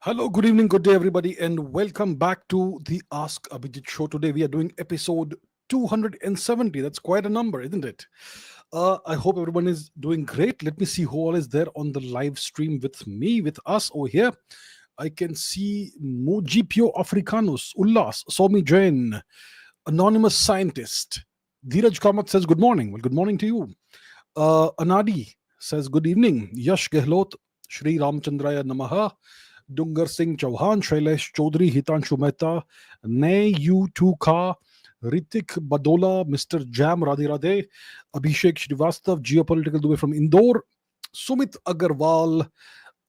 Hello, good evening, good day, everybody, and welcome back to the Ask Abhijit show. Today, we are doing episode 270. That's quite a number, isn't it? I hope everyone is doing great. Let me see who all is there on the live stream with me, with us over here. I can see Mujipio Africanus, Ullas, Somi Jain, Anonymous Scientist. Dheeraj Kamath says, Good morning. Well, good morning to you. Anadi says, Good evening. Yash Gehlot, Shri Ramchandraya Namaha. Dungar Singh Chauhan, Shailesh Chaudhary, Hitanshu Mehta, Nay You 2Ka, Ritik Badola, Mr. Jam Radhe Radhe, Abhishek Srivastav, Geopolitical Dubey from Indore, Sumit Agarwal,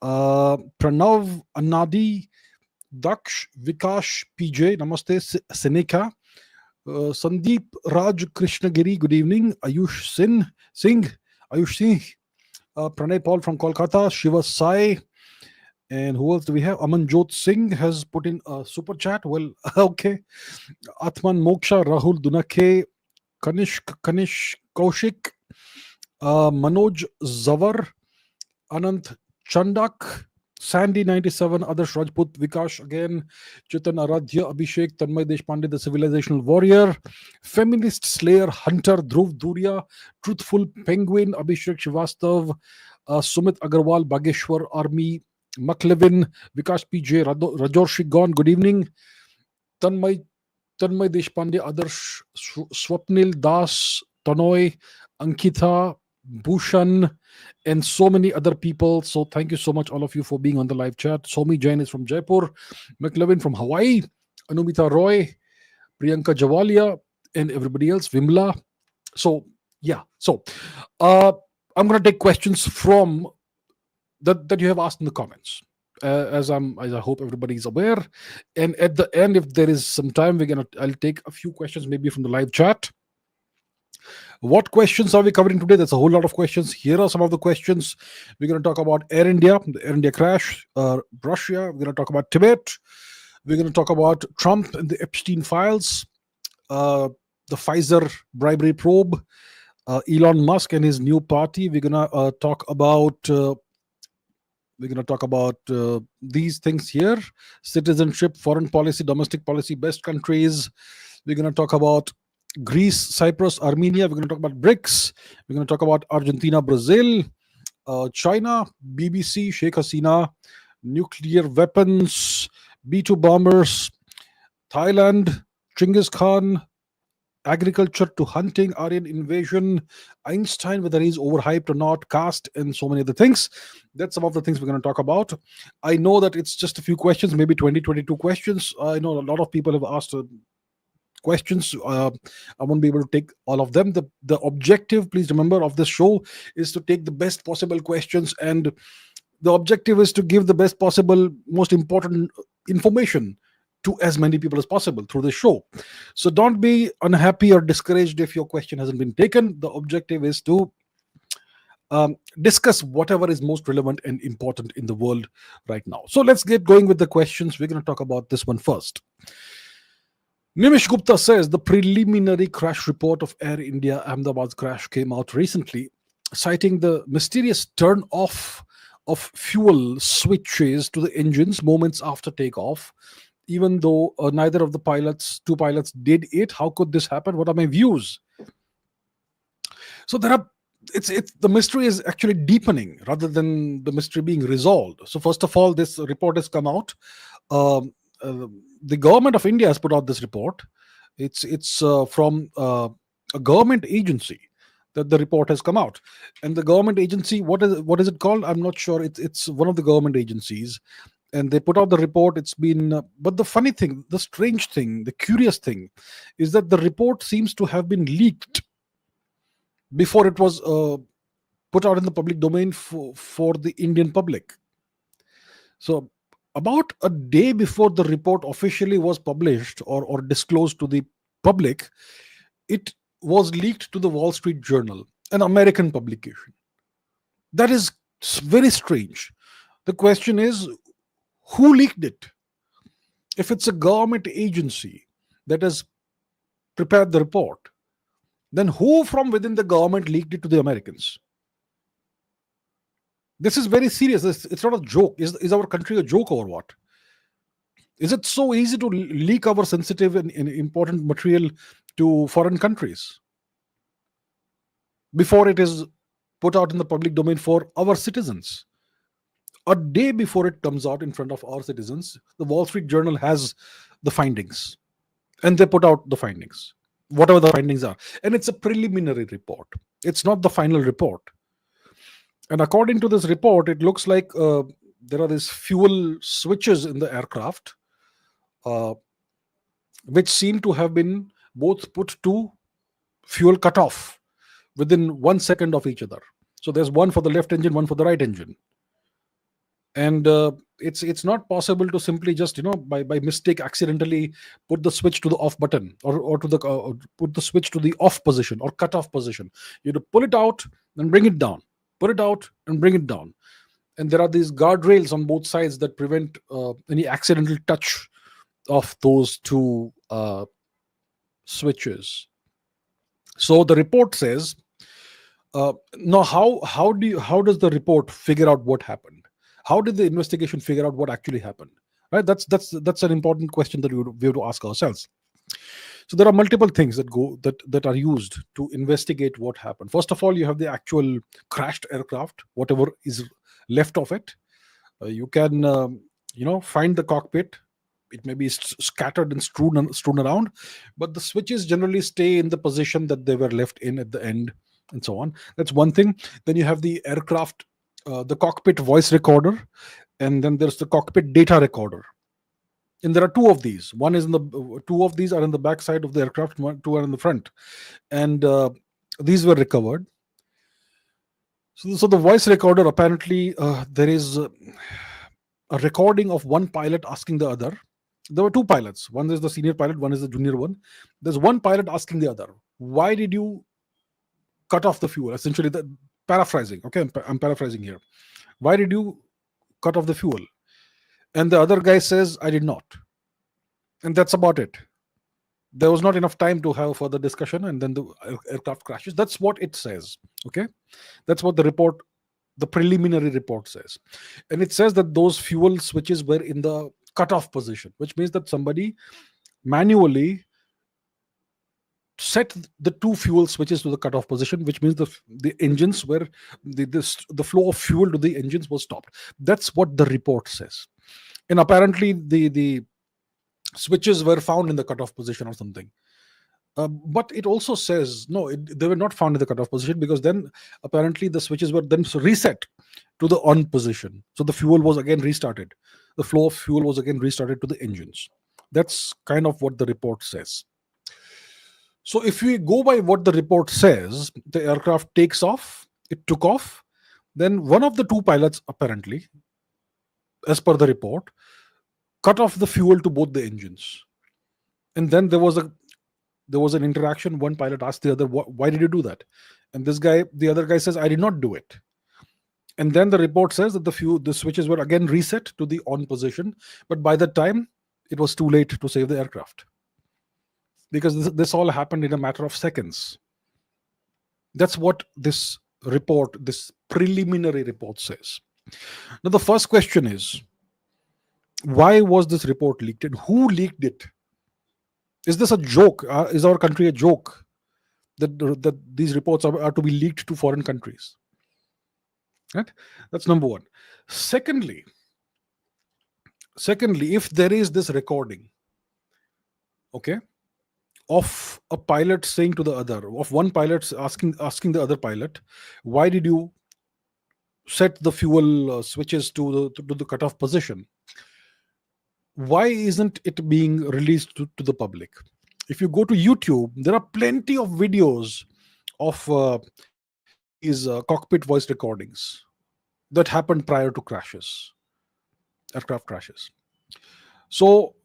Pranav Anadi, Daksh Vikash PJ, Namaste Seneca, Sandeep Raj Krishnagiri, good evening, Singh, Ayush Singh, Pranay Paul from Kolkata, Shiva Sai, and who else do we have? Amanjot Singh has put in a super chat. Well, okay. Atman Moksha, Rahul Dunake, Kanish Kaushik, Manoj Zavar, Anant Chandak, Sandy 97, Adarsh Rajput, Vikash again, Chetan Aradhya, Abhishek, Tanmay Deshpande, the civilizational warrior, feminist slayer, hunter, Dhruv Durya, truthful penguin, Abhishek Shivastav, Sumit Agarwal, Bageshwar Army, McLevin, Vikash PJ, Rajor Shigon, good evening. Tanmay Deshpande, Adarsh Swapnil Das, Tanoy, Ankita, Bhushan, and so many other people. So thank you so much, all of you, for being on the live chat. Somi Jain is from Jaipur, McLevin from Hawaii, Anumita Roy, Priyanka Javalia, and everybody else, Vimla. So, yeah. So, I'm going to take questions from that you have asked in the comments. As I hope everybody is aware, and at the end, if there is some time, I'll take a few questions, maybe from the live chat. What questions are we covering today? There's a whole lot of questions. Here are some of the questions. We're going to talk about Air India, the Air India crash, Russia. We're going to talk about Tibet. We're going to talk about Trump and the Epstein files, the Pfizer bribery probe, Elon Musk and his new party. We're going to talk about these things here: citizenship, foreign policy, domestic policy, best countries. We're going to talk about Greece, Cyprus, Armenia. We're going to talk about BRICS. We're going to talk about Argentina, Brazil, China, BBC, Sheikh Hasina, nuclear weapons, B-2 bombers, Thailand, Chingis Khan, agriculture to hunting, Aryan invasion, Einstein, whether he's overhyped or not, caste, and so many other things. That's some of the things we're going to talk about. I know that it's just a few questions, maybe 20, 22 questions. I know a lot of people have asked questions. I won't be able to take all of them. The objective, please remember, of this show is to take the best possible questions, and the objective is to give the best possible, most important information to as many people as possible through the show. So don't be unhappy or discouraged if your question hasn't been taken. The objective is to discuss whatever is most relevant and important in the world right now. So let's get going with the questions. We're going to talk about this one first. Nimish Gupta says the preliminary crash report of Air India Ahmedabad crash came out recently, citing the mysterious turn off of fuel switches to the engines moments after takeoff. Even though neither of the two pilots did it, how could this happen? What are my views? So it's the mystery is actually deepening rather than the mystery being resolved. So first of all, this report has come out. The government of India has put out this report. It's from a government agency that the report has come out, and the government agency, what is it called? I'm not sure. It's one of the government agencies, and they put out the report. It's been, but the funny thing, the strange thing, the curious thing, is that the report seems to have been leaked before it was put out in the public domain for the Indian public. So about a day before the report officially was published or disclosed to the public, it was leaked to the Wall Street Journal, an American publication. That is very strange. The question is, who leaked it? If it's a government agency that has prepared the report, then who from within the government leaked it to the Americans? This is very serious. It's not a joke. Is our country a joke or what? Is it so easy to leak our sensitive and important material to foreign countries before it is put out in the public domain for our citizens? A day before it comes out in front of our citizens, the Wall Street Journal has the findings, and they put out the findings, whatever the findings are. And it's a preliminary report, it's not the final report. And according to this report, it looks like there are these fuel switches in the aircraft, uh, which seem to have been both put to fuel cutoff within 1 second of each other. So there's one for the left engine, one for the right engine. And it's not possible to simply just, by mistake accidentally put the switch to the off button, or to the put the switch to the off position or cut off position. You have to pull it out and bring it down, pull it out and bring it down. And there are these guardrails on both sides that prevent any accidental touch of those two switches. So the report says, now how does the report figure out what happened? How did the investigation figure out what actually happened? Right, that's an important question that we have to ask ourselves. So there are multiple things that are used to investigate what happened. First of all, you have the actual crashed aircraft, whatever is left of it. You can find the cockpit. It may be scattered and strewn around, but the switches generally stay in the position that they were left in at the end, and so on. That's one thing. Then you have the aircraft, the cockpit voice recorder, and then there's the cockpit data recorder. And there are two of these. Two of these are in the back side of the aircraft, two are in the front, and these were recovered. So the voice recorder, apparently, there is a recording of one pilot asking the other. There were two pilots. One is the senior pilot, one is the junior one. There's one pilot asking the other, "Why did you cut off the fuel?" Essentially, paraphrasing. Okay, I'm paraphrasing here. "Why did you cut off the fuel?" And the other guy says, "I did not." And that's about it. There was not enough time to have further discussion, and then the aircraft crashes. That's what it says. Okay, that's what the preliminary report says. And it says that those fuel switches were in the cutoff position, which means that somebody manually set the two fuel switches to the cutoff position, which means the engines were the flow of fuel to the engines was stopped. That's what the report says. And apparently the switches were found in the cutoff position or something. But it also says no, they were not found in the cutoff position, because then apparently the switches were then reset to the on position. So the fuel was again restarted. The flow of fuel was again restarted to the engines. That's kind of what the report says. So if we go by what the report says, the aircraft takes off, it took off. Then one of the two pilots, apparently, as per the report, cut off the fuel to both the engines. And then there was an interaction. One pilot asked the other, "Why did you do that?" And the other guy says, "I did not do it." And then the report says that the switches were again reset to the on position, but by that time it was too late to save the aircraft, because this all happened in a matter of seconds. That's what this preliminary report says. Now the first question is, why was this report leaked, and who leaked it? Is this a joke? Is our country a joke that these reports are to be leaked to foreign countries? Right? That's number one. Secondly, if there is this recording, okay, of a pilot saying to the other, of one pilot asking the other pilot, "Why did you set the fuel switches to the cutoff position?" Why isn't it being released to the public? If you go to YouTube, there are plenty of videos of these cockpit voice recordings that happened prior to aircraft crashes. So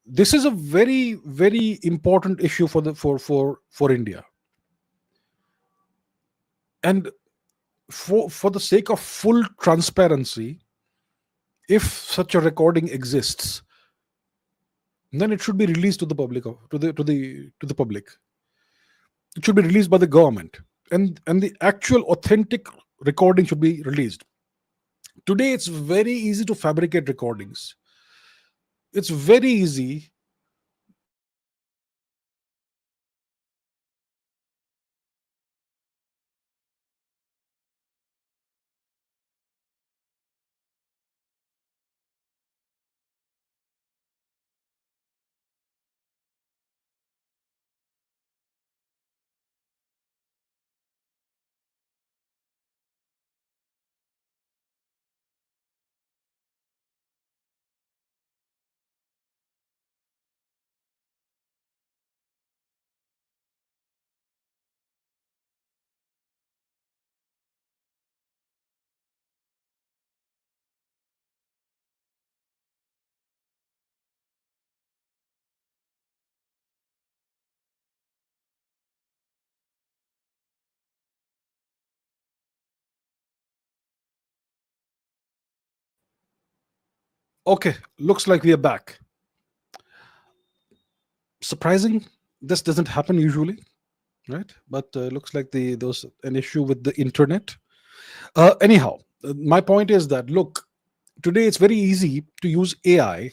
this is a very, very important issue for India. And for the sake of full transparency, if such a recording exists, then it should be released to the public, to the public. It should be released by the government, and the actual authentic recording should be released. Today it's very easy to fabricate recordings. It's very easy. Okay, looks like we are back. Surprising. This doesn't happen usually, right? But looks like there was an issue with the internet. Anyhow, my point is that look, today it's very easy to use AI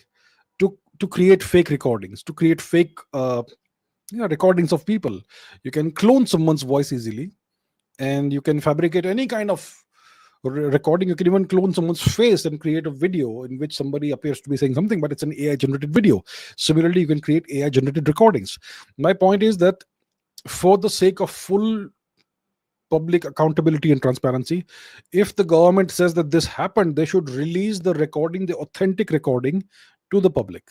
to create fake recordings, to create fake recordings of people. You can clone someone's voice easily, and you can fabricate any kind of recording. You can even clone someone's face and create a video in which somebody appears to be saying something, but it's an AI generated video. Similarly, you can create AI generated recordings. My point is that for the sake of full public accountability and transparency, if the government says that this happened, they should release the recording, the authentic recording, to the public.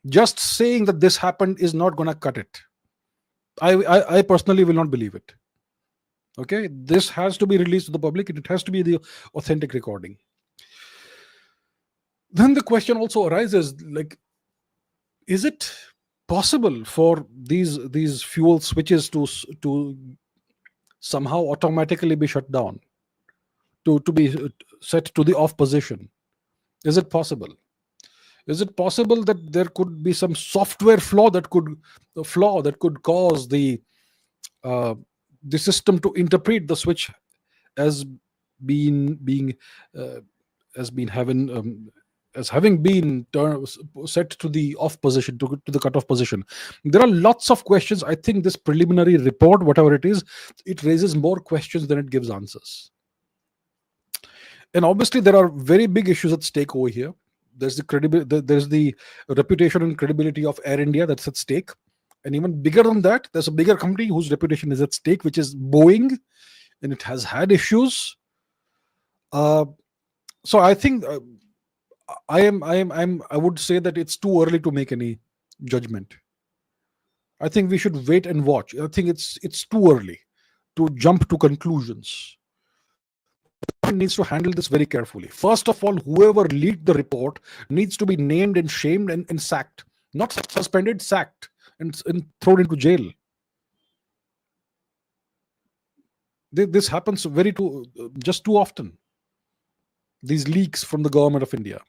Just saying that this happened is not going to cut it. I personally will not believe it. Okay, this has to be released to the public. It has to be the authentic recording. Then the question also arises, like, is it possible for these fuel switches to somehow automatically be shut down, to be set to the off position? Is it possible? Is it possible that there could be some software flaw that could cause uh, the system to interpret the switch as being uh, as been having as having been set to the off position, to the cutoff position? There are lots of questions. I think this preliminary report, whatever it is, it raises more questions than it gives answers. And obviously there are very big issues at stake over here. There's the reputation and credibility of Air India that's at stake. And even bigger than that, there's a bigger company whose reputation is at stake, which is Boeing, and it has had issues. uh, so I think I would say that it's too early to make any judgment. I think we should wait and watch. I think it's too early to jump to conclusions. Needs to handle this very carefully. First of all, whoever leaked the report needs to be named and shamed and sacked, not suspended, sacked, and thrown into jail. This happens just too often. These leaks from the government of India,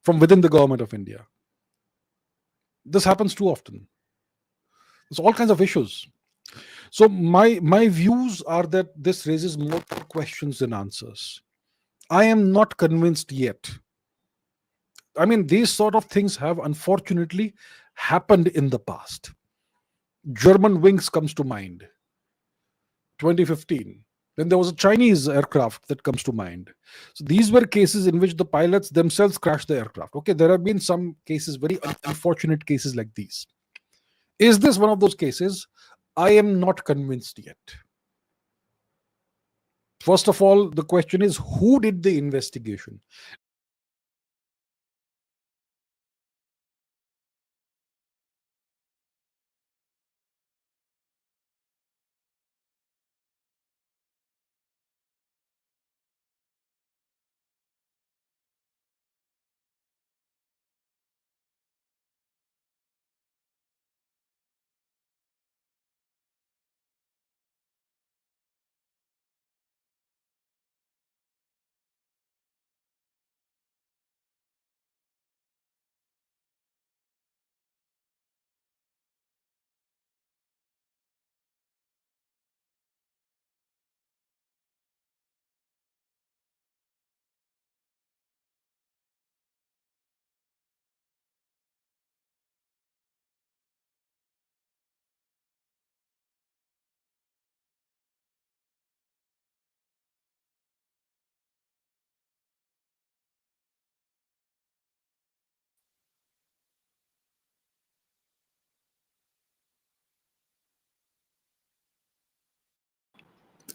from within the government of India, this happens too often. There's all kinds of issues. So my views are that this raises more questions than answers. I am not convinced yet. I mean, these sort of things have unfortunately happened in the past. German wings comes to mind, 2015. Then there was a Chinese aircraft that comes to mind. So these were cases in which the pilots themselves crashed the aircraft. Okay, there have been some cases, very unfortunate cases like these. Is this one of those cases? I am not convinced yet. First of all, the question is, who did the investigation?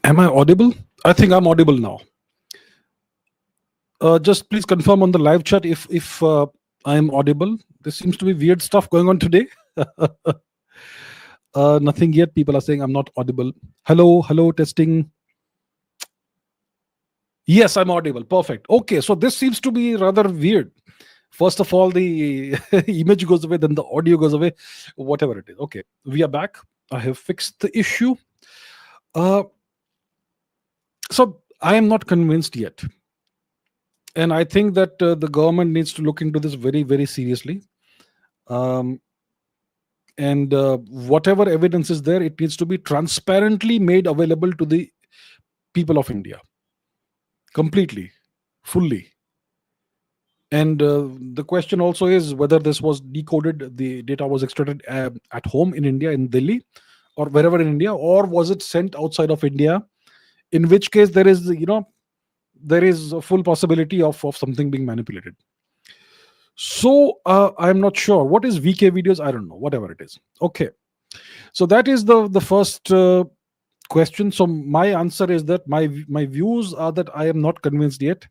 Am I audible? I think I'm audible now. Just please confirm on the live chat if I am audible. There seems to be weird stuff going on today. Nothing yet. People are saying I'm not audible. Hello, testing. Yes, I'm audible. Perfect. Okay, so this seems to be rather weird. First of all, the image goes away, then the audio goes away, whatever it is. Okay, we are back. I have fixed the issue. So I am not convinced yet. And I think that the government needs to look into this very, very seriously. And whatever evidence is there, it needs to be transparently made available to the people of India. Completely, fully. And the question also is whether this was decoded, the data was extracted at home in India, in Delhi, or wherever in India, or was it sent outside of India? In which case, there is, there is a full possibility of something being manipulated. So I'm not sure. What is VK videos? I don't know. Whatever it is. Okay. So that is the first question. So my answer is that my views are that I am not convinced yet.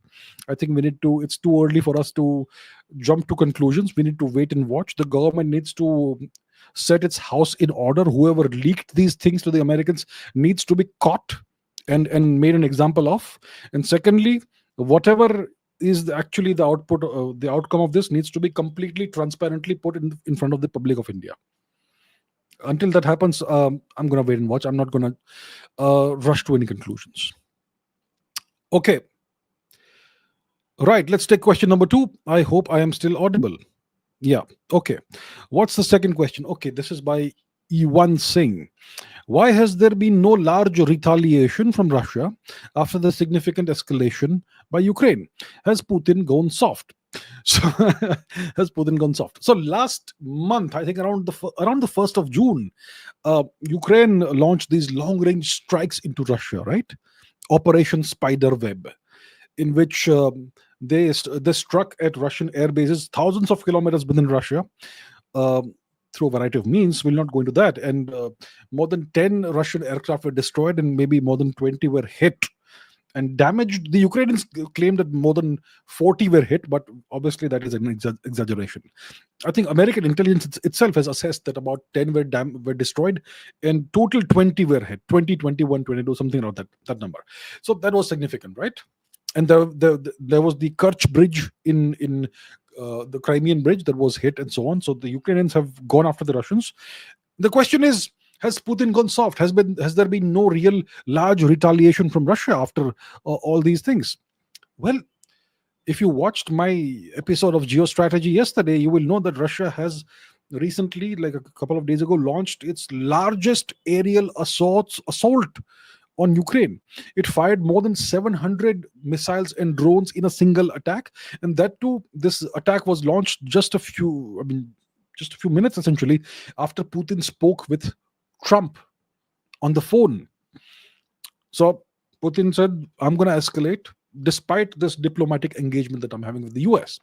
I think we need to. It's too early for us to jump to conclusions. We need to wait and watch. The government needs to set its house in order. Whoever leaked these things to the Americans needs to be caught and made an example of. And secondly, whatever is actually the output, the outcome of this needs to be completely transparently put in front of the public of India. Until that happens, I'm going to wait and watch. I'm not going to rush to any conclusions. Okay. Right. Let's take question number 2. I hope I am still audible. Yeah. Okay. What's the second question? Okay. This is by Ewan Singh. Why has there been no large retaliation from Russia after the significant escalation by Ukraine? Has Putin gone soft? So has Putin gone soft? So last month, I think around the 1st of June, Ukraine launched these long-range strikes into Russia, right? Operation Spiderweb, in which they struck at Russian air bases thousands of kilometers within Russia. Through a variety of means, we'll not go into that. And more than 10 Russian aircraft were destroyed, and maybe more than 20 were hit and damaged. The Ukrainians claim that more than 40 were hit, but obviously that is an exaggeration. I think American intelligence itself has assessed that about 10 were destroyed, and total 20 were hit. 20, 21, 22, something like that number. So that was significant, right? And there was the Kerch bridge in the Crimean bridge that was hit, and so on. So the Ukrainians have gone after the Russians. The question is, has Putin gone soft? Has there been no real large retaliation from Russia after all these things? Well, if you watched my episode of Geostrategy yesterday, you will know that Russia has recently, like a couple of days ago, launched its largest aerial assault on Ukraine. It fired more than 700 missiles and drones in a single attack, and that too, this attack was launched just a few minutes essentially after Putin spoke with Trump on the phone. So Putin said, I'm going to escalate despite this diplomatic engagement that I'm having with the US.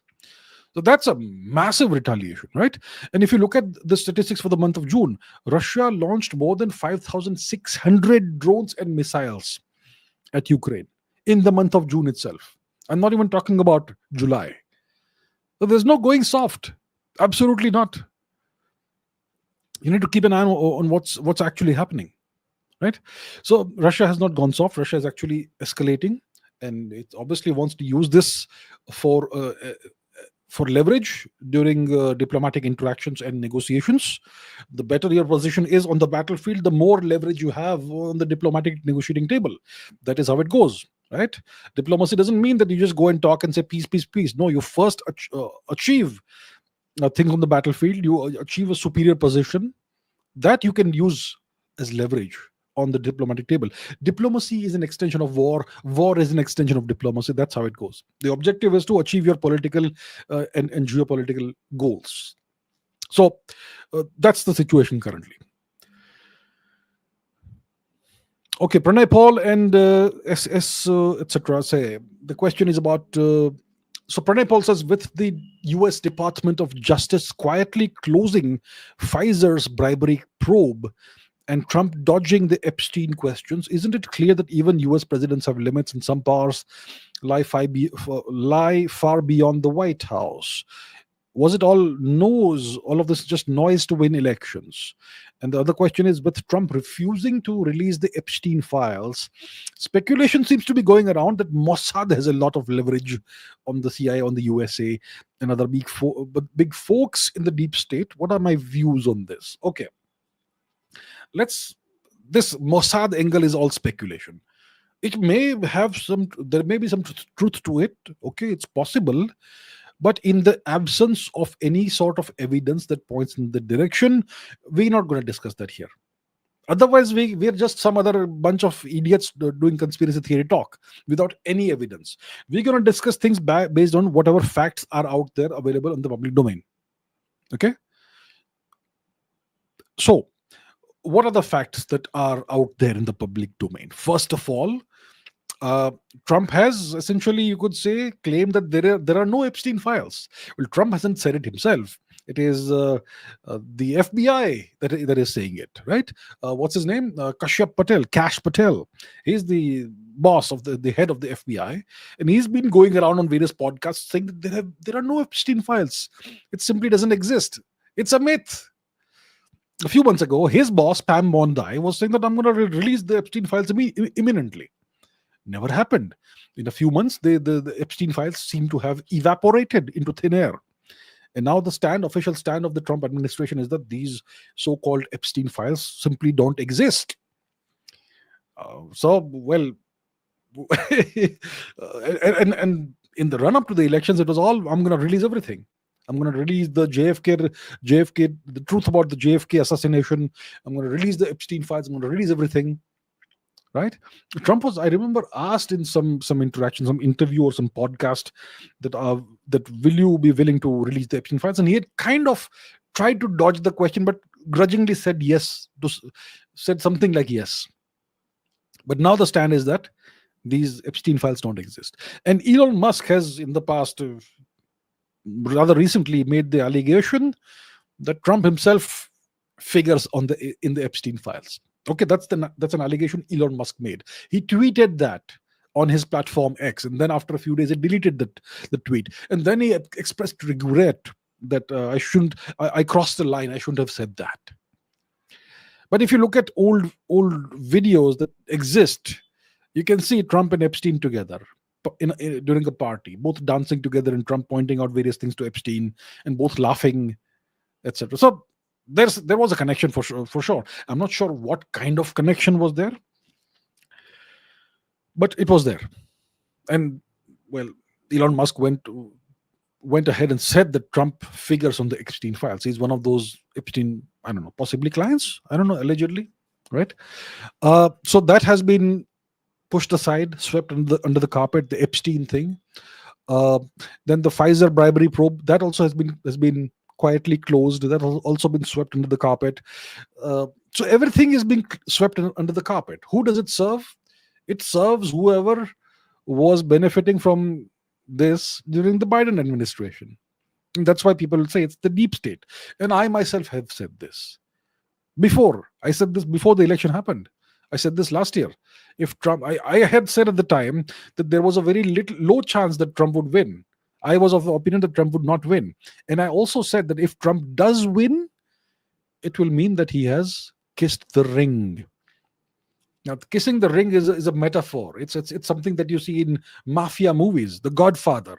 So that's a massive retaliation, right? And if you look at the statistics for the month of June, Russia launched more than 5,600 drones and missiles at Ukraine in the month of June itself. I'm not even talking about July. So there's no going soft. Absolutely not. You need to keep an eye on what's actually happening, right? So Russia has not gone soft. Russia is actually escalating, and it obviously wants to use this for leverage during diplomatic interactions and negotiations. The better your position is on the battlefield, the more leverage you have on the diplomatic negotiating table. That is how it goes, right? Diplomacy doesn't mean that you just go and talk and say peace, peace, peace. No, you first achieve things on the battlefield. You achieve a superior position that you can use as leverage on the diplomatic table. Diplomacy is an extension of war. War is an extension of diplomacy. That's how it goes. The objective is to achieve your political and geopolitical goals. So that's the situation currently. Okay, Pranay Paul and SS, etc. say the question is about. So Pranay Paul says, with the U.S. Department of Justice quietly closing Pfizer's bribery probe, and Trump dodging the Epstein questions, isn't it clear that even US presidents have limits and some powers lie far beyond the White House? Was it all of this just noise to win elections? And the other question is, with Trump refusing to release the Epstein files, speculation seems to be going around that Mossad has a lot of leverage on the CIA, on the USA, and other big folks in the deep state. What are my views on this? Okay, let's this Mossad angle is all speculation. It may have some, there may be some truth to it. Okay, it's possible, but in the absence of any sort of evidence that points in the direction, we're not going to discuss that here. Otherwise, we're just some other bunch of idiots doing conspiracy theory talk without any evidence. We're going to discuss things based on whatever facts are out there available in the public domain. Okay? So, what are the facts that are out there in the public domain? First of all, Trump has essentially, you could say, claimed that there are no Epstein files. Well, Trump hasn't said it himself. It is the FBI that is saying it, right? What's his name? Kash Patel. He's the boss of the head of the FBI, and he's been going around on various podcasts saying that there are no Epstein files. It simply doesn't exist. It's a myth. A few months ago, his boss Pam Bondi was saying that I'm going to release the Epstein files imminently. Never happened. In a few months, the Epstein files seem to have evaporated into thin air. And now the official stand of the Trump administration is that these so-called Epstein files simply don't exist. And in the run-up to the elections, it was all, I'm going to release everything. I'm going to release the the truth about the JFK assassination. I'm going to release the Epstein files. I'm going to release everything. Right? Trump was, I remember, asked in some interaction, some interview or some podcast that will you be willing to release the Epstein files? And he had kind of tried to dodge the question, but grudgingly said yes, said something like yes. But now the stand is that these Epstein files don't exist. And Elon Musk has, in the past, rather recently, made the allegation that Trump himself figures in the Epstein files. Okay, that's an allegation Elon Musk made. He tweeted that on his platform X, and then after a few days, he deleted the tweet, and then he expressed regret that I crossed the line. I shouldn't have said that. But if you look at old videos that exist, you can see Trump and Epstein together during a party, both dancing together, and Trump pointing out various things to Epstein, and both laughing, etc. So there was a connection for sure. I'm not sure what kind of connection was there, but it was there. And well, Elon Musk went ahead and said that Trump figures on the Epstein files. He's one of those Epstein, I don't know, possibly clients, I don't know, allegedly, right? So that has been pushed aside, swept under the carpet, the Epstein thing. Then the Pfizer bribery probe, that also has been quietly closed. That has also been swept under the carpet. So everything is being swept under the carpet. Who does it serve? It serves whoever was benefiting from this during the Biden administration. And that's why people say it's the deep state. And I myself have said this before. I said this before the election happened. I said this last year. If Trump, I had said at the time that there was a very low chance that Trump would win. I was of the opinion that Trump would not win. And I also said that if Trump does win, it will mean that he has kissed the ring. Now, kissing the ring is a metaphor. It's something that you see in mafia movies. The Godfather.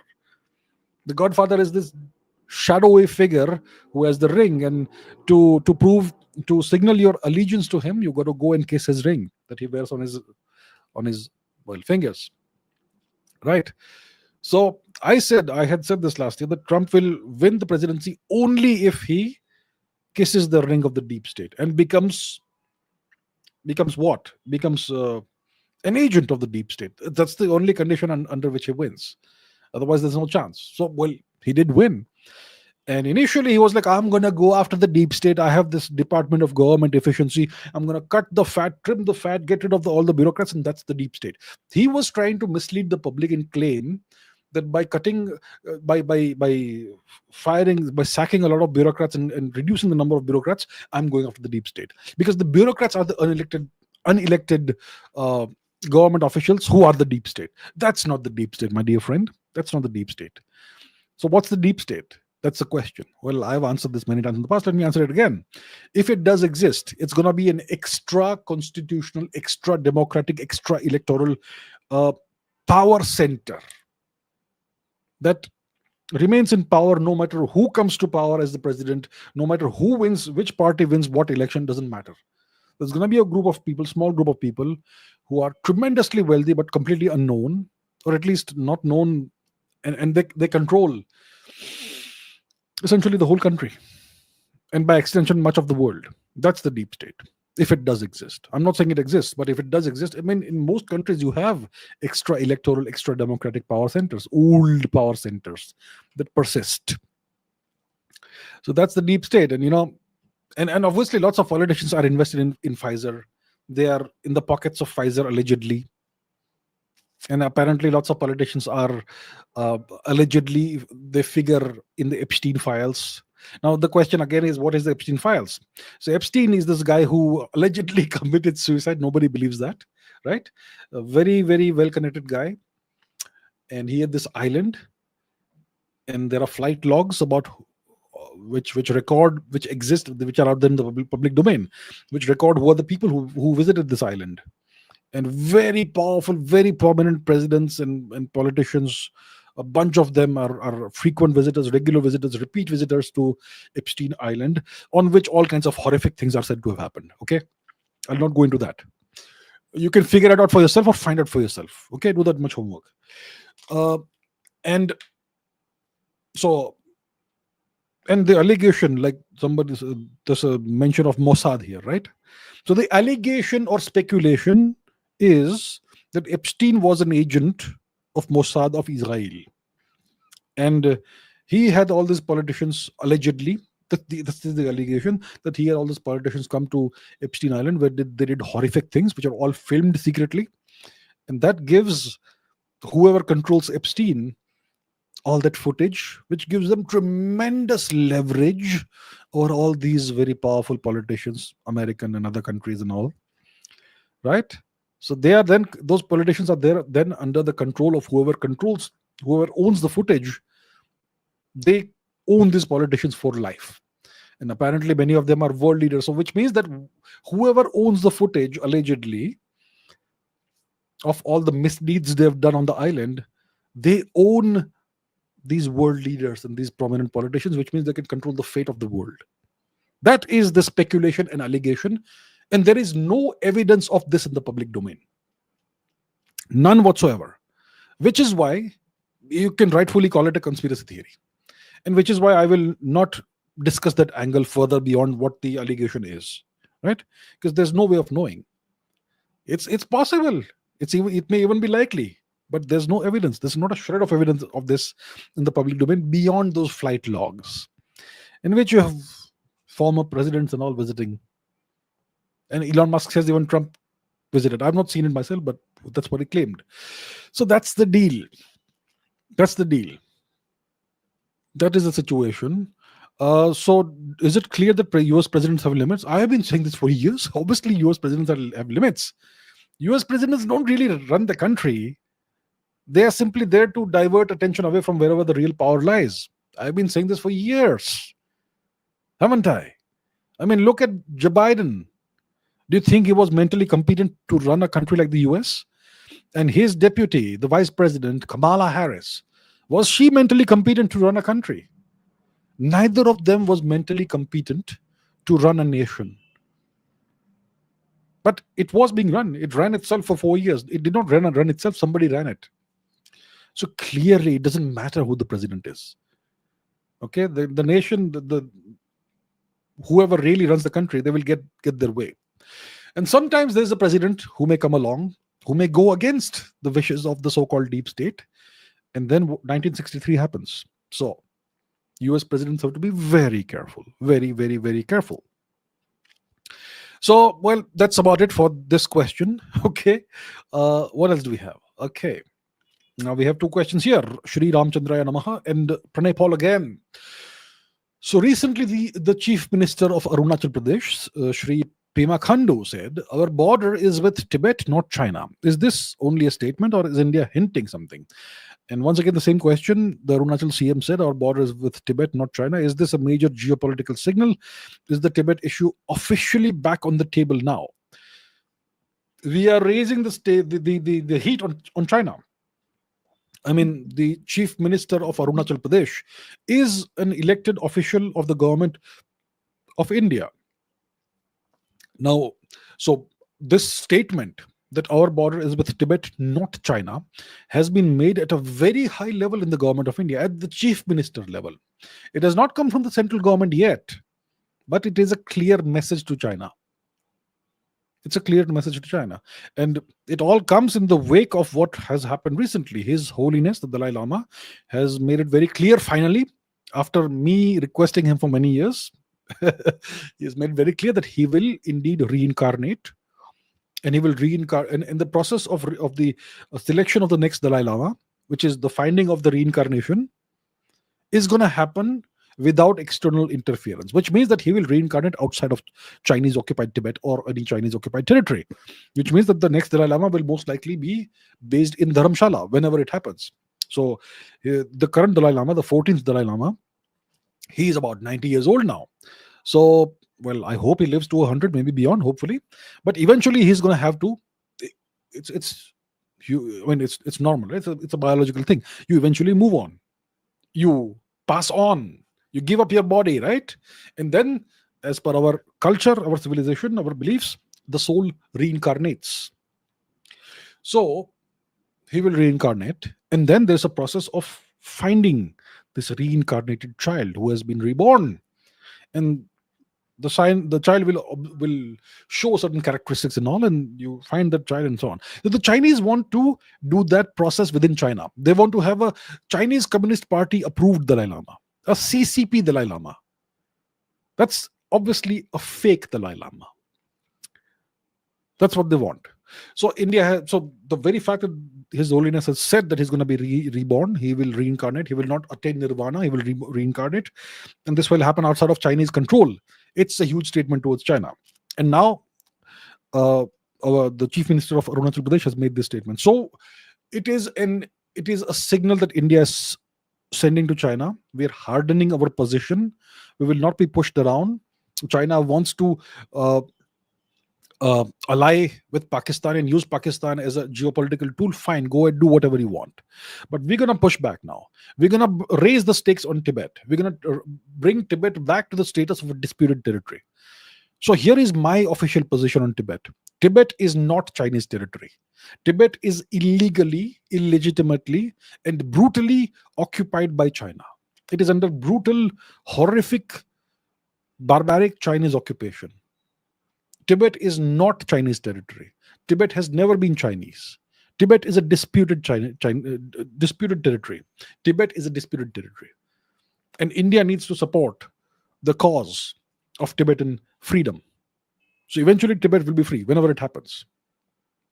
The Godfather is this shadowy figure who has the ring, and to signal your allegiance to him, you got to go and kiss his ring that he wears on his fingers. Right? So I had said this last year, that Trump will win the presidency only if he kisses the ring of the deep state and becomes what? Becomes an agent of the deep state. That's the only condition under which he wins. Otherwise, there's no chance. So, well, he did win. And initially, he was like, I'm going to go after the deep state. I have this Department of Government Efficiency. I'm going to cut the fat, trim the fat, get rid of all the bureaucrats, and that's the deep state. He was trying to mislead the public and claim that by cutting, by firing, by sacking a lot of bureaucrats and reducing the number of bureaucrats, I'm going after the deep state, because the bureaucrats are the unelected uh, government officials who are the deep state. That's not the deep state, my dear friend. That's not the deep state. So what's the deep state? That's the question. Well, I've answered this many times in the past. Let me answer it again. If it does exist, it's going to be an extra constitutional, extra democratic, extra electoral uh, power center that remains in power no matter who comes to power as the president, no matter who wins, which party wins what election, doesn't matter. There's going to be a group of people, small group of people, who are tremendously wealthy but completely unknown, or at least not known, and they control essentially the whole country, and by extension much of the world. That's the deep state, if it does exist. I'm not saying it exists, but if it does exist, I mean, in most countries you have extra electoral, extra democratic power centers, old power centers that persist. So that's the deep state. And and obviously lots of politicians are invested in Pfizer. They are in the pockets of Pfizer, allegedly. And apparently lots of politicians are allegedly, they figure in the Epstein files. Now the question again is, what is the Epstein files? So Epstein is this guy who allegedly committed suicide. Nobody believes that, right? A very, very well connected guy, and he had this island, and there are flight logs about which record, which exist, which are out there in the public domain, which record who are the people who visited this island. And very powerful, very prominent presidents and politicians, a bunch of them are frequent visitors, regular visitors, repeat visitors to Epstein Island, on which all kinds of horrific things are said to have happened. Okay, I'll not go into that. You can figure it out for yourself or find out for yourself. Okay, do that much homework. And so, and the allegation, like somebody, there's a mention of Mossad here, right? So the allegation or speculation is that Epstein was an agent of Mossad of Israel, and he had all these politicians, allegedly, that's the allegation, that he had all these politicians come to Epstein Island where they did horrific things, which are all filmed secretly, and that gives whoever controls Epstein all that footage, which gives them tremendous leverage over all these very powerful politicians, American and other countries and all, right? So they are then, those politicians are there then under the control of whoever owns the footage. They own these politicians for life, and apparently many of them are world leaders. So which means that whoever owns the footage, allegedly, of all the misdeeds they've done on the island, they own these world leaders and these prominent politicians, which means they can control the fate of the world. That is the speculation and allegation, and there is no evidence of this in the public domain, none whatsoever, which is why you can rightfully call it a conspiracy theory, and which is why I will not discuss that angle further beyond what the allegation is, right? Because there's no way of knowing. It's possible, it may even be likely, but there's no evidence. There's not a shred of evidence of this in the public domain beyond those flight logs, in which you have former presidents and all visiting. And Elon Musk says even Trump visited. I've not seen it myself, but that's what he claimed. So that's the deal. That's the deal. That is the situation. So is it clear that US presidents have limits? I have been saying this for years. Obviously, US presidents have limits. US presidents don't really run the country. They are simply there to divert attention away from wherever the real power lies. I've been saying this for years, haven't I? I mean, look at Joe Biden. Do you think he was mentally competent to run a country like the US? And his deputy, the vice president, Kamala Harris, was she mentally competent to run a country? Neither of them was mentally competent to run a nation. But it was being run. It ran itself for 4 years. It did not run itself. Somebody ran it. So clearly, it doesn't matter who the president is. Okay, the nation, whoever really runs the country, they will get their way. And sometimes there's a president who may come along, who may go against the wishes of the so-called deep state, and then 1963 happens. So US presidents have to be very careful, very, very, very careful. So, well, that's about it for this question. Okay, what else do we have? Okay, Now we have two questions here. Shri Ramchandraya Namaha and Pranay Paul again. So recently, the Chief Minister of Arunachal Pradesh, Shri Pema Khandu, said, "Our border is with Tibet, not China." Is this only a statement, or is India hinting something? And once again, the same question. The Arunachal CM said, "Our border is with Tibet, not China." Is this a major geopolitical signal? Is the Tibet issue officially back on the table now? We are raising the heat on China. I mean, the Chief Minister of Arunachal Pradesh is an elected official of the government of India. Now, so this statement that our border is with Tibet, not China, has been made at a very high level in the government of India, at the Chief Minister level. It has not come from the central government yet, but it is a clear message to China. It's a clear message to China. And it all comes in the wake of what has happened recently. His Holiness, the Dalai Lama, has made it very clear finally, after me requesting him for many years, he has made very clear that he will indeed reincarnate. And he will reincarnate. And in the process of the selection of the next Dalai Lama, which is the finding of the reincarnation, is going to happen without external interference, which means that he will reincarnate outside of Chinese occupied Tibet or any Chinese occupied territory, which means that the next Dalai Lama will most likely be based in Dharamshala whenever it happens. So the current Dalai Lama, the 14th Dalai Lama, he is about 90 years old now. So, well, I hope he lives to 100, maybe beyond, hopefully. But eventually he's going to have to, it's normal, right? It's a biological thing. You eventually move on. You pass on. You give up your body, right? And then, as per our culture, our civilization, our beliefs, the soul reincarnates. So he will reincarnate, and then there's a process of finding this reincarnated child who has been reborn, and the child will show certain characteristics and all, and you find that child and so on. So the Chinese want to do that process within China. They want to have a Chinese Communist Party approved Dalai Lama, a CCP Dalai Lama. That's obviously a fake Dalai Lama. That's what they want. So so the very fact that His Holiness has said that he's going to be reborn, he will reincarnate, he will not attain nirvana, he will reincarnate, and this will happen outside of Chinese control. It's a huge statement towards China. And now the Chief Minister of Arunachal Pradesh has made this statement. So it is a signal that India is sending to China. We are hardening our position. We will not be pushed around. China wants to ally with Pakistan and use Pakistan as a geopolitical tool. Fine, go and do whatever you want. But we're going to push back now. We're going to raise the stakes on Tibet. We're going to bring Tibet back to the status of a disputed territory. So here is my official position on Tibet. Tibet is not Chinese territory. Tibet is illegally, illegitimately, and brutally occupied by China. It is under brutal, horrific, barbaric Chinese occupation. Tibet is not Chinese territory. Tibet has never been Chinese. Tibet is a disputed disputed territory. Tibet is a disputed territory. And India needs to support the cause of Tibetan freedom. So eventually Tibet will be free whenever it happens.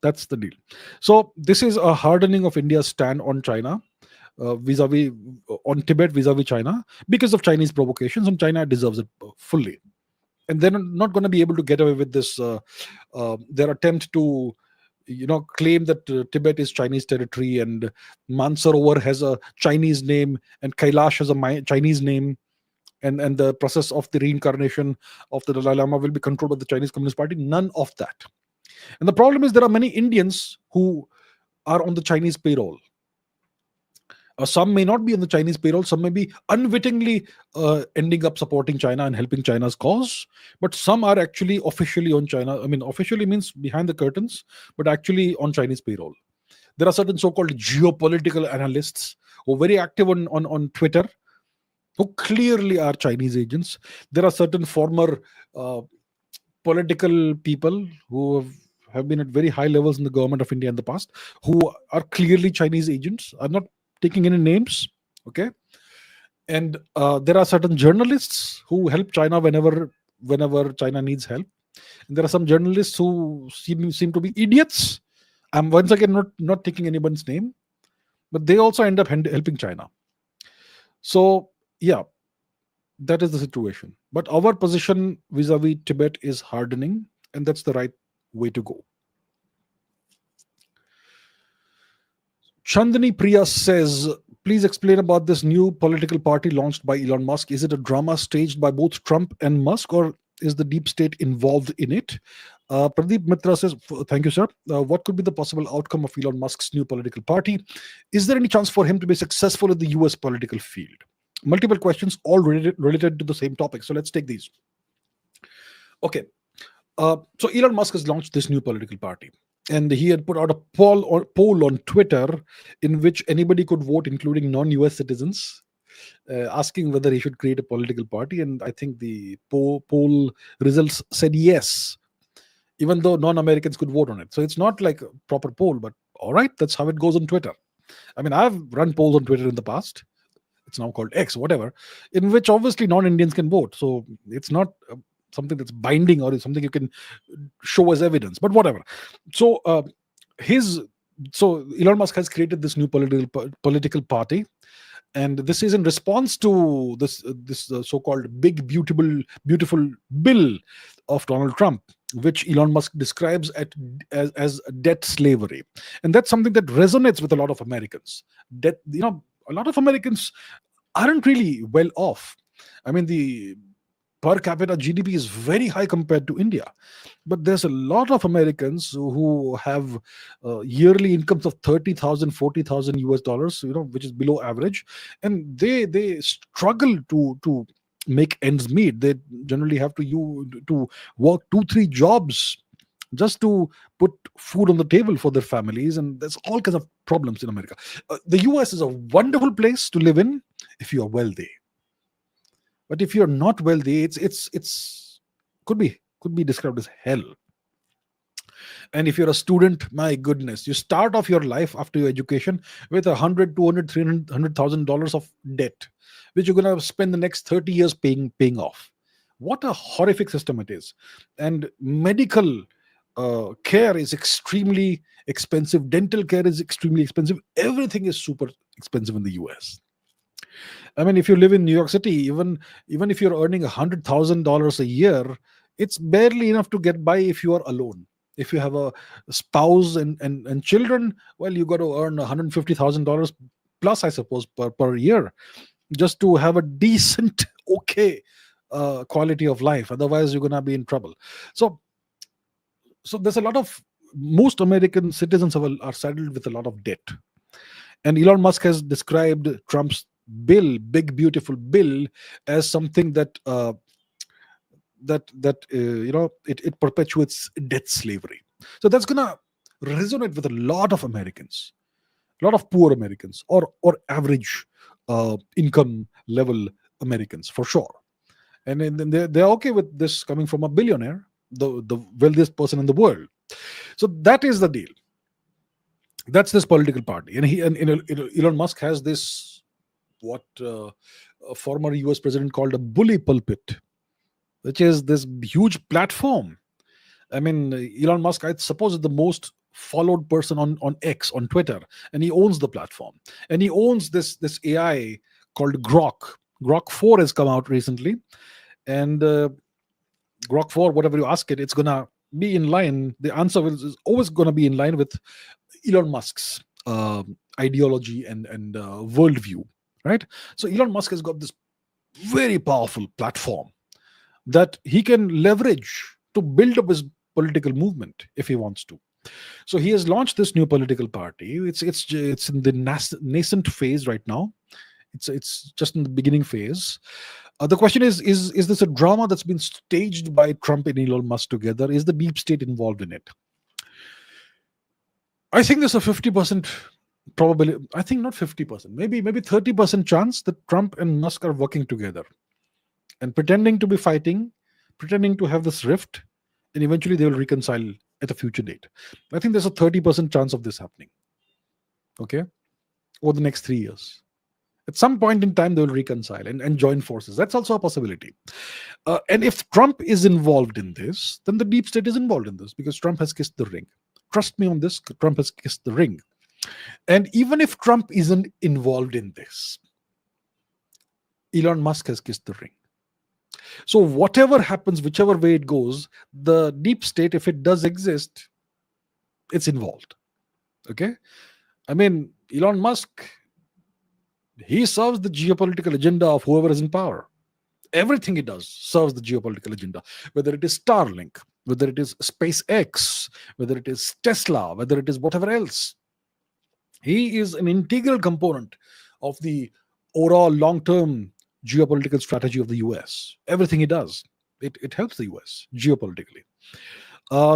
That's the deal. So this is a hardening of India's stand on China, vis-a-vis on Tibet vis-a-vis China, because of Chinese provocations, and China deserves it fully. And they're not going to be able to get away with this. Their attempt to, claim that Tibet is Chinese territory, and Mansarovar has a Chinese name, and Kailash has a Chinese name, and the process of the reincarnation of the Dalai Lama will be controlled by the Chinese Communist Party. None of that. And the problem is there are many Indians who are on the Chinese payroll. Some may not be on the Chinese payroll. Some may be unwittingly ending up supporting China and helping China's cause. But some are actually officially on China. I mean, officially means behind the curtains, but actually on Chinese payroll. There are certain so-called geopolitical analysts who are very active on Twitter, who clearly are Chinese agents. There are certain former political people who have been at very high levels in the government of India in the past, who are clearly Chinese agents. I'm not taking any names, okay? And there are certain journalists who help China whenever China needs help. And there are some journalists who seem to be idiots. I'm once again not taking anyone's name, but they also end up helping China. So, yeah, that is the situation. But our position vis-a-vis Tibet is hardening, and that's the right way to go. Chandani Priya says, please explain about this new political party launched by Elon Musk. Is it a drama staged by both Trump and Musk, or is the deep state involved in it? Pradeep Mitra says, thank you, sir. What could be the possible outcome of Elon Musk's new political party? Is there any chance for him to be successful in the US political field? Multiple questions, all related to the same topic. So let's take these. Okay. So Elon Musk has launched this new political party, and he had put out a poll on Twitter in which anybody could vote, including non-US citizens, asking whether he should create a political party. And I think the poll results said yes, even though non-Americans could vote on it. So it's not like a proper poll, but all right, that's how it goes on Twitter. I mean, I've run polls on Twitter in the past. It's now called X, whatever, in which obviously non-Indians can vote. So it's not something that's binding or something you can show as evidence, but whatever. So Elon Musk has created this new political party, and this is in response to this so-called big beautiful bill of Donald Trump, which Elon Musk describes as debt slavery. And that's something that resonates with a lot of Americans. Debt, a lot of Americans aren't really well off. I mean, the per capita GDP is very high compared to India, but there's a lot of Americans who have yearly incomes of 30,000, 40,000 US dollars, which is below average, and they struggle to make ends meet. They generally have to work 2-3 jobs just to put food on the table for their families, and there's all kinds of problems in America. The US is a wonderful place to live in if you are wealthy, but if you're not wealthy, it's could be described as hell. And if you're a student, my goodness, you start off your life after your education with $100, $200, $300,000 of debt, which you're going to spend the next 30 years paying off. What a horrific system it is. And medical care is extremely expensive. Dental care is extremely expensive. Everything is super expensive in the US. I mean, if you live in New York City, even if you're earning $100,000 a year, it's barely enough to get by if you are alone. If you have a spouse and children, well, you got to earn $150,000 plus, I suppose, per year, just to have a decent, okay quality of life. Otherwise, you're gonna be in trouble. So there's most American citizens are saddled with a lot of debt. And Elon Musk has described Trump's bill, big beautiful bill, as something that it perpetuates debt slavery. So that's gonna resonate with a lot of Americans, a lot of poor Americans, or average income level Americans, for sure. And then they're okay with this coming from a billionaire, the wealthiest person in the world. So that is the deal. That's this political party. And Elon Musk has this, what a former US president called a bully pulpit, which is this huge platform. I mean, Elon Musk, I suppose, is the most followed person on X, on Twitter, and he owns the platform. And he owns this AI called Grok. Grok 4 has come out recently, and Grok 4, whatever you ask it, it's gonna be in line. The answer is always gonna be in line with Elon Musk's ideology and worldview, right? So Elon Musk has got this very powerful platform that he can leverage to build up his political movement if he wants to. So he has launched this new political party. It's in the nascent phase right now. It's just in the beginning phase. The question is this a drama that's been staged by Trump and Elon Musk together? Is the deep state involved in it? I think there's a 50% probability. I think not 50%, maybe 30% chance that Trump and Musk are working together and pretending to be fighting, pretending to have this rift, and eventually they will reconcile at a future date. I think there's a 30% chance of this happening. Okay, over the next 3 years. At some point in time, they will reconcile and join forces. That's also a possibility. And if Trump is involved in this, then the deep state is involved in this, because Trump has kissed the ring. Trust me on this, Trump has kissed the ring. And even if Trump isn't involved in this, Elon Musk has kissed the ring. So whatever happens, whichever way it goes, the deep state, if it does exist, it's involved. Okay? I mean, Elon Musk, he serves the geopolitical agenda of whoever is in power. Everything he does serves the geopolitical agenda, whether it is Starlink, whether it is SpaceX, whether it is Tesla, whether it is whatever else. He is an integral component of the overall long term geopolitical strategy of the US. Everything he does, it helps the US geopolitically.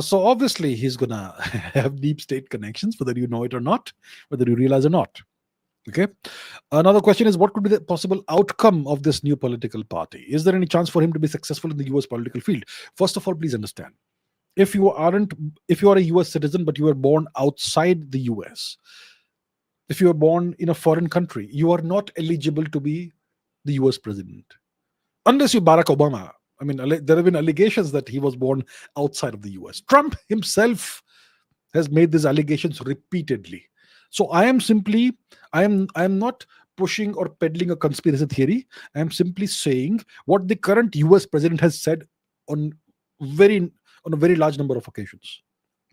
So obviously, he's going to have deep state connections, whether you know it or not, whether you realize or not. Okay. Another question is, what could be the possible outcome of this new political party? Is there any chance for him to be successful in the US political field? First of all, please understand, if you are a US citizen but you were born outside the US, if you are born in a foreign country, you are not eligible to be the US president unless you're Barack Obama. I mean, there have been allegations that he was born outside of the US. Trump himself has made these allegations repeatedly. So I am not pushing or peddling a conspiracy theory. I am simply saying what the current US president has said on a very large number of occasions.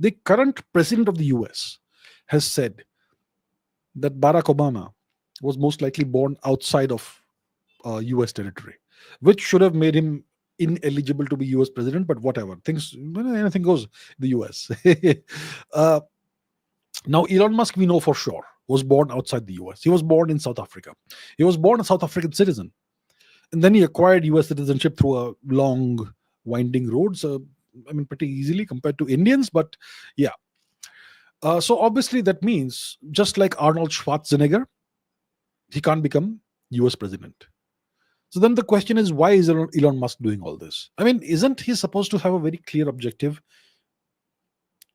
The current president of the US has said that Barack Obama was most likely born outside of US territory, which should have made him ineligible to be US president, but whatever. Anything goes in the US. uh, Now, Elon Musk, we know for sure, was born outside the US. He was born in South Africa. He was born a South African citizen. And then he acquired US citizenship through a long, winding road. So, I mean, pretty easily compared to Indians, but yeah. So, obviously, that means just like Arnold Schwarzenegger, he can't become US president. So, then the question is, why is Elon Musk doing all this? I mean, isn't he supposed to have a very clear objective?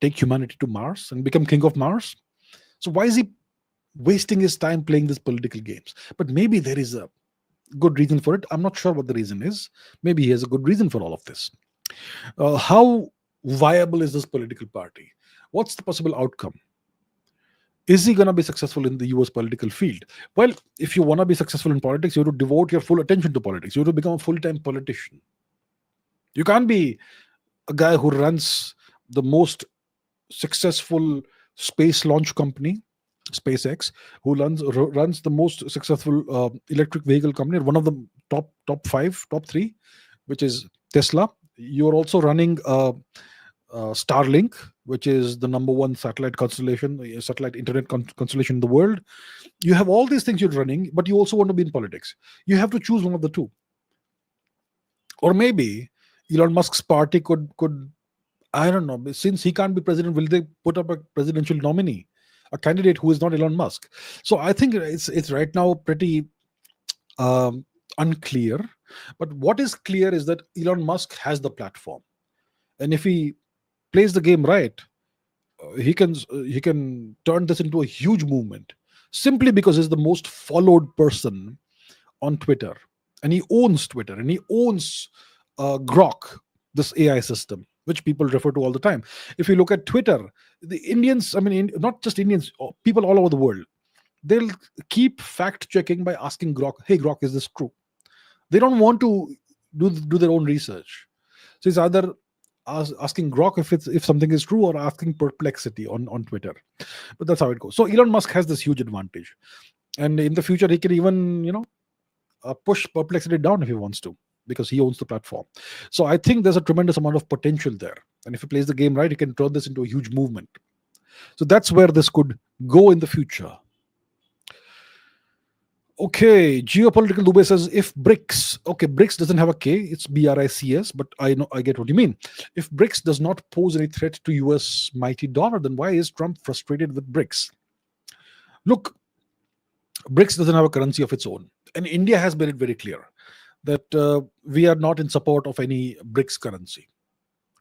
Take humanity to Mars and become king of Mars? So why is he wasting his time playing these political games? But maybe there is a good reason for it. I'm not sure what the reason is. Maybe he has a good reason for all of this. How viable is this political party? What's the possible outcome? Is he going to be successful in the US political field? Well, if you want to be successful in politics, you have to devote your full attention to politics. You have to become a full-time politician. You can't be a guy who runs the most successful space launch company, SpaceX, who runs the most successful electric vehicle company, one of the top 5, top 3, which is Tesla. You're also running Starlink, which is the number one satellite constellation, satellite internet constellation in the world. You have all these things you're running, but you also want to be in politics. You have to choose one of the two. Or maybe Elon Musk's party could I don't know, since he can't be president, will they put up a presidential nominee, a candidate who is not Elon Musk? So I think it's right now pretty unclear. But what is clear is that Elon Musk has the platform, and if he plays the game right, he can turn this into a huge movement simply because he's the most followed person on Twitter, and he owns Twitter, and he owns Grok, this AI system, which people refer to all the time. If you look at Twitter, the Indians, I mean, not just Indians, people all over the world, they'll keep fact checking by asking Grok, hey, Grok, is this true? They don't want to do their own research. So it's either asking Grok if something is true, or asking Perplexity on Twitter. But that's how it goes. So Elon Musk has this huge advantage. And in the future, he can even, push Perplexity down if he wants to, because he owns the platform. So I think there's a tremendous amount of potential there. And if he plays the game right, he can turn this into a huge movement. So that's where this could go in the future. Okay, geopolitical Dubey says, if BRICS, okay, BRICS doesn't have a K, it's BRICS, but I get what you mean. If BRICS does not pose any threat to US mighty dollar, then why is Trump frustrated with BRICS? Look, BRICS doesn't have a currency of its own. And India has made it very clear that we are not in support of any BRICS currency,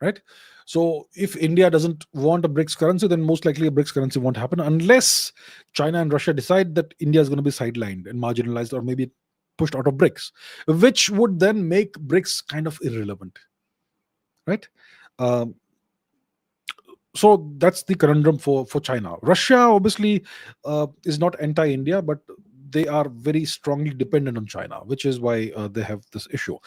right? So if India doesn't want a BRICS currency, then most likely a BRICS currency won't happen unless China and Russia decide that India is going to be sidelined and marginalized, or maybe pushed out of BRICS, which would then make BRICS kind of irrelevant, right? So that's the conundrum for China. Russia obviously is not anti-India, but they are very strongly dependent on China, which is why they have this issue.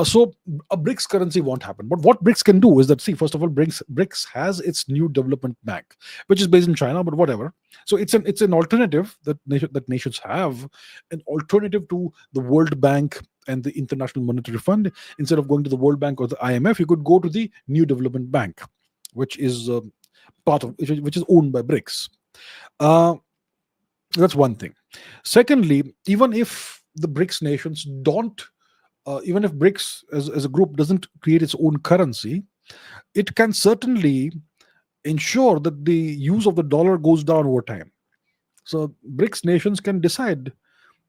So a BRICS currency won't happen. But what BRICS can do is that, see, first of all, BRICS has its new development bank, which is based in China, but whatever. So it's an alternative that nations have, an alternative to the World Bank and the International Monetary Fund. Instead of going to the World Bank or the IMF, you could go to the New Development Bank, which is which is owned by BRICS. Uh, that's one thing. Secondly, even if the BRICS nations don't, even if BRICS as a group doesn't create its own currency, it can certainly ensure that the use of the dollar goes down over time. So BRICS nations can decide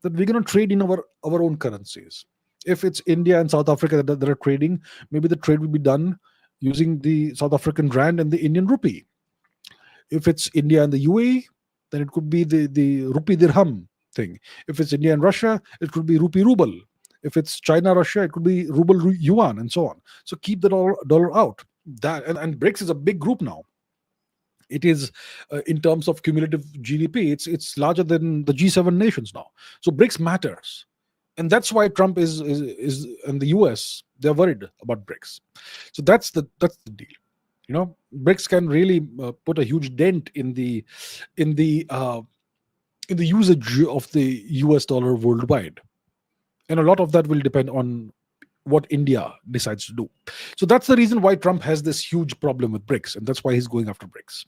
that we're going to trade in our own currencies. If it's India and South Africa that are trading, maybe the trade will be done using the South African rand and the Indian rupee. If it's India and the UAE, then it could be the rupee dirham thing. If it's India and Russia, it could be rupee ruble. If it's China, Russia, it could be ruble yuan and so on. So keep the dollar out. That and BRICS is a big group now. It is in terms of cumulative GDP, it's larger than the G7 nations now. So BRICS matters, and that's why Trump is and the US, they're worried about BRICS. So that's the deal. BRICS can really put a huge dent in the usage of the US dollar worldwide, and a lot of that will depend on what India decides to do. So that's the reason why Trump has this huge problem with BRICS, and that's why he's going after BRICS.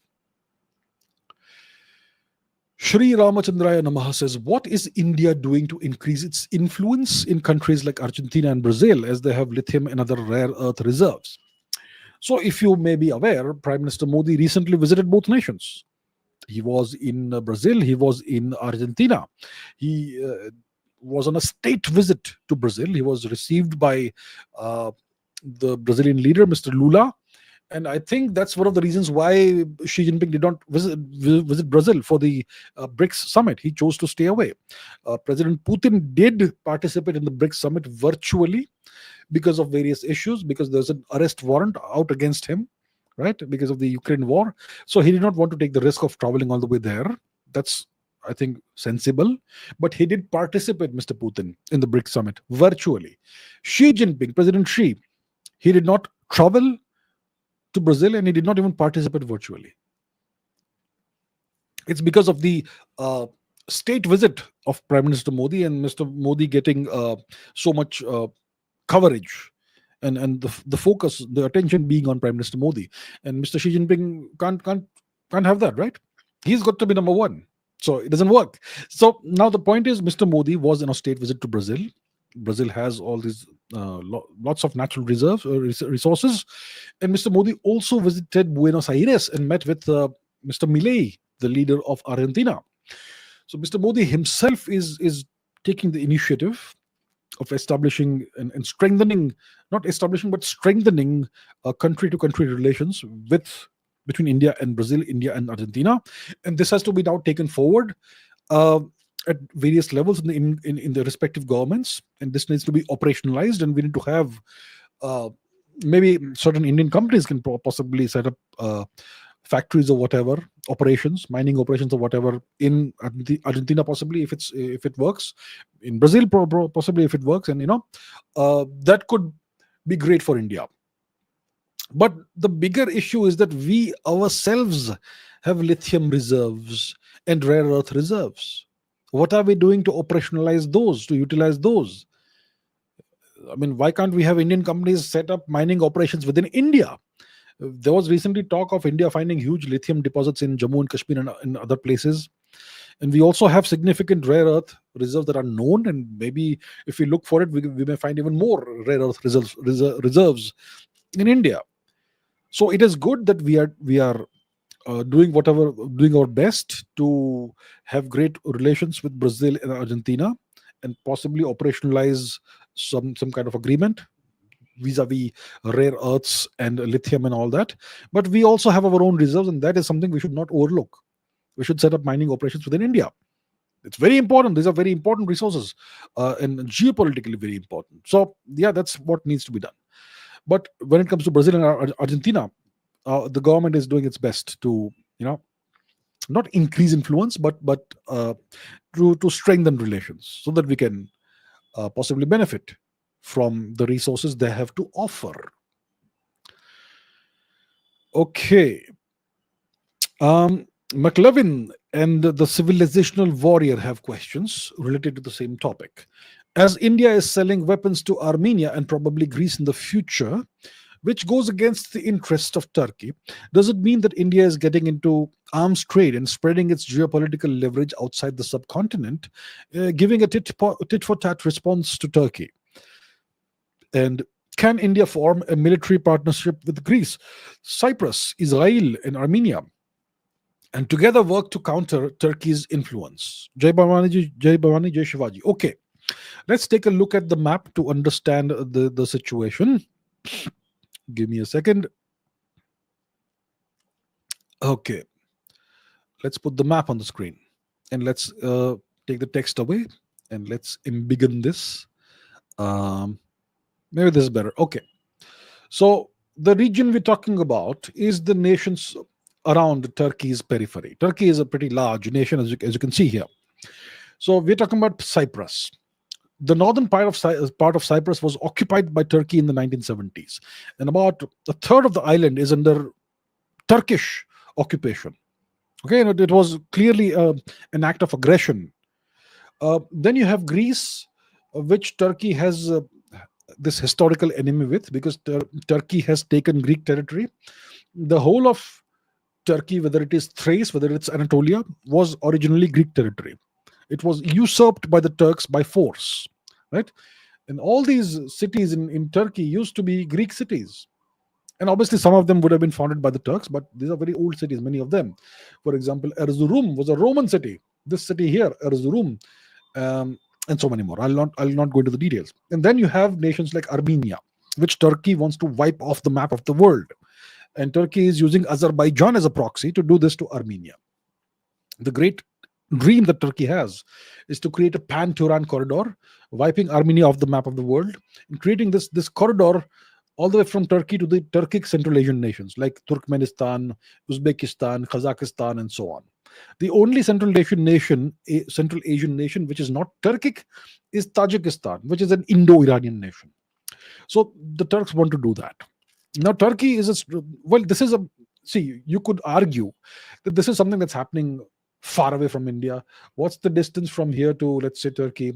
Shri Ramachandraya Namaha says, what is India doing to increase its influence in countries like Argentina and Brazil, as they have lithium and other rare earth reserves? So if you may be aware, Prime Minister Modi recently visited both nations. He was in Brazil, he was in Argentina. He was on a state visit to Brazil. He was received by the Brazilian leader, Mr. Lula. And I think that's one of the reasons why Xi Jinping did not visit Brazil for the BRICS summit. He chose to stay away. President Putin did participate in the BRICS summit virtually because of various issues, because there's an arrest warrant out against him, right, because of the Ukraine war. So he did not want to take the risk of traveling all the way there. That's, I think, sensible. But he did participate, Mr. Putin, in the BRICS summit virtually. Xi Jinping, President Xi, he did not travel to Brazil, and he did not even participate virtually. It's because of the state visit of Prime Minister Modi, and Mr. Modi getting so much coverage, and the focus, the attention being on Prime Minister Modi. And Mr. Xi Jinping can't have that, right? He's got to be number one. So it doesn't work. So now the point is, Mr. Modi was on a state visit to Brazil. Brazil has all these lots of natural reserves, resources. And Mr. Modi also visited Buenos Aires and met with Mr. Milei, the leader of Argentina. So Mr. Modi himself is taking the initiative of establishing and strengthening, not establishing, but strengthening country-to-country relations between India and Brazil, India and Argentina. And this has to be now taken forward at various levels in the respective governments, and this needs to be operationalized, and we need to have maybe certain Indian companies can possibly set up factories or whatever, operations, mining operations or whatever in Argentina, possibly, if it works, in Brazil possibly, if it works, and that could be great for India. But the bigger issue is that we ourselves have lithium reserves and rare earth reserves. What are we doing to operationalize those, to utilize those? I mean, why can't we have Indian companies set up mining operations within India? There was recently talk of India finding huge lithium deposits in Jammu and Kashmir and in other places. And we also have significant rare earth reserves that are known. And maybe if we look for it, we may find even more rare earth reserves in India. So it is good that we are doing our best to have great relations with Brazil and Argentina, and possibly operationalize some kind of agreement vis-a-vis rare earths and lithium and all that. But we also have our own reserves, and that is something we should not overlook. We should set up mining operations within India. It's very important. These are very important resources, and geopolitically very important. So yeah, that's what needs to be done. But when it comes to Brazil and Argentina, the government is doing its best to, not increase influence, but to strengthen relations so that we can possibly benefit from the resources they have to offer. Okay. McLevin and the civilizational warrior have questions related to the same topic. As India is selling weapons to Armenia and probably Greece in the future, which goes against the interest of Turkey, does it mean that India is getting into arms trade and spreading its geopolitical leverage outside the subcontinent, giving a tit for tat response to Turkey? And can India form a military partnership with Greece, Cyprus, Israel, and Armenia, and together work to counter Turkey's influence? Jai Bhavani, Jai Bhavani, Jai Shivaji. Okay, let's take a look at the map to understand the situation. Give me a second. Okay, let's put the map on the screen and let's take the text away and let's embiggen this. Maybe this is better. Okay, so the region we're talking about is the nations around Turkey's periphery. Turkey is a pretty large nation, as you can see here. So we're talking about Cyprus. The northern part of Cyprus was occupied by Turkey in the 1970s, and about a third of the island is under Turkish occupation. Okay, and it was clearly an act of aggression. Then you have Greece, which Turkey has this historical enemy with, because Turkey has taken Greek territory. The whole of Turkey, whether it is Thrace, whether it's Anatolia, was originally Greek territory. It was usurped by the Turks by force, right? And all these cities in Turkey used to be Greek cities. And obviously, some of them would have been founded by the Turks, but these are very old cities, many of them. For example, Erzurum was a Roman city. This city here, Erzurum, and so many more. I'll not go into the details. And then you have nations like Armenia, which Turkey wants to wipe off the map of the world. And Turkey is using Azerbaijan as a proxy to do this to Armenia. The great dream that Turkey has is to create a pan-Turan corridor, wiping Armenia off the map of the world, and creating this corridor all the way from Turkey to the Turkic Central Asian nations like Turkmenistan, Uzbekistan, Kazakhstan, and so on. The only Central Asian nation which is not Turkic is Tajikistan, which is an Indo-Iranian nation. So the Turks want to do that. Now Turkey is you could argue that this is something that's happening far away from India. What's the distance from here to, let's say, Turkey?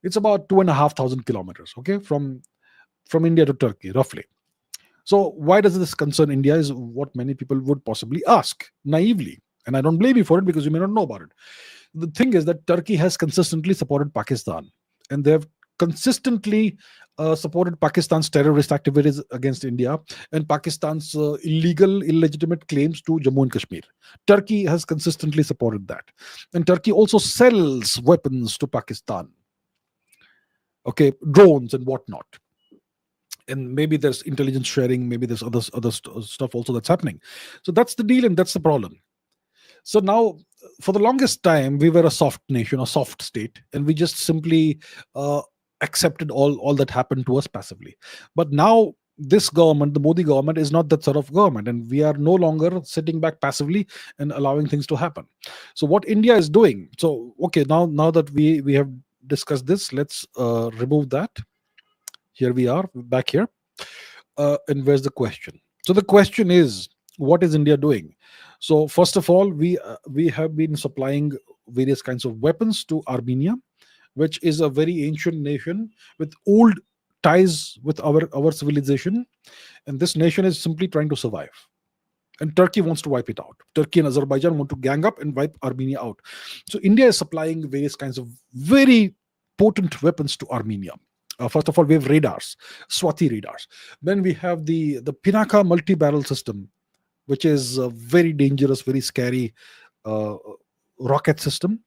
It's about 2,500 kilometers, okay, from India to Turkey, roughly. So why does this concern India is what many people would possibly ask naively. And I don't blame you for it, because you may not know about it. The thing is that Turkey has consistently supported Pakistan, and they have consistently supported Pakistan's terrorist activities against India and Pakistan's illegitimate claims to Jammu and Kashmir. Turkey has consistently supported that. And Turkey also sells weapons to Pakistan. Okay, drones and whatnot. And maybe there's intelligence sharing, maybe there's other stuff also that's happening. So that's the deal, and that's the problem. So now, for the longest time, we were a soft nation, a soft state, and we just simply accepted all that happened to us passively. But now, this government, the Modi government, is not that sort of government, and we are no longer sitting back passively and allowing things to happen. So what India is doing, so okay, now that we have discussed this, let's remove that. Here we are, back here. And where's the question? So the question is, what is India doing? So first of all, we have been supplying various kinds of weapons to Armenia, which is a very ancient nation with old ties with our civilization. And this nation is simply trying to survive. And Turkey wants to wipe it out. Turkey and Azerbaijan want to gang up and wipe Armenia out. So India is supplying various kinds of very potent weapons to Armenia. First of all, we have radars, Swati radars. Then we have the Pinaka multi-barrel system, which is a very dangerous, very scary rocket system.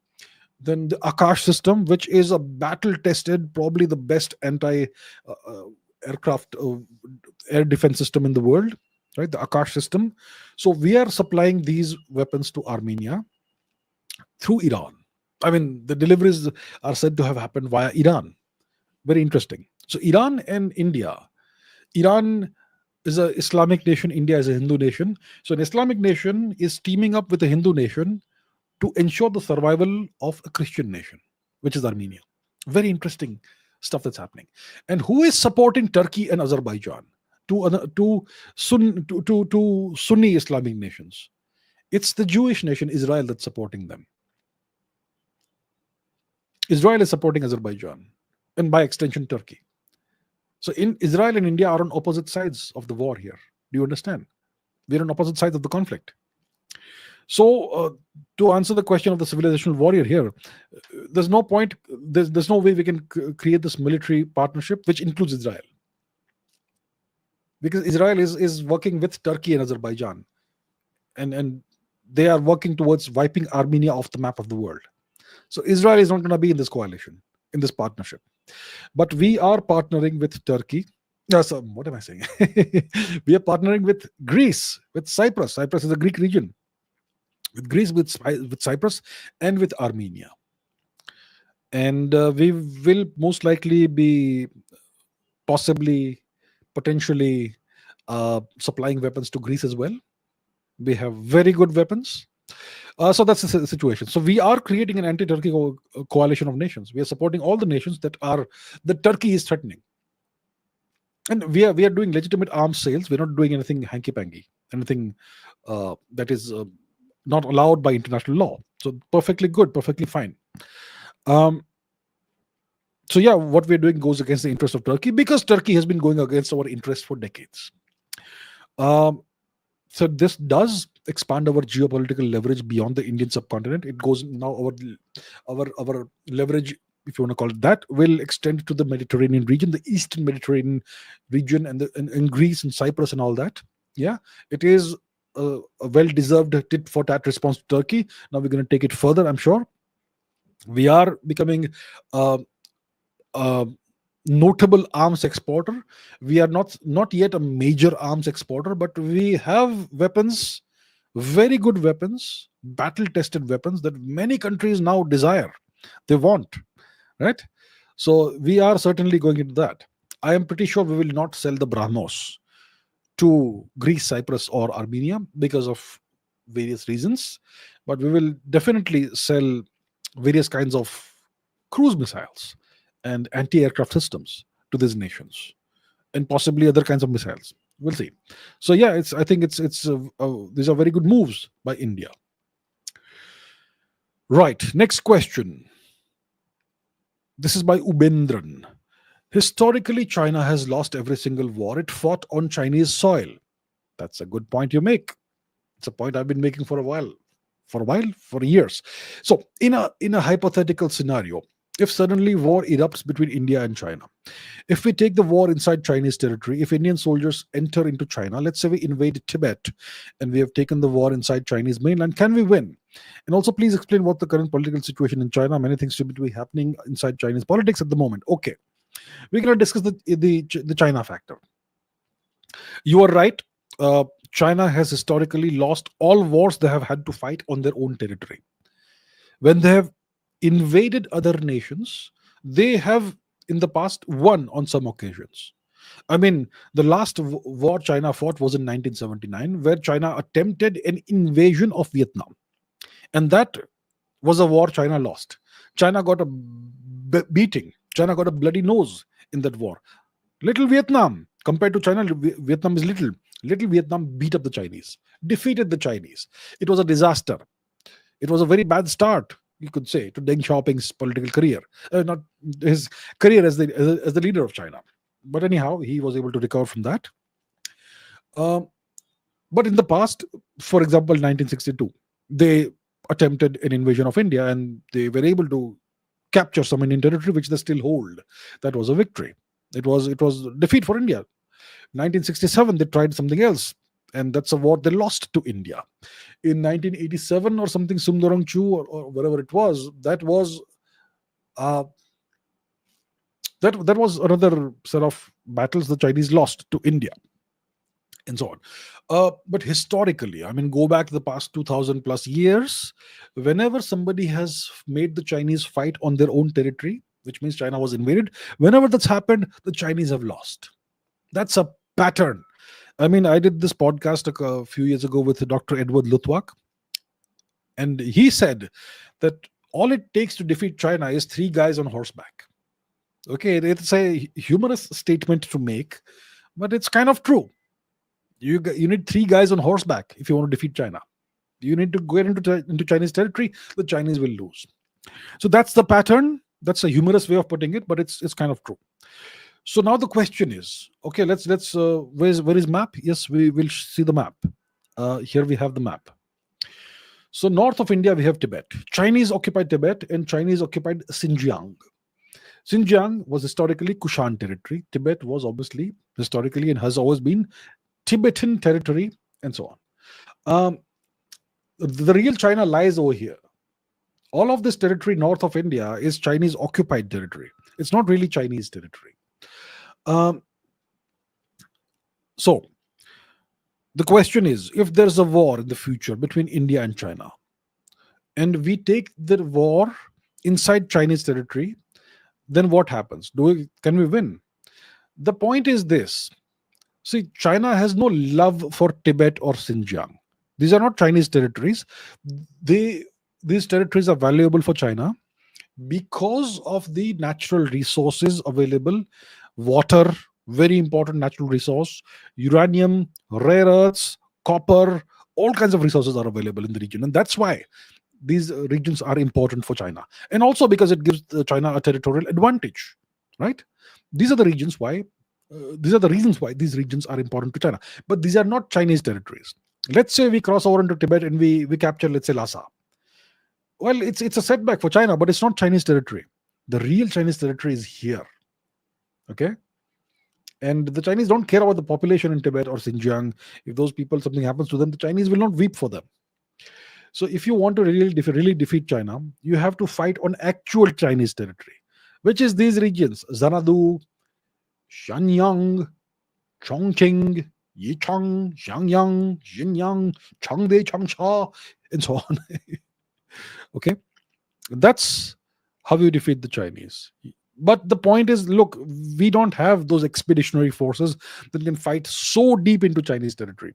Then the Akash system, which is a battle-tested, probably the best anti-aircraft air defense system in the world, right? The Akash system. So we are supplying these weapons to Armenia through Iran. I mean, the deliveries are said to have happened via Iran. Very interesting. So Iran and India. Iran is a Islamic nation, India is a Hindu nation. So an Islamic nation is teaming up with a Hindu nation to ensure the survival of a Christian nation, which is Armenia. Very interesting stuff that's happening. And who is supporting Turkey and Azerbaijan? To Sunni Islamic nations. It's the Jewish nation Israel that's supporting them. Israel is supporting Azerbaijan, and by extension Turkey. So in Israel and India are on opposite sides of the war here. Do you understand? We're on opposite sides of the conflict. So to answer the question of the civilizational warrior here, there's no point, there's no way we can create this military partnership which includes Israel, because Israel is working with Turkey and Azerbaijan, and they are working towards wiping Armenia off the map of the world. So Israel is not going to be in this coalition, in this partnership. But we are partnering with Turkey. So what am I saying? We are partnering with Greece, with Cyprus. Cyprus is a Greek region. With Greece, with Cyprus, and with Armenia. And we will most likely be potentially supplying weapons to Greece as well. We have very good weapons. So that's the situation. So we are creating an anti-Turkey coalition of nations. We are supporting all the nations that Turkey is threatening, and we are doing legitimate arms sales. We're not doing anything hanky-panky, anything that is not allowed by international law. So perfectly good, perfectly fine. So yeah, what we're doing goes against the interest of Turkey, because Turkey has been going against our interest for decades. So this does expand our geopolitical leverage beyond the Indian subcontinent. It goes now, our leverage, if you want to call it that, will extend to the Mediterranean region, the Eastern Mediterranean region, and Greece and Cyprus and all that. Yeah, it is a well-deserved tit for tat response to Turkey. Now we're going to take it further, I'm sure. We are becoming notable arms exporter. We are not yet a major arms exporter, but we have weapons, very good weapons, battle tested weapons that many countries now desire, they want, right? So we are certainly going into that. I am pretty sure we will not sell the BrahMos to Greece, Cyprus, or Armenia because of various reasons, but we will definitely sell various kinds of cruise missiles and anti-aircraft systems to these nations, and possibly other kinds of missiles. We'll see. So yeah, I think it's these are very good moves by India. Right. Next question. This is by Ubendran. Historically, China has lost every single war it fought on Chinese soil. That's a good point you make. It's a point I've been making for years. So in a hypothetical scenario, if suddenly war erupts between India and China, if we take the war inside Chinese territory, if Indian soldiers enter into China, let's say we invade Tibet and we have taken the war inside Chinese mainland, can we win? And also, please explain what the current political situation in China. Many things seem to be happening inside Chinese politics at the moment. Okay, we're going to discuss the China factor. You are right. China has historically lost all wars they have had to fight on their own territory. When they have invaded other nations, they have in the past won on some occasions. I mean, the last war China fought was in 1979, where China attempted an invasion of Vietnam. And that was a war China lost. China got a beating. China got a bloody nose in that war. Little Vietnam, compared to China, Vietnam is little. Little Vietnam beat up the Chinese, defeated the Chinese. It was a disaster. It was a very bad start, you could say, to Deng Xiaoping's political career, not his career as the leader of China. But anyhow, he was able to recover from that. But in the past, for example, 1962, they attempted an invasion of India and they were able to capture some Indian territory, which they still hold. That was a victory. It was defeat for India. 1967, they tried something else, and that's a war they lost to India. In 1987 or something, Sumdorongchu or whatever it was, that was another set of battles the Chinese lost to India, and so on. But historically, I mean, go back the past 2000 plus years, whenever somebody has made the Chinese fight on their own territory, which means China was invaded, whenever that's happened, the Chinese have lost. That's a pattern. I mean, I did this podcast a few years ago with Dr. Edward Luttwak, and he said that all it takes to defeat China is three guys on horseback. Okay, it's a humorous statement to make, but it's kind of true. You need three guys on horseback if you want to defeat China. You need to go into Chinese territory. The Chinese will lose. So that's the pattern. That's a humorous way of putting it, but it's kind of true. So now the question is, okay, let's where is map? Yes, we will see the map. Here we have the map. So north of India we have Tibet. Chinese occupied Tibet and Chinese occupied Xinjiang. Xinjiang was historically Kushan territory. Tibet was obviously historically and has always been Tibetan territory, and so on. The real China lies over here. All of this territory north of India is Chinese occupied territory. It's not really Chinese territory. So the question is, if there's a war in the future between India and China, and we take the war inside Chinese territory, then what happens? Can we win? The point is this. See, China has no love for Tibet or Xinjiang. These are not Chinese territories. These territories are valuable for China because of the natural resources available. Water, very important natural resource. Uranium, rare earths, copper, all kinds of resources are available in the region. And that's why these regions are important for China. And also because it gives China a territorial advantage, right? These are the reasons why these regions are important to China. But these are not Chinese territories. Let's say we cross over into Tibet and we capture, let's say, Lhasa. Well, it's a setback for China, but it's not Chinese territory. The real Chinese territory is here. Okay? And the Chinese don't care about the population in Tibet or Xinjiang. If those people, something happens to them, the Chinese will not weep for them. So if you want to really defeat China, you have to fight on actual Chinese territory, which is these regions: Xanadu, Shanyang, Chongqing, Yichang, Xiangyang, Xinjiang, Changde, Changsha, and so on. Okay, that's how you defeat the Chinese. But the point is, look, we don't have those expeditionary forces that can fight so deep into Chinese territory.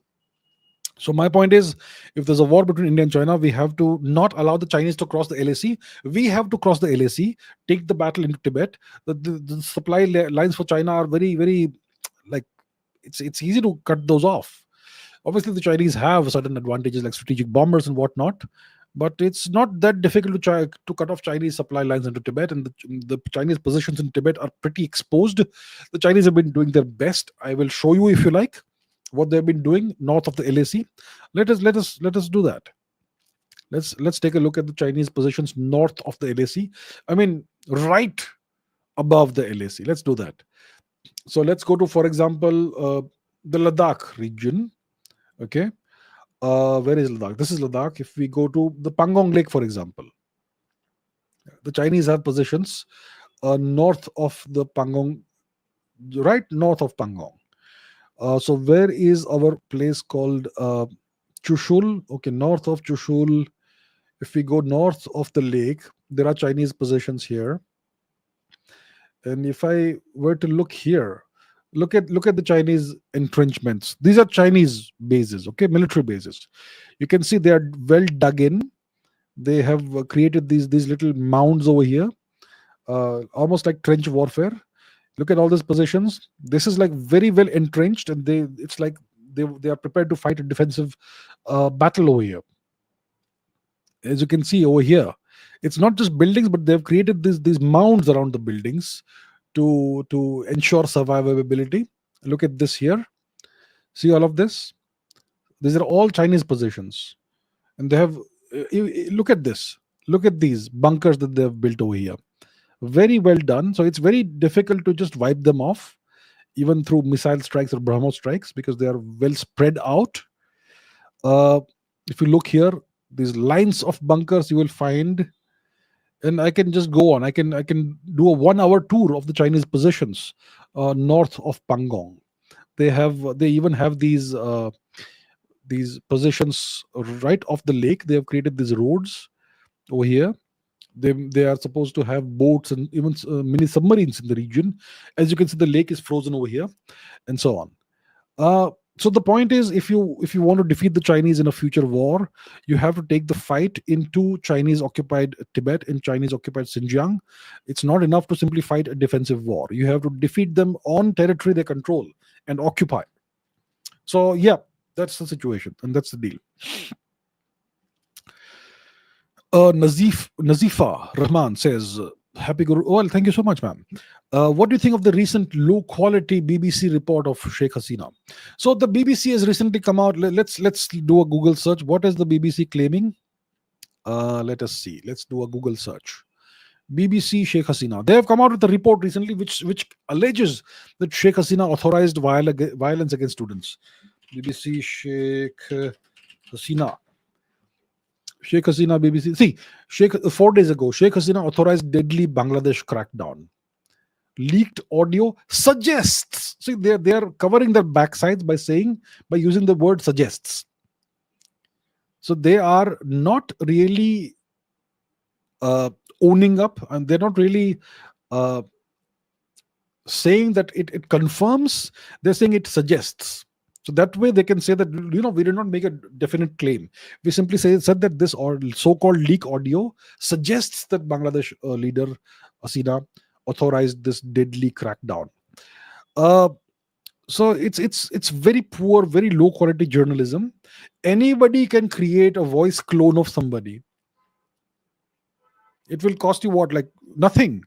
So my point is, if there's a war between India and China, we have to not allow the Chinese to cross the LAC. We have to cross the LAC, take the battle into Tibet. The supply lines for China are very, very, like, it's easy to cut those off. Obviously, the Chinese have certain advantages like strategic bombers and whatnot, but it's not that difficult to try to cut off Chinese supply lines into Tibet. And the Chinese positions in Tibet are pretty exposed. The Chinese have been doing their best. I will show you, if you like, what they've been doing north of the LAC. Let us do that. Let's take a look at the Chinese positions north of the LAC. I mean, right above the LAC. Let's do that. So let's go to, for example, the Ladakh region. Okay, where is Ladakh? This is Ladakh. If we go to the Pangong Lake, for example, the Chinese have positions north of the Pangong, right north of Pangong. So where is our place called Chushul? Okay, north of Chushul. If we go north of the lake, there are Chinese positions here. And if I were to look here, look at the Chinese entrenchments. These are Chinese bases, okay, military bases. You can see they are well dug in. They have created these little mounds over here, almost like trench warfare. Look at all these positions. This is like very well entrenched, and it's like they are prepared to fight a defensive battle over here. As you can see over here, it's not just buildings, but they've created these mounds around the buildings to ensure survivability. Look at this here. See all of this? These are all Chinese positions, and they have. Look at this. Look at these bunkers that they have built over here. Very well done. So it's very difficult to just wipe them off, even through missile strikes or BrahMos strikes, because they are well spread out. If you look here, these lines of bunkers you will find, and I can just go on. I can do a 1 hour tour of the Chinese positions north of Pangong. They even have these positions right off the lake. They have created these roads over here. They are supposed to have boats and even mini submarines in the region. As you can see, the lake is frozen over here, and so on. So the point is, if you want to defeat the Chinese in a future war, you have to take the fight into Chinese occupied Tibet and Chinese occupied Xinjiang. It's not enough to simply fight a defensive war. You have to defeat them on territory they control and occupy. So yeah, that's the situation, and that's the deal. Nazifa Rahman says, Happy Guru. Well, thank you so much, ma'am. What do you think of the recent low quality BBC report of Sheikh Hasina? So the BBC has recently come out. Let's do a Google search. What is the BBC claiming? Let us see. Let's do a Google search. BBC Sheikh Hasina. They have come out with a report recently which alleges that Sheikh Hasina authorized violence against students. BBC Sheikh Hasina. Sheikh Hasina, BBC. See, 4 days ago, Sheikh Hasina authorized deadly Bangladesh crackdown. Leaked audio suggests. See, they are covering their backsides by using the word suggests. So they are not really owning up, and they're not really saying that it confirms. They're saying it suggests. So that way they can say that, we did not make a definite claim. We simply said that this so-called leak audio suggests that Bangladesh leader Hasina authorized this deadly crackdown. So it's very poor, very low quality journalism. Anybody can create a voice clone of somebody. It will cost you what, like nothing,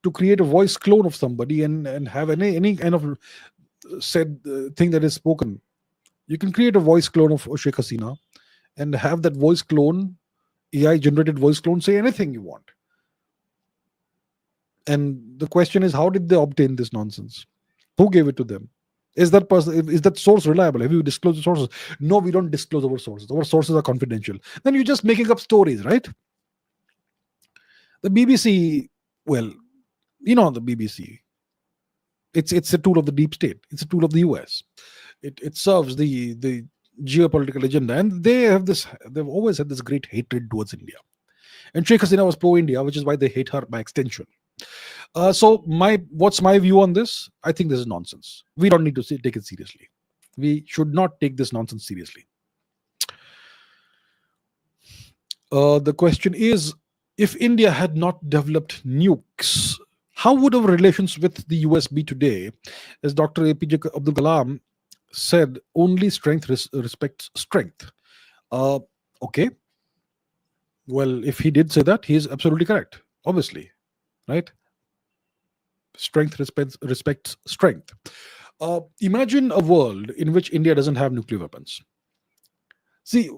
to create a voice clone of somebody and have any kind of said thing that is spoken. You can create a voice clone of Sheikh Hasina and have that voice clone, AI generated voice clone, say anything you want. And the question is, how did they obtain this nonsense? Who gave it to them? Is that source reliable? Have you disclosed the sources? No, we don't disclose our sources. Our sources are confidential. Then you're just making up stories, right? The BBC, well, the BBC, it's a tool of the deep state. It's a tool of the US. It serves the geopolitical agenda, and they've always had this great hatred towards India. And Sheikh Hasina was pro-India, which is why they hate her by extension. So what's my view on this? I think this is nonsense. We don't need to take it seriously. We should not take this nonsense seriously. The question is, if India had not developed nukes, how would our relations with the US be today? As Dr. APJ Abdul Kalam said, only strength respects strength. Okay. Well, if he did say that, he is absolutely correct. Obviously, right? Strength respects strength. Imagine a world in which India doesn't have nuclear weapons. See,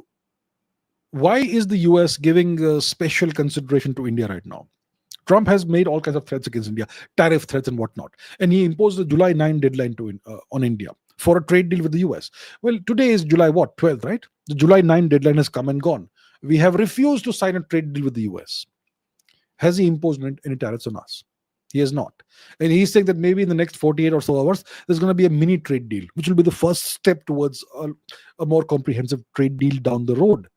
why is the US giving special consideration to India right now? Trump has made all kinds of threats against India, tariff threats and whatnot. And he imposed the July 9 deadline on India for a trade deal with the US. Well, today is July 12th, right? The July 9 deadline has come and gone. We have refused to sign a trade deal with the US. Has he imposed any tariffs on us? He has not. And he's saying that maybe in the next 48 or so hours, there's going to be a mini trade deal, which will be the first step towards a more comprehensive trade deal down the road.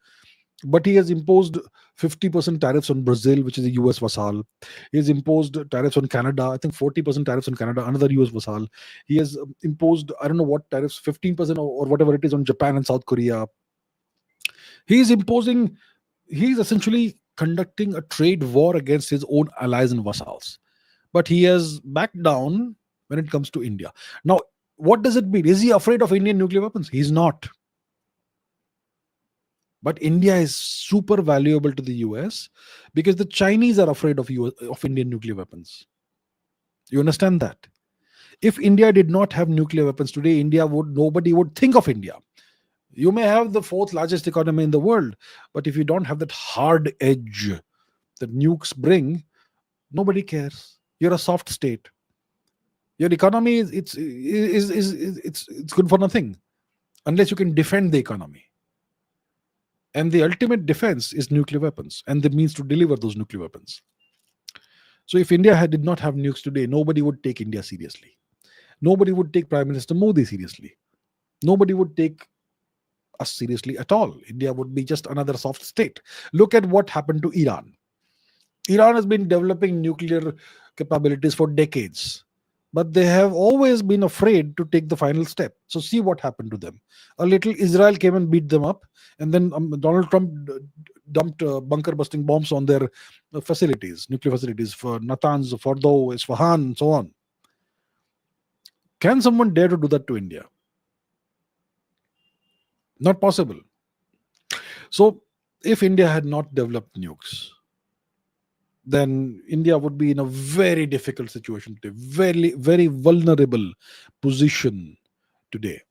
But he has imposed 50% tariffs on Brazil, which is a US vassal. He has imposed tariffs on Canada. I think 40% tariffs on Canada, another US vassal. He has imposed, I don't know what tariffs, 15% or whatever it is on Japan and South Korea. He's essentially conducting a trade war against his own allies and vassals. But he has backed down when it comes to India. Now, what does it mean? Is he afraid of Indian nuclear weapons? He's not. But India is super valuable to the US because the Chinese are afraid of Indian nuclear weapons. You understand that? If India did not have nuclear weapons today, nobody would think of India. You may have the fourth largest economy in the world, but if you don't have that hard edge that nukes bring, nobody cares. You're a soft state. Your economy it's good for nothing unless you can defend the economy. And the ultimate defense is nuclear weapons and the means to deliver those nuclear weapons. So if India did not have nukes today, nobody would take India seriously. Nobody would take Prime Minister Modi seriously. Nobody would take us seriously at all. India would be just another soft state. Look at what happened to Iran. Iran has been developing nuclear capabilities for decades. but they have always been afraid to take the final step. So see what happened to them. A little Israel came and beat them up, and then Donald Trump dumped bunker busting bombs on their facilities, nuclear facilities, for Natanz, Fordo, Isfahan, and so on. Can someone dare to do that to India? Not possible. So if India had not developed nukes, then India would be in a very difficult situation today, very, very vulnerable position today.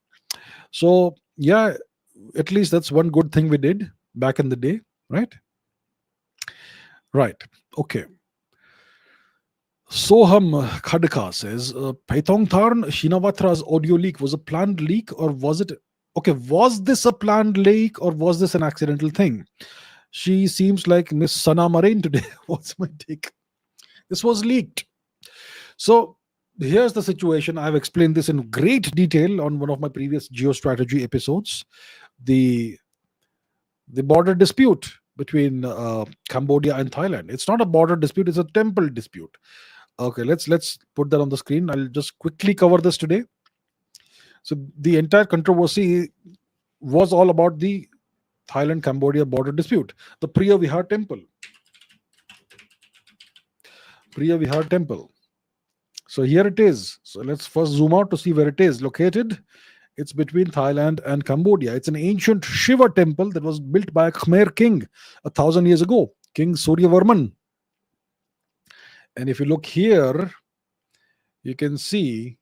So, yeah, at least that's one good thing we did back in the day, right? Right. Okay. Soham Khadka says, Paitongtharn Shinavatra's audio leak was a planned leak, or was it? Okay, was this a planned leak or was this an accidental thing? She seems like Miss Sana Marine today. What's my take? This was leaked. So here's the situation. I've explained this in great detail on one of my previous geostrategy episodes. The border dispute between Cambodia and Thailand. It's not a border dispute, it's a temple dispute. Okay, let's put that on the screen. I'll just quickly cover this today. So the entire controversy was all about the Thailand-Cambodia border dispute. The Priya Vihar temple. Priya Vihar temple. So here it is. So let's first zoom out to see where it is located. It's between Thailand and Cambodia. It's an ancient Shiva temple that was built by a Khmer king 1,000 years ago, King Suryavarman. And if you look here, you can see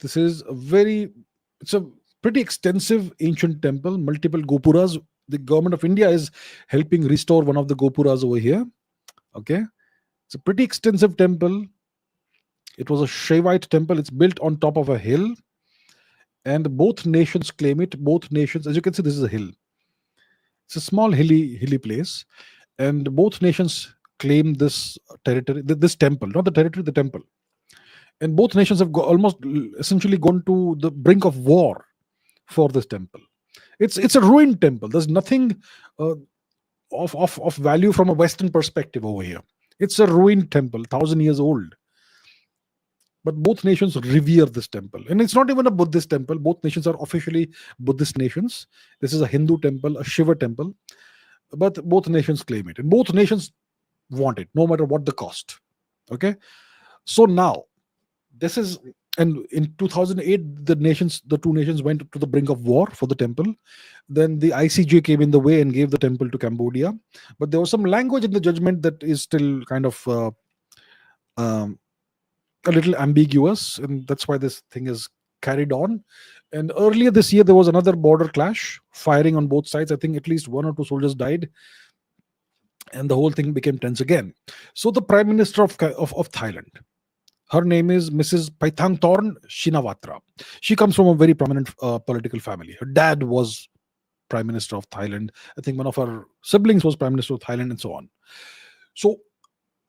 this is it's a pretty extensive ancient temple, multiple gopuras. The government of India is helping restore one of the gopuras over here. Okay. It's a pretty extensive temple. It was a Shaivite temple. It's built on top of a hill. And both nations claim it. Both nations, as you can see, this is a hill. It's a small hilly place. And both nations claim this territory, this temple, not the territory, the temple. And both nations have almost essentially gone to the brink of war for this temple. It's a ruined temple. There's nothing of value from a Western perspective over here. It's a ruined temple, 1,000 years old. But both nations revere this temple. And it's not even a Buddhist temple. Both nations are officially Buddhist nations. This is a Hindu temple, a Shiva temple. But both nations claim it. And both nations want it, no matter what the cost. Okay? So now, this is, and in 2008, the two nations went to the brink of war for the temple. Then the ICJ came in the way and gave the temple to Cambodia. But there was some language in the judgment that is still kind of a little ambiguous, and that's why this thing is carried on. And earlier this year, there was another border clash, firing on both sides. I think at least 1 or 2 soldiers died, and the whole thing became tense again. So the Prime Minister of Thailand, her name is Mrs. Paitangtorn Shinawatra. She comes from a very prominent political family. Her dad was Prime Minister of Thailand. I think one of her siblings was Prime Minister of Thailand, and so on. So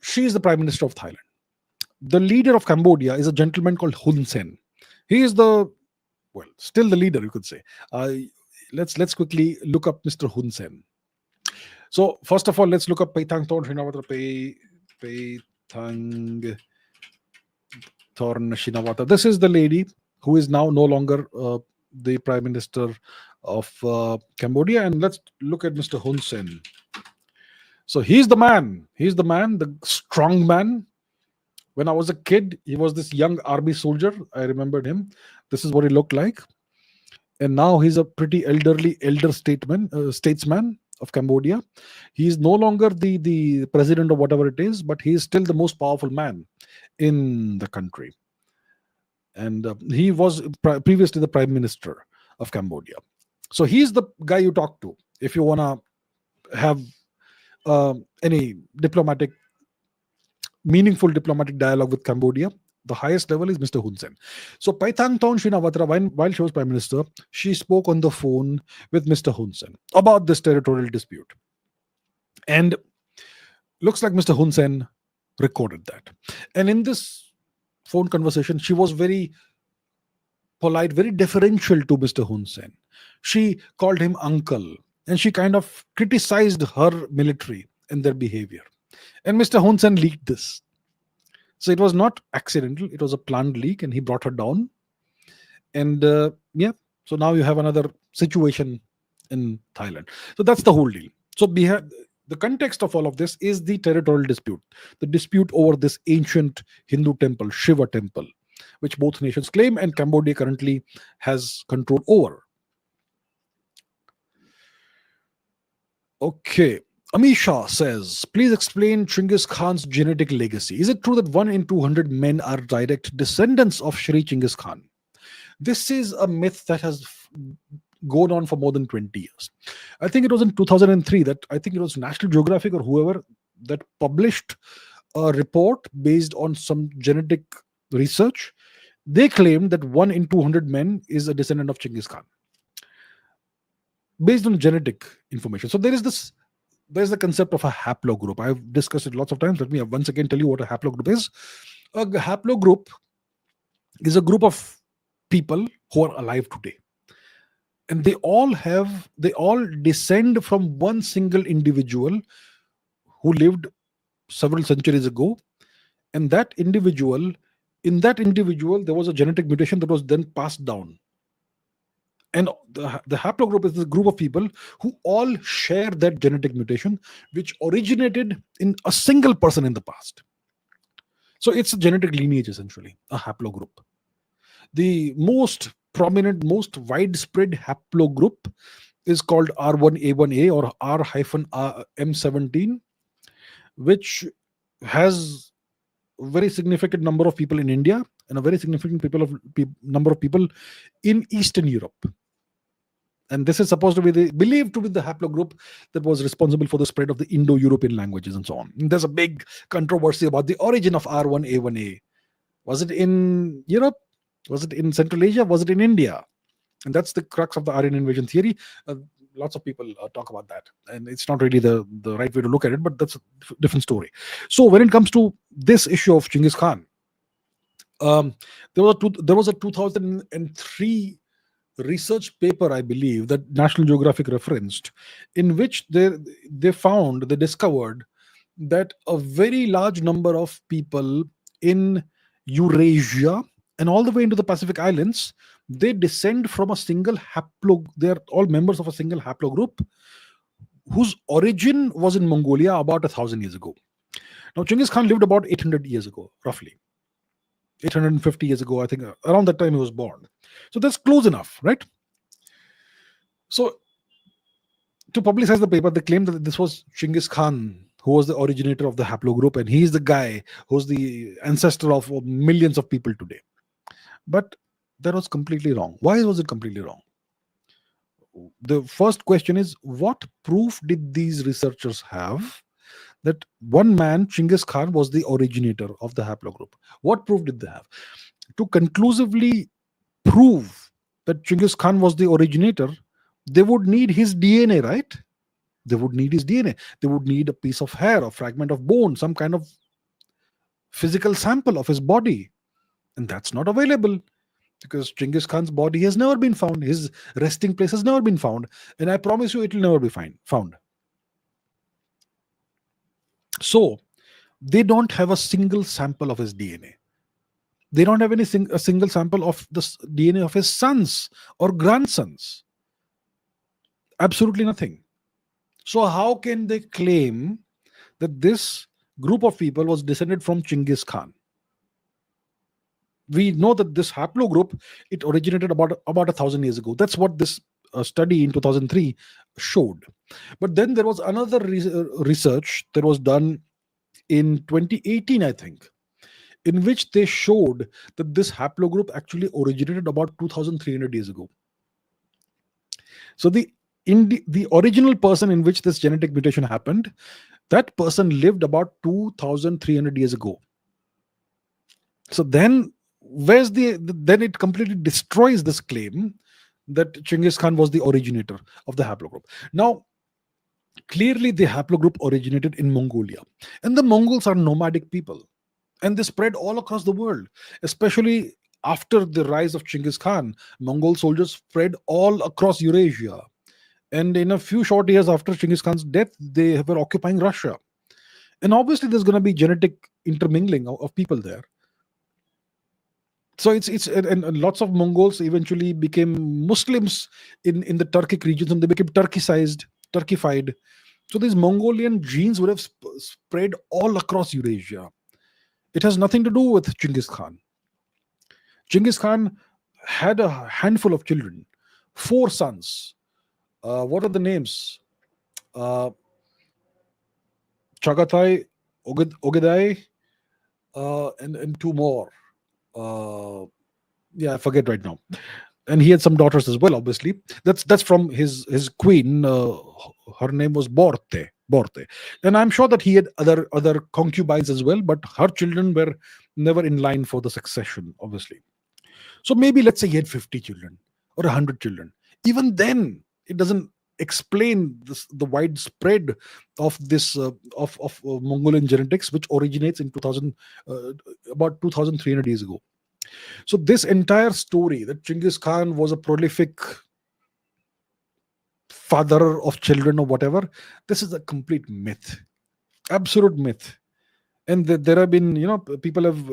she is the Prime Minister of Thailand. The leader of Cambodia is a gentleman called Hun Sen. He is still the leader, you could say. Let's quickly look up Mr. Hun Sen. So first of all, let's look up Paitang Thorn Shinawatra. Paitang Thorn Shinawatra. This is the lady who is now no longer the Prime Minister of Cambodia. And let's look at Mr. Hun Sen. So he's the man. He's the man, the strong man. When I was a kid, he was this young army soldier. I remembered him. This is what he looked like. And now he's a pretty elder statesman of Cambodia. He is no longer the president or whatever it is, but he is still the most powerful man in the country. And he was previously the Prime Minister of Cambodia. So he's the guy you talk to if you want to have any meaningful diplomatic dialogue with Cambodia. The highest level is Mr. Hun Sen. So Paitangtorn Shinawatra, while she was Prime Minister, she spoke on the phone with Mr. Hun Sen about this territorial dispute. And looks like Mr. Hun Sen recorded that. And in this phone conversation, she was very polite, very deferential to Mr. Hun Sen. She called him uncle, and she kind of criticized her military and their behavior. And Mr. Hun Sen leaked this. So it was not accidental, it was a planned leak, and he brought her down. And yeah, so now you have another situation in Thailand. So that's the whole deal. So behind the context of all of this is the territorial dispute, the dispute over this ancient Hindu temple, Shiva temple, which both nations claim and Cambodia currently has control over. Okay. Amisha says, please explain Chingis Khan's genetic legacy. Is it true that 1 in 200 men are direct descendants of Shri Chingis Khan? This is a myth that has gone on for more than 20 years. I think it was in 2003 that I think it was National Geographic or whoever that published a report based on some genetic research. They claimed that 1 in 200 men is a descendant of Chingis Khan based on genetic information. So there's the concept of a haplogroup. I've discussed it lots of times. Let me once again tell you what a haplogroup is. A haplogroup is a group of people who are alive today, and they all descend from one single individual who lived several centuries ago. And in that individual there was a genetic mutation that was then passed down. And the haplogroup is this group of people who all share that genetic mutation, which originated in a single person in the past. So it's a genetic lineage, essentially, a haplogroup. The most prominent, most widespread haplogroup is called R1A1A or R-M17, which has a very significant number of people in India and a very significant number of people in Eastern Europe. And this is supposed to be believed to be the haplogroup that was responsible for the spread of the Indo-European languages and so on. And there's a big controversy about the origin of R1A1A. Was it in Europe? Was it in Central Asia? Was it in India? And that's the crux of the Aryan invasion theory. Lots of people talk about that, and it's not really the right way to look at it, but that's a different story. So when it comes to this issue of Genghis Khan, there was a 2003 research paper, I believe, that National Geographic referenced, in which they discovered that a very large number of people in Eurasia and all the way into the Pacific Islands, they descend from a single they're all members of a single haplogroup whose origin was in Mongolia about 1,000 years ago. Now, Genghis Khan lived about 800 years ago, roughly. 850 years ago, I think, around that time he was born. So that's close enough, right? So to publicize the paper, they claimed that this was Genghis Khan who was the originator of the haplogroup, and he's the guy who's the ancestor of millions of people today. But that was completely wrong. Why was it completely wrong? The first question is, what proof did these researchers have that one man, Genghis Khan, was the originator of the haplogroup? What proof did they have? To conclusively prove that Genghis Khan was the originator, they would need his DNA, right? They would need his DNA. They would need a piece of hair, a fragment of bone, some kind of physical sample of his body. And that's not available because Genghis Khan's body has never been found. His resting place has never been found. And I promise you, it will never be found. So they don't have a single sample of his DNA. They don't have a single sample of the DNA of his sons or grandsons. Absolutely nothing. So how can they claim that this group of people was descended from Genghis Khan? We know that this haplogroup, it originated about 1,000 years ago. That's what this study in 2003 showed. But then there was another research that was done in 2018, I think, in which they showed that this haplogroup actually originated about 2,300 years ago. So the original person in which this genetic mutation happened, that person lived about 2,300 years ago. So then then it completely destroys this claim that Genghis Khan was the originator of the haplogroup. Now, clearly the haplogroup originated in Mongolia, and the Mongols are nomadic people, and they spread all across the world, especially after the rise of Genghis Khan. Mongol soldiers spread all across Eurasia, and in a few short years after Genghis Khan's death, they were occupying Russia. And obviously there's going to be genetic intermingling of people there. So it's and lots of Mongols eventually became Muslims in the Turkic regions, and they became Turkified. So these Mongolian genes would have spread all across Eurasia. It has nothing to do with Genghis Khan. Genghis Khan had a handful of children, four sons. What are the names? Uh, Chagatai, Ogedai, and two more. Yeah, I forget right now. And he had some daughters as well. Obviously, that's from his queen. Her name was Borte, and I'm sure that he had other concubines as well. But her children were never in line for the succession, obviously. So maybe let's say he had 50 children or 100 children. Even then, it doesn't explain the widespread of this Mongolian genetics, which originates in 2000, about 2,300 years ago. So this entire story that Genghis Khan was a prolific father of children or whatever, this is a complete myth, absolute myth. And there have been, people have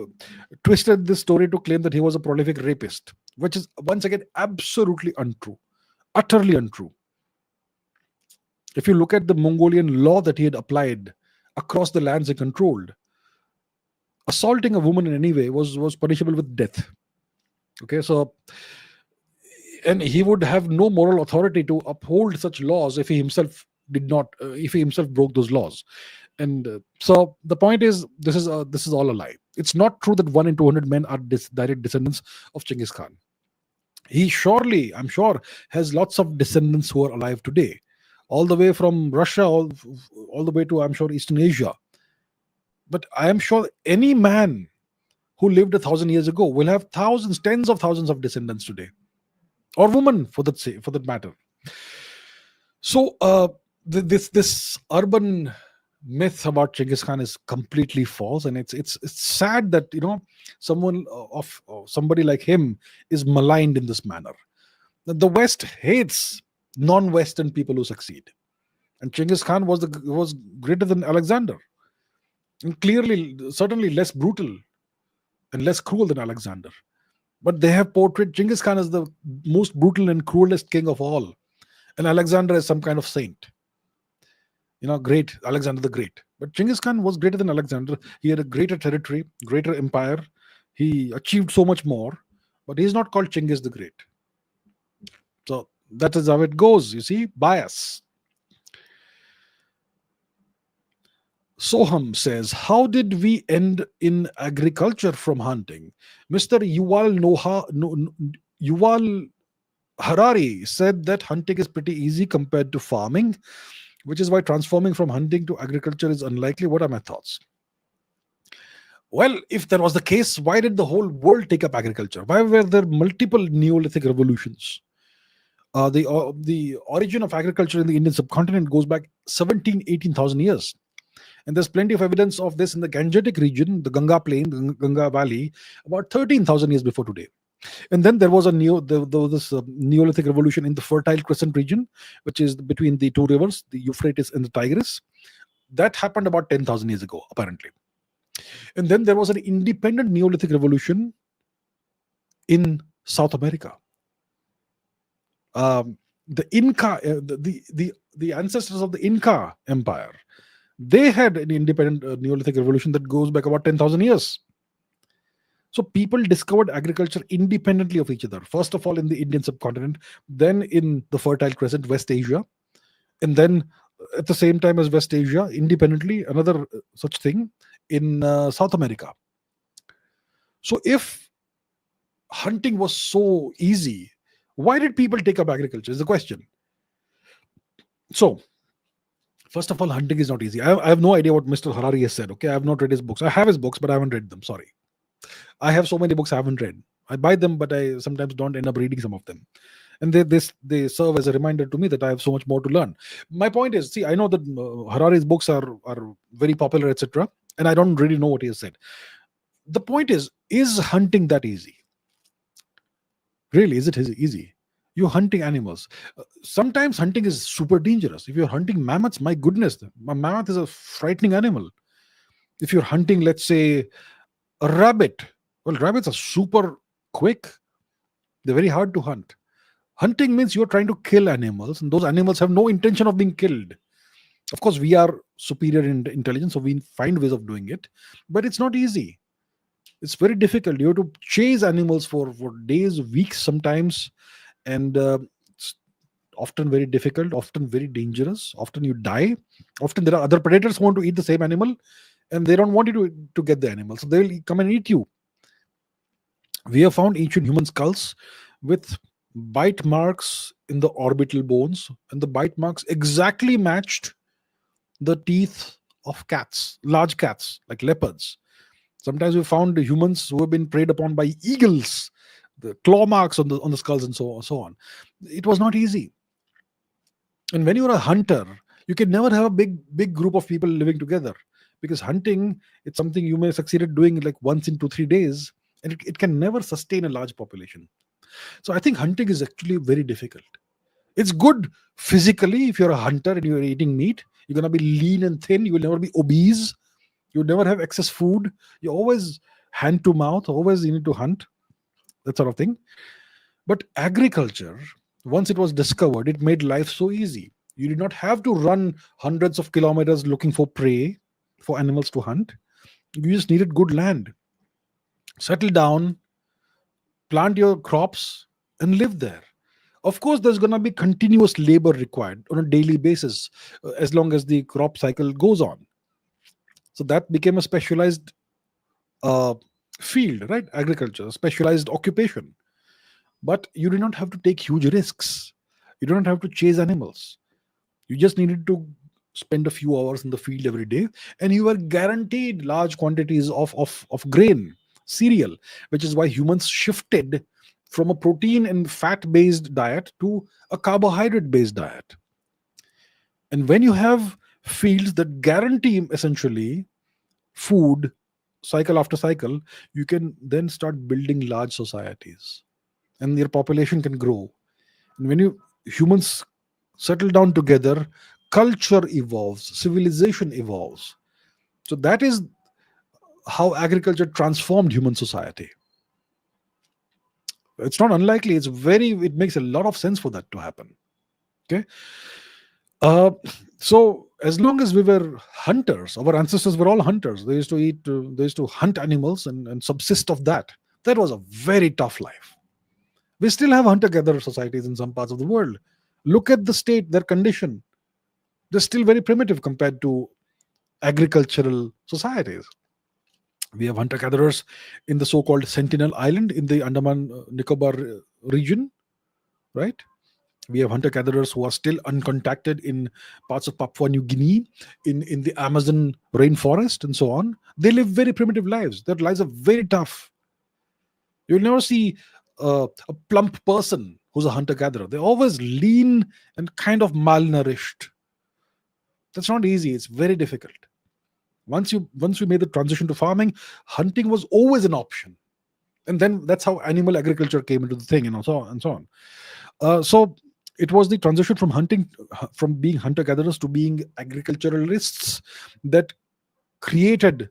twisted this story to claim that he was a prolific rapist, which is once again absolutely untrue, utterly untrue. If you look at the Mongolian law that he had applied across the lands he controlled, assaulting a woman in any way was punishable with death. Okay, so, and he would have no moral authority to uphold such laws if he himself did not, if he himself broke those laws. And so the point is, this is all a lie. It's not true that 1 in 200 men are direct descendants of Genghis Khan. He surely, I'm sure, has lots of descendants who are alive today, all the way from Russia, all the way to, I'm sure, Eastern Asia. But I am sure any man who lived 1,000 years ago will have thousands, tens of thousands of descendants today, or women for that matter. So this urban myth about Genghis Khan is completely false, and it's sad that somebody like him is maligned in this manner. The West hates non-Western people who succeed, and Genghis Khan was greater than Alexander, and clearly, certainly less brutal and less cruel than Alexander. But they have portrayed Genghis Khan as the most brutal and cruelest king of all, and Alexander as some kind of saint. Great Alexander the Great. But Genghis Khan was greater than Alexander. He had a greater territory, greater empire. He achieved so much more, but he's not called Genghis the Great. So that is how it goes. You see, bias. Soham says, how did we end in agriculture from hunting? Mr. Yuval Harari said that hunting is pretty easy compared to farming, which is why transforming from hunting to agriculture is unlikely. What are my thoughts? Well, if that was the case, why did the whole world take up agriculture? Why were there multiple Neolithic revolutions? The origin of agriculture in the Indian subcontinent goes back 18,000 years. And there's plenty of evidence of this in the Gangetic region, the Ganga plain, the Ganga valley, about 13,000 years before today. And then there was this Neolithic revolution in the Fertile Crescent region, which is between the two rivers, the Euphrates and the Tigris. That happened about 10,000 years ago, apparently. And then there was an independent Neolithic revolution in South America. The Inca, the ancestors of the Inca Empire, they had an independent Neolithic revolution that goes back about 10,000 years. So people discovered agriculture independently of each other. First of all, in the Indian subcontinent, then in the Fertile Crescent, West Asia, and then at the same time as West Asia, independently, another such thing in South America. So if hunting was so easy, why did people take up agriculture is the question. So first of all, hunting is not easy. I have no idea what Mr. Harari has said. Okay, I have not read his books. I have his books, but I haven't read them. Sorry. I have so many books I haven't read. I buy them, but I sometimes don't end up reading some of them. And they serve as a reminder to me that I have so much more to learn. My point is, see, I know that Harari's books are very popular, etc. And I don't really know what he has said. The point is hunting that easy? Really, is it easy? You're hunting animals. Sometimes hunting is super dangerous. If you're hunting mammoths, my goodness, a mammoth is a frightening animal. If you're hunting, let's say, a rabbit, well, rabbits are super quick. They're very hard to hunt. Hunting means you're trying to kill animals, and those animals have no intention of being killed. Of course, we are superior in intelligence, so we find ways of doing it, but it's not easy. It's very difficult. You have to chase animals for days, weeks sometimes, and it's often very difficult, often very dangerous. Often you die. Often there are other predators who want to eat the same animal, and they don't want you to get the animal, so they'll come and eat you. We have found ancient human skulls with bite marks in the orbital bones, and the bite marks exactly matched the teeth of cats, large cats like leopards. Sometimes we found humans who have been preyed upon by eagles, the claw marks on the skulls, and so on. It was not easy. And when you're a hunter, you can never have a big group of people living together, because hunting, it's something you may succeed at doing like once in 2-3 days, and it can never sustain a large population. So I think hunting is actually very difficult. It's good physically if you're a hunter and you're eating meat. You're gonna be lean and thin. You will never be obese. You never have excess food. You always hand to mouth. Always you need to hunt, that sort of thing. But agriculture, once it was discovered, it made life so easy. You did not have to run hundreds of kilometers looking for prey, for animals to hunt. You just needed good land. Settle down, plant your crops, and live there. Of course, there's going to be continuous labor required on a daily basis, as long as the crop cycle goes on. So that became a specialized uh, field, right? Agriculture, a specialized occupation. But you did not have to take huge risks. You don't have to chase animals. You just needed to spend a few hours in the field every day, and you were guaranteed large quantities of grain, cereal, which is why humans shifted from a protein and fat based diet to a carbohydrate based diet. And when you have fields that guarantee essentially food cycle after cycle, you can then start building large societies, and your population can grow. And when you humans settle down together, culture evolves, civilization evolves. So that is how agriculture transformed human society. It's not unlikely. It makes a lot of sense for that to happen. Okay. Uh, so as long as we were hunters, our ancestors were all hunters. They used to eat, they used to hunt animals and subsist of that. That was a very tough life. We still have hunter-gatherer societies in some parts of the world. Look at the state, their condition. They're still very primitive compared to agricultural societies. We have hunter-gatherers in the so-called Sentinel Island in the Andaman Nicobar region, right? We have hunter-gatherers who are still uncontacted in parts of Papua New Guinea, in the Amazon rainforest, and so on. They live very primitive lives. Their lives are very tough. You'll never see a plump person who's a hunter-gatherer. They're always lean and kind of malnourished. That's not easy. It's very difficult. Once we made the transition to farming, hunting was always an option, and then that's how animal agriculture came into the thing, and so on and so on. So it was the transition from from being hunter-gatherers to being agriculturalists that created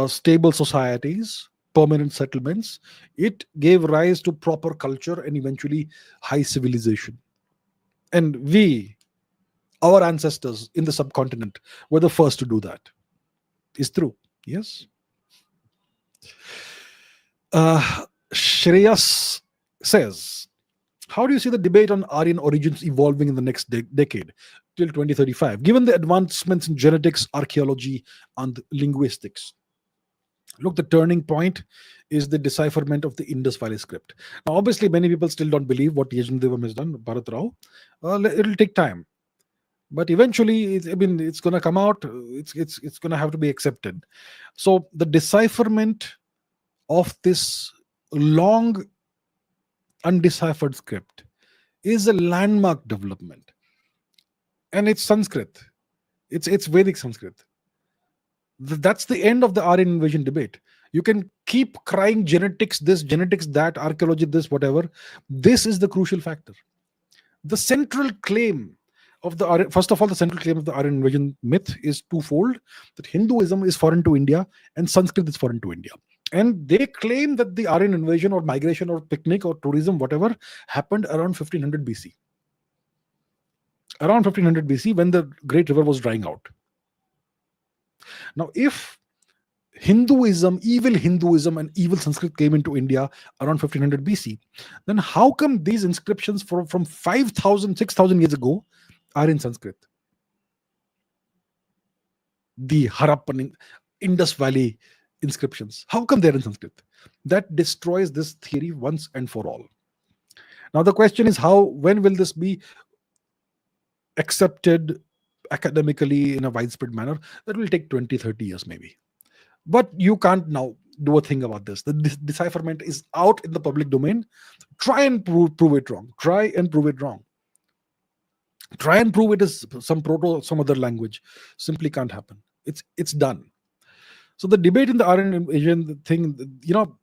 stable societies, permanent settlements. It gave rise to proper culture and eventually high civilization. And our ancestors in the subcontinent, were the first to do that. Is true. Yes. Shreyas says, how do you see the debate on Aryan origins evolving in the next decade till 2035, given the advancements in genetics, archaeology, and linguistics? Look, the turning point is the decipherment of the Indus Valley script. Now, obviously, many people still don't believe what Yajnadevam has done, Bharat Rao. It'll take time, but eventually, it's going to come out. It's going to have to be accepted. So, the decipherment of this long undeciphered script is a landmark development, and it's Sanskrit. It's Vedic Sanskrit. That's the end of the Aryan invasion debate. You can keep crying genetics this, genetics that, archaeology this, whatever. This is the crucial factor. The central claim of the Aryan, first of all, the central claim of the Aryan invasion myth is twofold: that Hinduism is foreign to India and Sanskrit is foreign to India. And they claim that the Aryan invasion or migration or picnic or tourism, whatever, happened around 1500 BC. Around 1500 BC, when the Great River was drying out. Now, if evil Hinduism and evil Sanskrit came into India around 1500 BC, then how come these inscriptions from 5,000, 6,000 years ago are in Sanskrit? The Harappan, Indus Valley inscriptions, how come they're in Sanskrit? That destroys this theory once and for all. Now the question is, when will this be accepted academically in a widespread manner? That will take 20, 30 years maybe. But you can't now do a thing about this. The decipherment is out in the public domain. Try and prove it wrong. Try and prove it wrong. Try and prove it is some other language. Simply can't happen. It's done. So the debate in the Aryan invasion thing,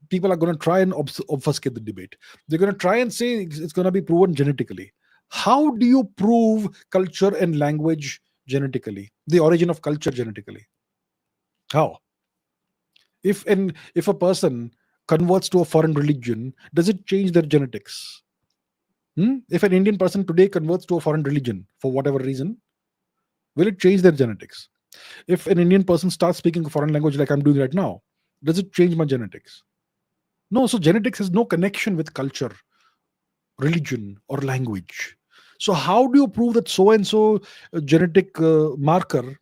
people are going to try and obfuscate the debate. They're going to try and say it's going to be proven genetically. How do you prove culture and language genetically? The origin of culture genetically? How? If a person converts to a foreign religion, does it change their genetics? If an Indian person today converts to a foreign religion for whatever reason, will it change their genetics? If an Indian person starts speaking a foreign language like I'm doing right now, does it change my genetics? No. So genetics has no connection with culture, religion, or language. So how do you prove that so and so genetic marker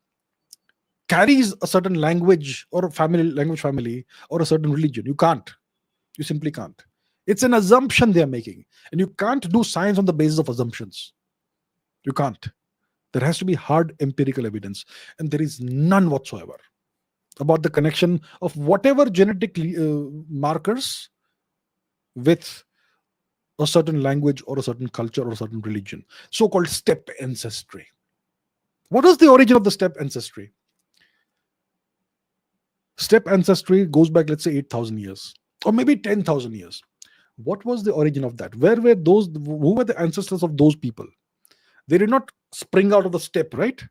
carries a certain language or a language family or a certain religion? You can't. You simply can't. It's an assumption they are making, and you can't do science on the basis of assumptions. You can't. There has to be hard empirical evidence, and there is none whatsoever about the connection of whatever genetic markers with a certain language or a certain culture or a certain religion. So-called steppe ancestry. What is the origin of the steppe ancestry? Steppe ancestry goes back, let's say, 8,000 years or maybe 10,000 years. What was the origin of that? Who were the ancestors of those people? They did not spring out of the steppe, right?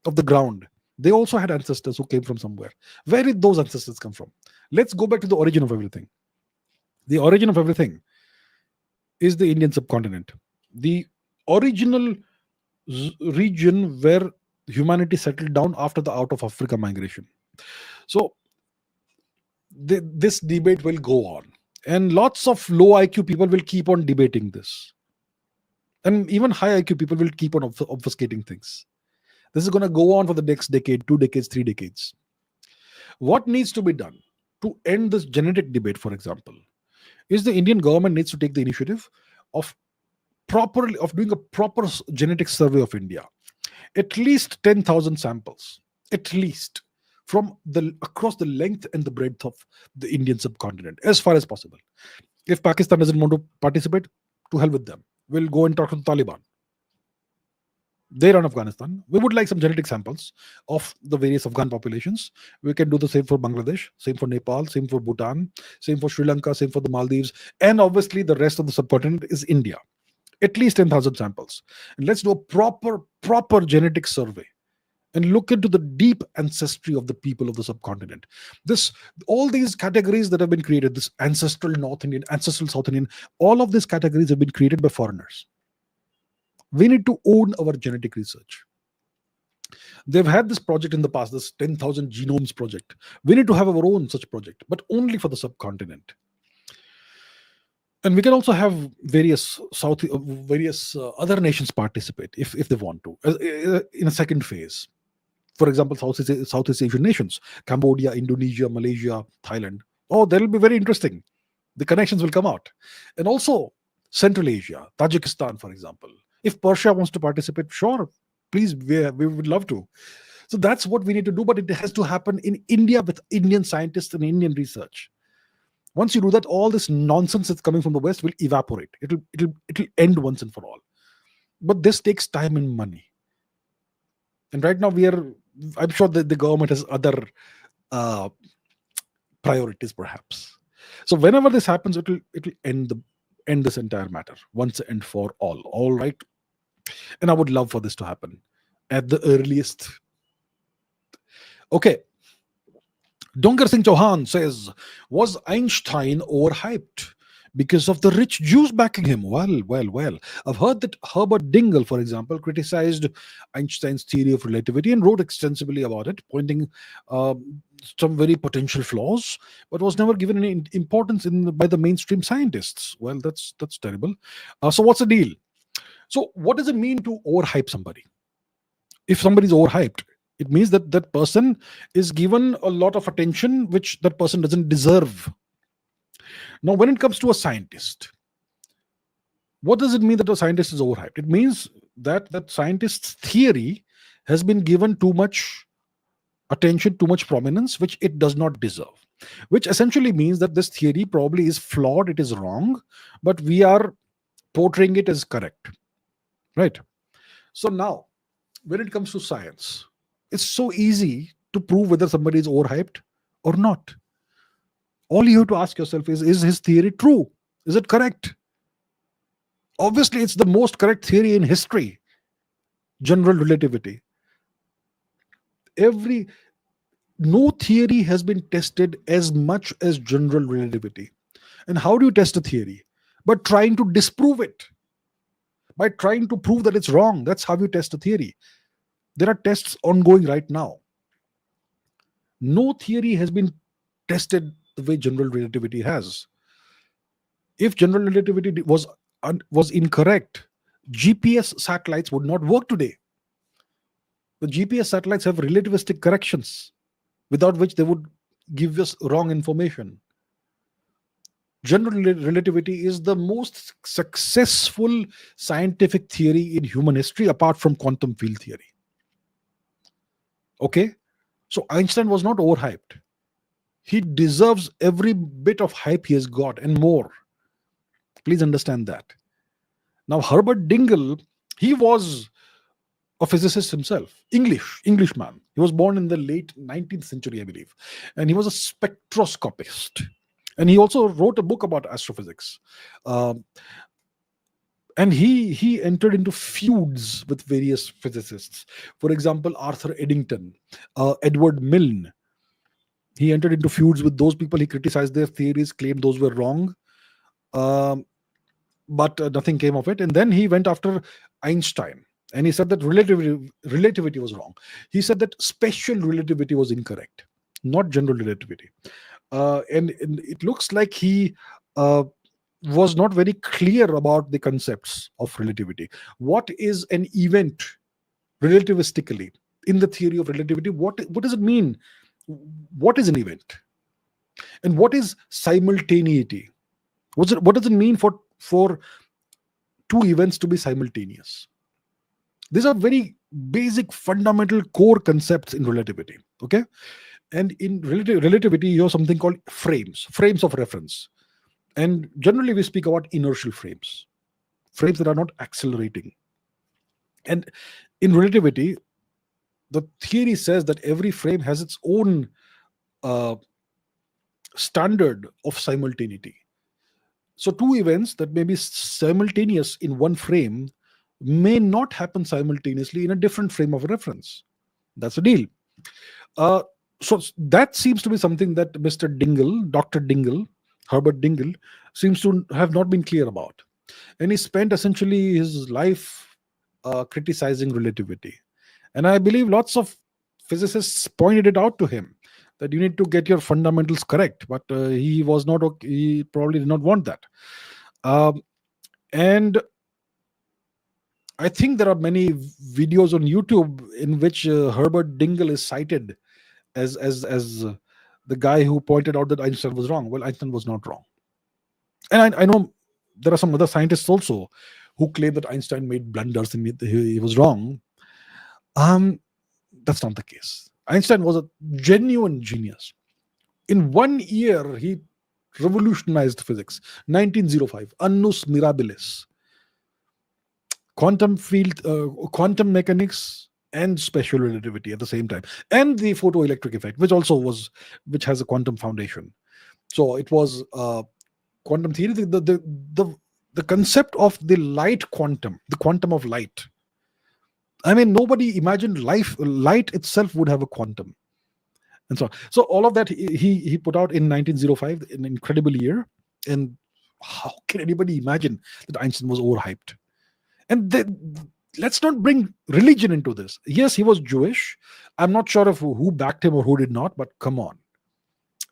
Of the ground. They also had ancestors who came from somewhere. Where did those ancestors come from? Let's go back to the origin of everything. The origin of everything is the Indian subcontinent. The original region where humanity settled down after the out of Africa migration. So this debate will go on, and lots of low IQ people will keep on debating this, and even high IQ people will keep on obfuscating things. This is going to go on for the next decade, 2 decades, 3 decades. What needs to be done to end this genetic debate, for example, is the Indian government needs to take the initiative of doing a proper genetic survey of India. At least 10,000 samples, at least, from across the length and the breadth of the Indian subcontinent, as far as possible. If Pakistan doesn't want to participate, to hell with them. We'll go and talk to the Taliban. They run Afghanistan. We would like some genetic samples of the various Afghan populations. We can do the same for Bangladesh, same for Nepal, same for Bhutan, same for Sri Lanka, same for the Maldives, and obviously the rest of the subcontinent is India. At least 10,000 samples. And let's do a proper genetic survey and look into the deep ancestry of the people of the subcontinent. All these categories that have been created, this ancestral North Indian, ancestral South Indian, all of these categories have been created by foreigners. We need to own our genetic research. They've had this project in the past, this 10,000 genomes project. We need to have our own such project, but only for the subcontinent. And we can also have various other nations participate if they want to in a second phase. For example, Southeast Asian nations, Cambodia, Indonesia, Malaysia, Thailand. Oh, that will be very interesting. The connections will come out. And also Central Asia, Tajikistan, for example. If Persia wants to participate, sure, please, we would love to. So that's what we need to do, but it has to happen in India with Indian scientists and Indian research. Once you do that, all this nonsense that's coming from the West will evaporate. It'll end once and for all. But this takes time and money. And right now I'm sure that the government has other priorities, perhaps. So whenever this happens, it'll end this entire matter once and for all. All right. And I would love for this to happen at the earliest. Okay. Dongar Singh Chauhan says, was Einstein overhyped because of the rich Jews backing him? Well. I've heard that Herbert Dingle, for example, criticized Einstein's theory of relativity and wrote extensively about it, pointing some very potential flaws, but was never given any importance by the mainstream scientists. Well, that's terrible. So what's the deal? So what does it mean to overhype somebody? If somebody is overhyped, it means that that person is given a lot of attention which that person doesn't deserve. Now, when it comes to a scientist, what does it mean that a scientist is overhyped? It means that that scientist's theory has been given too much attention, too much prominence, which it does not deserve. Which essentially means that this theory probably is flawed, it is wrong, but we are portraying it as correct. Right? So now, when it comes to science, it's so easy to prove whether somebody is overhyped or not. All you have to ask yourself is his theory true? Is it correct? Obviously, it's the most correct theory in history, general relativity. No theory has been tested as much as general relativity. And how do you test a theory? By trying to disprove it. By trying to prove that it's wrong. That's how you test a theory. There are tests ongoing right now. No theory has been tested the way general relativity has. If general relativity was incorrect, GPS satellites would not work today. The GPS satellites have relativistic corrections, without which they would give us wrong information. General relativity is the most successful scientific theory in human history, apart from quantum field theory. Okay? So Einstein was not overhyped. He deserves every bit of hype he has got and more. Please understand that. Now, Herbert Dingle, he was a physicist himself, Englishman. He was born in the late 19th century, I believe. And he was a spectroscopist. And he also wrote a book about astrophysics. And he entered into feuds with various physicists. For example, Arthur Eddington, Edward Milne. He entered into feuds with those people. He criticized their theories, claimed those were wrong. But nothing came of it. And then he went after Einstein. And he said that relativity was wrong. He said that special relativity was incorrect, not general relativity. And it looks like he was not very clear about the concepts of relativity. What is an event relativistically? In the theory of relativity, what does it mean? What is an event? And what is simultaneity? What does it mean for two events to be simultaneous? These are very basic, fundamental, core concepts in relativity. Okay? And in relativity, you have something called frames of reference. And generally, we speak about inertial frames that are not accelerating. And in relativity, the theory says that every frame has its own standard of simultaneity. So two events that may be simultaneous in one frame may not happen simultaneously in a different frame of reference. That's the deal. So that seems to be something that Mr. Dingle, Dr. Dingle, Herbert Dingle, seems to have not been clear about. And he spent essentially his life criticizing relativity. And I believe lots of physicists pointed it out to him that you need to get your fundamentals correct. But he probably did not want that. And I think there are many videos on YouTube in which Herbert Dingle is cited as the guy who pointed out that Einstein was wrong. Well, Einstein was not wrong. And I know there are some other scientists also who claim that Einstein made blunders and he was wrong. That's not the case. Einstein was a genuine genius. In 1 year, he revolutionized physics. 1905, Annus Mirabilis. Quantum field, quantum mechanics, and special relativity at the same time, and the photoelectric effect, which has a quantum foundation. So it was quantum theory, the concept of the light quantum, the quantum of light, I mean, nobody imagined light itself would have a quantum, and so on. So all of that he put out in 1905, an incredible year. And how can anybody imagine that Einstein was overhyped? And let's not bring religion into this. Yes, he was Jewish. I'm not sure of who backed him or who did not, but come on.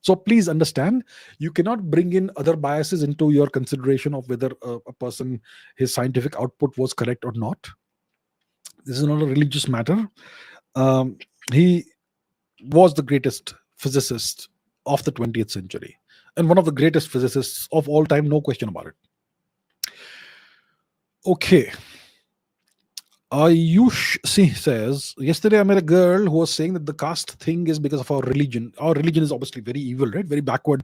So please understand, you cannot bring in other biases into your consideration of whether a person, his scientific output was correct or not. This is not a religious matter. He was the greatest physicist of the 20th century and one of the greatest physicists of all time, no question about it. Okay. Ayush Singh says, yesterday I met a girl who was saying that the caste thing is because of our religion. Our religion is obviously very evil, right? Very backward,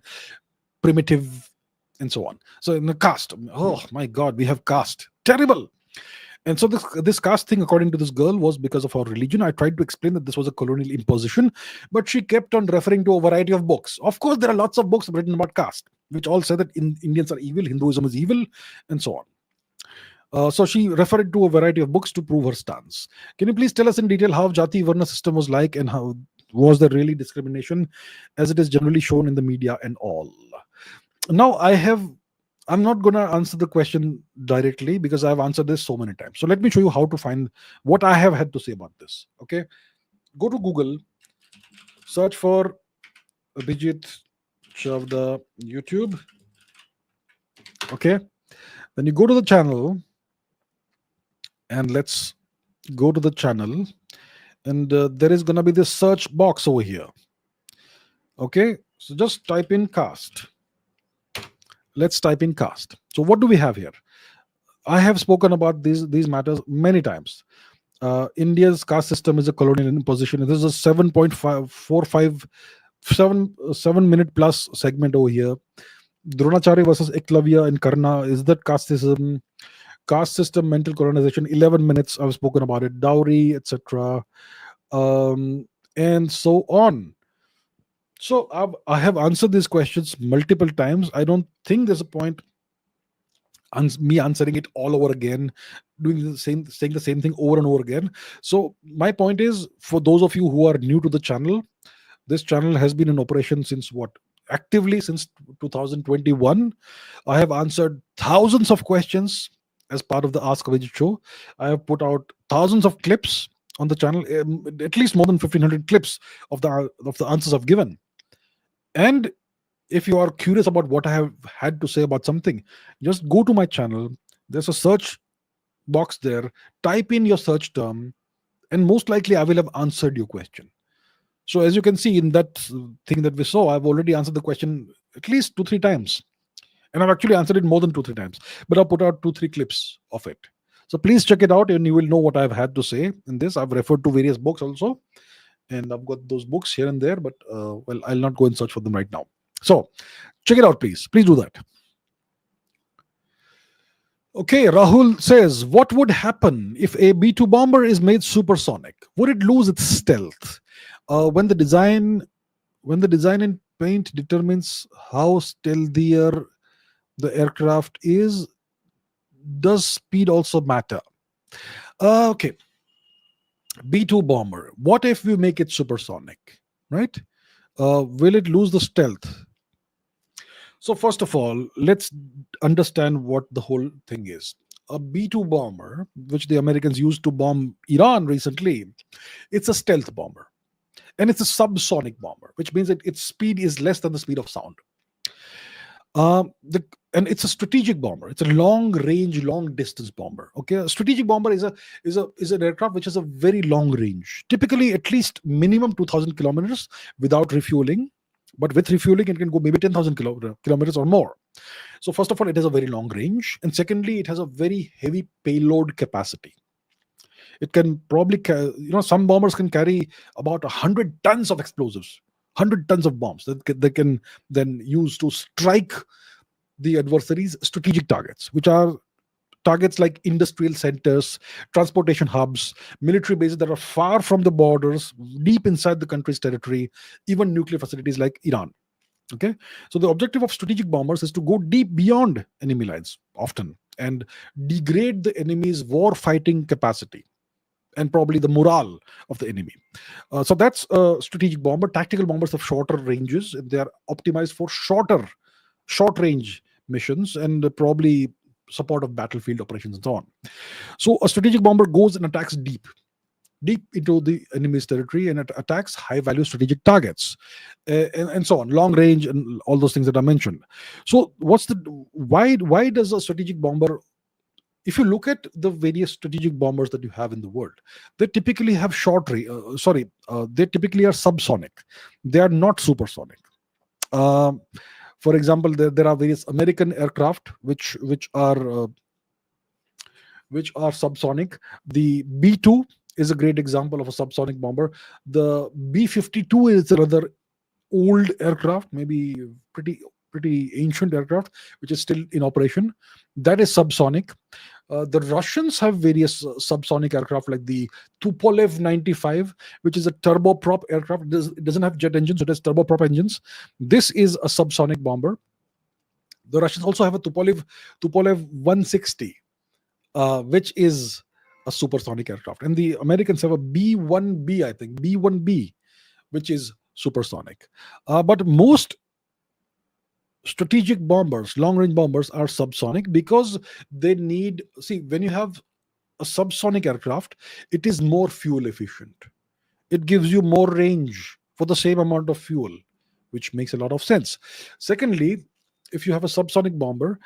primitive, and so on. So in the caste, oh my God, we have caste. Terrible. And so this caste thing, according to this girl, was because of our religion. I tried to explain that this was a colonial imposition, but she kept on referring to a variety of books. Of course, there are lots of books written about caste, which all say that Indians are evil, Hinduism is evil, and so on. So she referred to a variety of books to prove her stance. Can you please tell us in detail how Jati Varna system was like, and how was there really discrimination as it is generally shown in the media and all? Now I'm not going to answer the question directly because I've answered this so many times. So let me show you how to find what I have had to say about this. Okay. Go to Google, search for Abhijit Chavda YouTube. Okay. Then you go to the channel, and let's go to the channel, and there is going to be this search box over here. Okay. So just type in caste. Let's type in caste. So what do we have here? I have spoken about these matters many times. India's caste system is a colonial imposition. This is a 7.7 minute plus segment over here. Dronacharya versus Eklavya and Karna. Is that caste system? Caste system, mental colonization. 11 minutes. I've spoken about it. Dowry, etc. And so on. So I have answered these questions multiple times. I don't think there's a point me answering it all over again, saying the same thing over and over again. So my point is, for those of you who are new to the channel, this channel has been in operation since actively since 2021. I have answered thousands of questions as part of the Ask Abhijit show. I have put out thousands of clips on the channel, at least more than 1,500 clips of the answers I've given. And if you are curious about what I have had to say about something, just go to my channel. There's a search box there. Type in your search term, and most likely I will have answered your question. So as you can see in that thing that we saw, I've already answered the question at least 2-3 times. And I've actually answered it more than 2-3 times. But I'll put out 2-3 clips of it. So please check it out, and you will know what I've had to say in this. I've referred to various books also, and I've got those books here and there, but well, I'll not go and search for them right now. So check it out, please. Please do that. Okay, Rahul says, what would happen if a B-2 bomber is made supersonic? Would it lose its stealth? When the design and paint determines how stealthier the aircraft is, does speed also matter? Okay. B-2 bomber. What if we make it supersonic? Right? Will it lose the stealth? So first of all, let's understand what the whole thing is. A B-2 bomber, which the Americans used to bomb Iran recently, it's a stealth bomber. And it's a subsonic bomber, which means that its speed is less than the speed of sound. And it's a strategic bomber. It's a long range, long distance bomber. Okay, a strategic bomber is an aircraft which has a very long range, typically at least minimum 2,000 kilometers without refueling. But with refueling, it can go maybe 10,000 kilometers or more. So first of all, it has a very long range, and secondly, it has a very heavy payload capacity. It can probably, some bombers can carry about 100 tons of explosives, 100 tons of bombs that they can then use to strike the adversary's strategic targets, which are targets like industrial centers, transportation hubs, military bases that are far from the borders, deep inside the country's territory, even nuclear facilities like Iran. Okay, so the objective of strategic bombers is to go deep beyond enemy lines often and degrade the enemy's war fighting capacity and probably the morale of the enemy. So that's a strategic bomber. Tactical bombers have shorter ranges. They are optimized for short range missions and probably support of battlefield operations and so on. So a strategic bomber goes and attacks deep into the enemy's territory, and it attacks high value strategic targets, and so on, long range and all those things that I mentioned. So why does a strategic bomber, if you look at the various strategic bombers that you have in the world, they typically have they typically are subsonic. They are not supersonic. um, for example, there are various American aircraft which are subsonic. The B-2 is a great example of a subsonic bomber. The B-52 is another old aircraft, maybe pretty ancient aircraft, which is still in operation. That is subsonic. The Russians have various subsonic aircraft like the Tupolev 95, which is a turboprop aircraft. It doesn't have jet engines, so it has turboprop engines. This is a subsonic bomber. The Russians also have a Tupolev 160, which is a supersonic aircraft. And the Americans have a B-1B, I think, B-1B, which is supersonic. But most strategic bombers, long-range bombers, are subsonic because they need, see, when you have a subsonic aircraft, it is more fuel efficient. It gives you more range for the same amount of fuel, which makes a lot of sense. Secondly, if you have a subsonic bomber,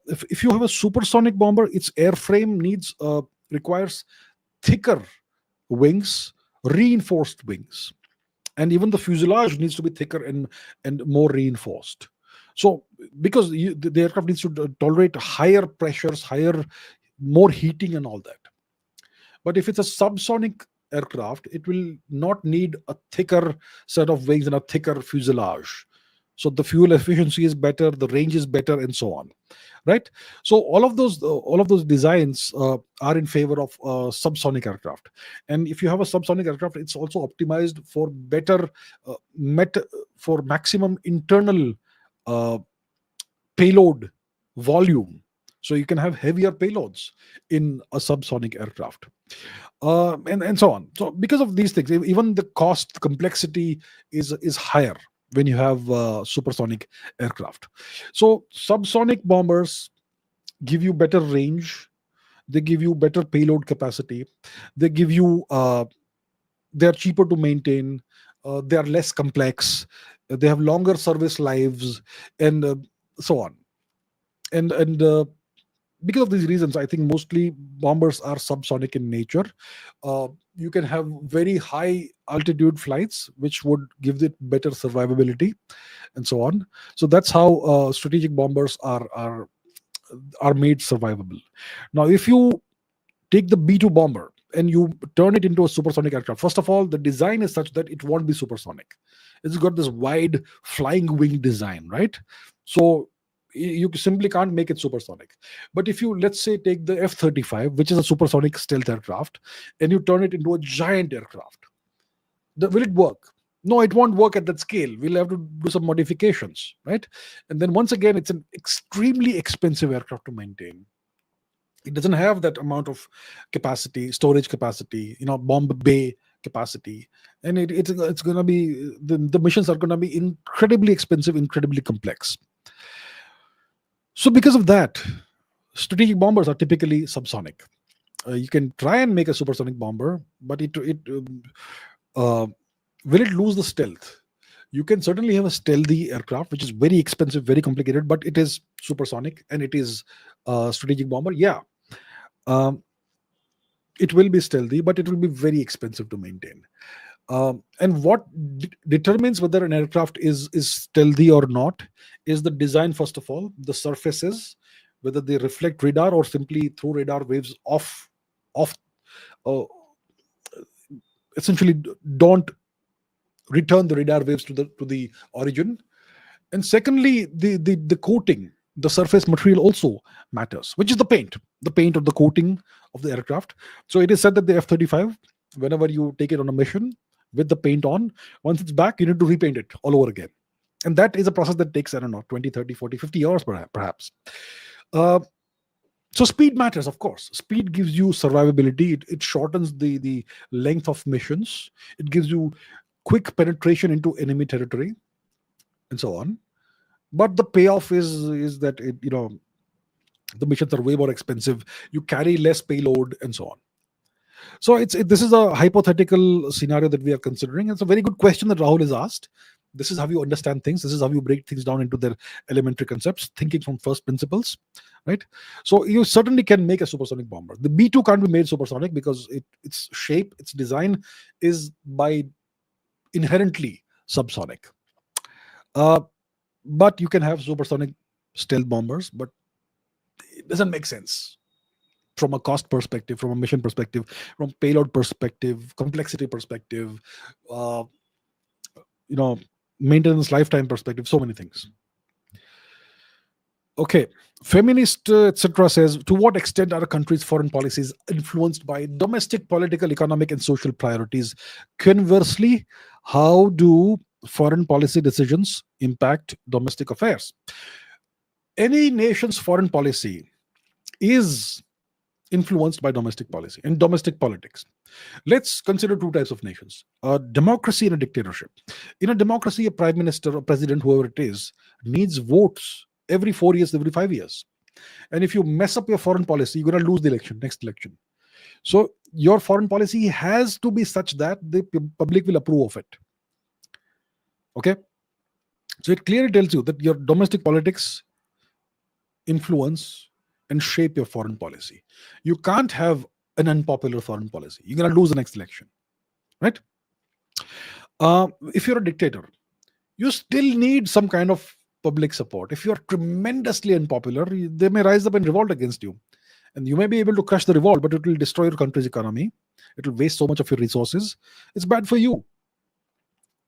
if you have a supersonic bomber, its airframe requires thicker wings, reinforced wings, and even the fuselage needs to be thicker and more reinforced. So because the aircraft needs to tolerate higher pressures, more heating and all that. But if it's a subsonic aircraft, it will not need a thicker set of wings and a thicker fuselage. So the fuel efficiency is better, the range is better, and so on, right? So all of those designs are in favor of subsonic aircraft. And if you have a subsonic aircraft, it's also optimized for better for maximum internal payload volume. So you can have heavier payloads in a subsonic aircraft, and so on. So because of these things, even the cost, complexity is higher when you have supersonic aircraft. So subsonic bombers give you better range, they give you better payload capacity, they give you they're cheaper to maintain, they are less complex, they have longer service lives, and so on. And because of these reasons, I think mostly bombers are subsonic in nature. You can have very high altitude flights, which would give it better survivability, and so on. So that's how strategic bombers are made survivable. Now, if you take the B-2 bomber and you turn it into a supersonic aircraft, first of all, the design is such that it won't be supersonic. It's got this wide flying wing design, right? So you simply can't make it supersonic. But if you, let's say, take the F-35, which is a supersonic stealth aircraft, and you turn it into a giant aircraft, will it work? No, it won't work at that scale. We'll have to do some modifications, right? And then once again, it's an extremely expensive aircraft to maintain. It doesn't have that amount of capacity, storage capacity, bomb bay capacity, and it's going to be, the missions are going to be incredibly expensive, incredibly complex. So because of that, strategic bombers are typically subsonic. You can try and make a supersonic bomber, but will it lose the stealth? You can certainly have a stealthy aircraft, which is very expensive, very complicated, but it is supersonic and it is a strategic bomber. Yeah, it will be stealthy, but it will be very expensive to maintain. And what determines whether an aircraft is stealthy or not is the design, first of all, the surfaces, whether they reflect radar or simply throw radar waves off, essentially don't return the radar waves to the origin. And secondly, the coating, the surface material also matters, which is the paint or the coating of the aircraft. So it is said that the F-35, whenever you take it on a mission with the paint on, once it's back, you need to repaint it all over again. And that is a process that takes, I don't know, 20, 30, 40, 50 years perhaps. So speed matters, of course. Speed gives you survivability. It shortens the length of missions. It gives you quick penetration into enemy territory, and so on. But the payoff is that the missions are way more expensive. You carry less payload, and so on. So this is a hypothetical scenario that we are considering. It's a very good question that Rahul has asked. This is how you understand things. This is how you break things down into their elementary concepts, thinking from first principles, right? So you certainly can make a supersonic bomber. The B2 can't be made supersonic because its shape, its design is by inherently subsonic. But you can have supersonic stealth bombers, but it doesn't make sense from a cost perspective, from a mission perspective, from payload perspective, complexity perspective, uh, maintenance lifetime perspective, so many things. Okay, feminist etc. says, to what extent are a country's foreign policies influenced by domestic political, economic, and social priorities? Conversely, how do foreign policy decisions impact domestic affairs? Any nation's foreign policy is influenced by domestic policy and domestic politics. Let's consider two types of nations: a democracy and a dictatorship. In a democracy, a prime minister or president, whoever it is, needs votes every 4 years, every 5 years. And if you mess up your foreign policy, you're going to lose the next election. So your foreign policy has to be such that the public will approve of it. Okay? So it clearly tells you that your domestic politics influence and shape your foreign policy. You can't have an unpopular foreign policy. You're going to lose the next election, right? If you're a dictator, you still need some kind of public support. If you're tremendously unpopular, they may rise up and revolt against you. And you may be able to crush the revolt, but it will destroy your country's economy. It will waste so much of your resources. It's bad for you.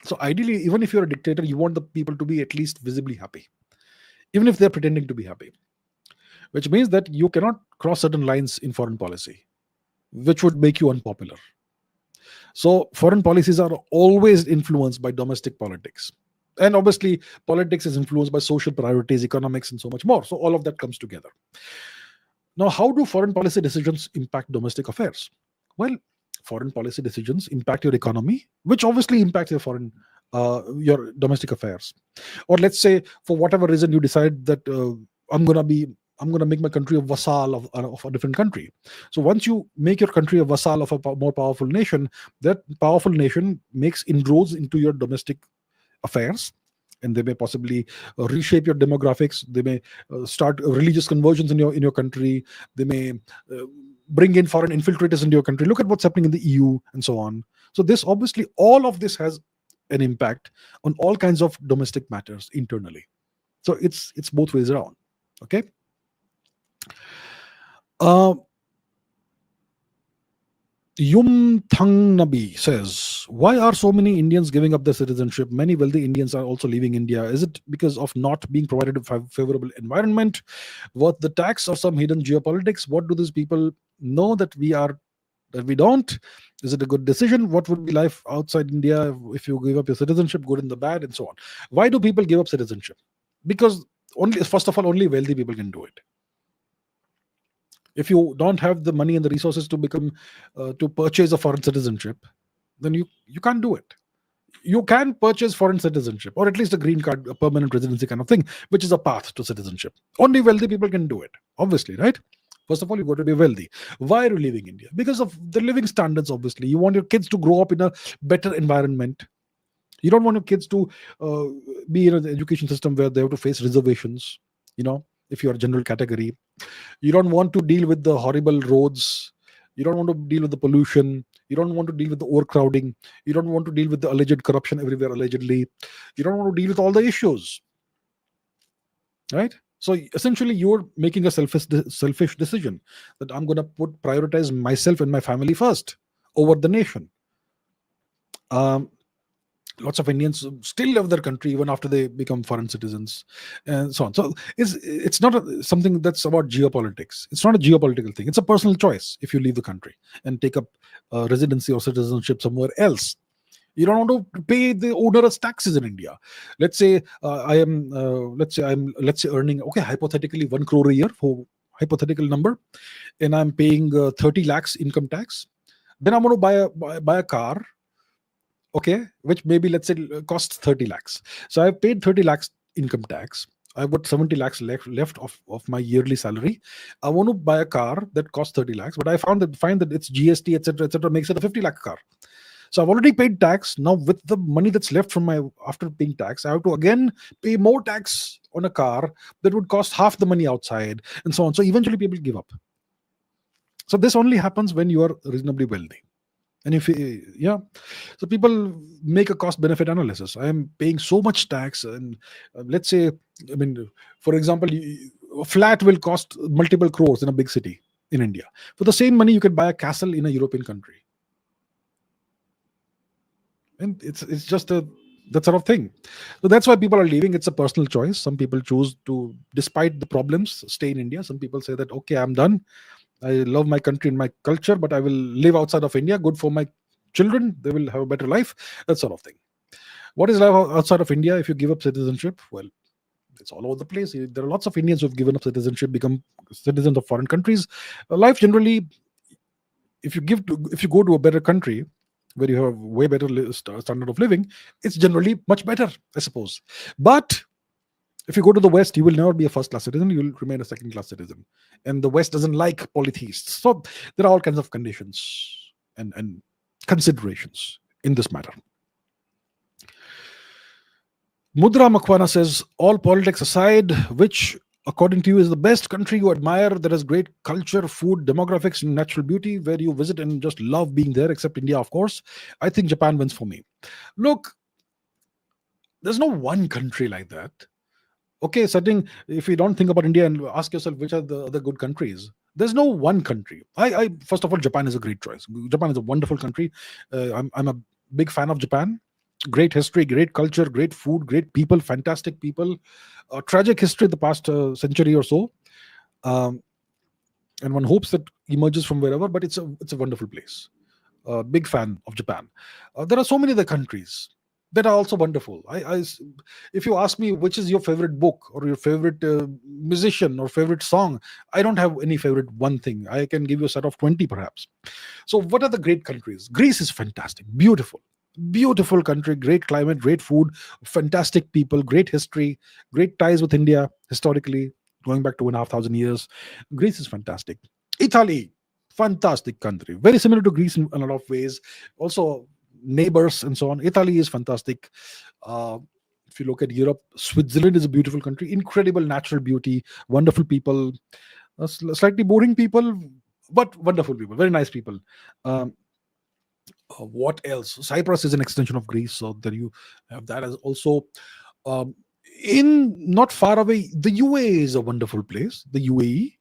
So ideally, even if you're a dictator, you want the people to be at least visibly happy, even if they're pretending to be happy. Which means that you cannot cross certain lines in foreign policy, which would make you unpopular. So foreign policies are always influenced by domestic politics. And obviously, politics is influenced by social priorities, economics, and so much more. So all of that comes together. Now, how do foreign policy decisions impact domestic affairs? Well, foreign policy decisions impact your economy, which obviously impacts your domestic affairs. Or let's say, for whatever reason, you decide that I'm going to make my country a vassal of a different country. So once you make your country a vassal of a more powerful nation, that powerful nation makes inroads into your domestic affairs, and they may possibly reshape your demographics. They may start religious conversions in your country. They may bring in foreign infiltrators into your country. Look at what's happening in the EU and so on. So this obviously, all of this has an impact on all kinds of domestic matters internally. So it's both ways around. Okay. Yum Thang Nabi says, why are so many Indians giving up their citizenship? Many wealthy Indians are also leaving India. Is it because of not being provided a favorable environment, worth the tax, or some hidden geopolitics? What do these people know that we don't? Is it a good decision? What would be life outside India if you give up your citizenship, good and the bad, and so on? Why do people give up citizenship? Because first of all, only wealthy people can do it. If you don't have the money and the resources to purchase a foreign citizenship, then you can't do it. You can purchase foreign citizenship, or at least a green card, a permanent residency kind of thing, which is a path to citizenship. Only wealthy people can do it, obviously, right? First of all, you've got to be wealthy. Why are you leaving India? Because of the living standards, obviously. You want your kids to grow up in a better environment. You don't want your kids to be in an education system where they have to face reservations, if you're a general category. You don't want to deal with the horrible roads. You don't want to deal with the pollution. You don't want to deal with the overcrowding. You don't want to deal with the alleged corruption everywhere, allegedly. You don't want to deal with all the issues, right? So essentially, you're making a selfish decision that I'm going to prioritize myself and my family first over the nation. Lots of Indians still love their country even after they become foreign citizens, and so on. So it's not something that's about geopolitics. It's not a geopolitical thing. It's a personal choice if you leave the country and take up residency or citizenship somewhere else. You don't want to pay the onerous taxes in India. Let's say I'm earning, hypothetically, 1 crore a year for hypothetical number, and I'm paying 30 lakhs income tax. Then I'm going to buy a car, okay, which maybe, let's say, costs 30 lakhs. So I've paid 30 lakhs income tax. I've got 70 lakhs left of my yearly salary. I want to buy a car that costs 30 lakhs, but I find that it's GST, etc., makes it a 50 lakh car. So I've already paid tax. Now, with the money that's left from my after paying tax, I have to again pay more tax on a car that would cost half the money outside, and so on. So eventually people give up. So this only happens when you are reasonably wealthy. And if so people make a cost benefit analysis. I am paying so much tax, and let's say, I mean, for example, a flat will cost multiple crores in a big city in India. For the same money, you could buy a castle in a European country. And it's just that sort of thing. So that's why people are leaving. It's a personal choice. Some people choose to, despite the problems, stay in India. Some people say that, okay, I'm done. I love my country and my culture, but I will live outside of India. Good for my children. They will have a better life. That sort of thing. What is life outside of India if you give up citizenship? Well, it's all over the place. There are lots of Indians who have given up citizenship, become citizens of foreign countries. Life generally, if you go to a better country where you have way better standard of living, it's generally much better, I suppose. But if you go to the West, you will never be a first-class citizen. You will remain a second-class citizen. And the West doesn't like polytheists. So there are all kinds of conditions and considerations in this matter. Mudra Makwana says, all politics aside, which according to you is the best country you admire that has great culture, food, demographics, and natural beauty, where you visit and just love being there, except India, of course? I think Japan wins for me. Look, there's no one country like that. Okay, if you don't think about India and ask yourself which are the other good countries, there's no one country. I first of all, Japan is a great choice. Japan is a wonderful country. I'm a big fan of Japan. Great history, great culture, great food, great people, fantastic people. Tragic history the past century or so, and one hopes that emerges from wherever. But it's a wonderful place. Big fan of Japan. There are so many other countries that are also wonderful. If you ask me which is your favorite book or your favorite musician or favorite song, I don't have any favorite one thing. I can give you a set of 20 perhaps. So what are the great countries? Greece is fantastic, beautiful country, great climate, great food, fantastic people, great history, great ties with India historically, going back 2,500 years. Greece is fantastic. Italy, fantastic country, very similar to Greece in a lot of ways. Also neighbors and so on. Italy is fantastic. If you look at Europe, Switzerland is a beautiful country, incredible natural beauty, wonderful people, slightly boring people, but wonderful people, very nice people. What else? Cyprus is an extension of Greece, so there you have that as also. In not far away, the UAE is a wonderful place. The UAE,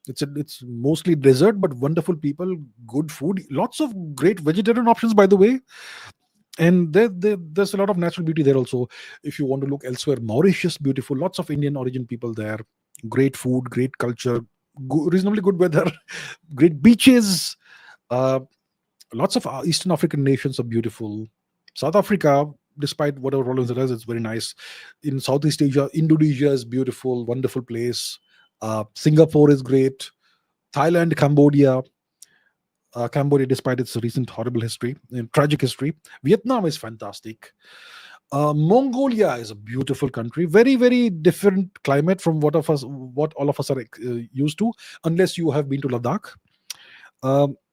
it's mostly desert, but wonderful people, good food, lots of great vegetarian options, by the way. And there's a lot of natural beauty there also. If you want to look elsewhere, Mauritius, beautiful, lots of Indian origin people there, great food, great culture, reasonably good weather, great beaches. Lots of Eastern African nations are beautiful. South Africa, despite whatever problems it has, it's very nice. In Southeast Asia, Indonesia is beautiful, wonderful place. Singapore is great. Thailand, Cambodia, despite its recent horrible history and tragic history. Vietnam is fantastic. Mongolia is a beautiful country. Very, very different climate from what all of us are used to, unless you have been to Ladakh.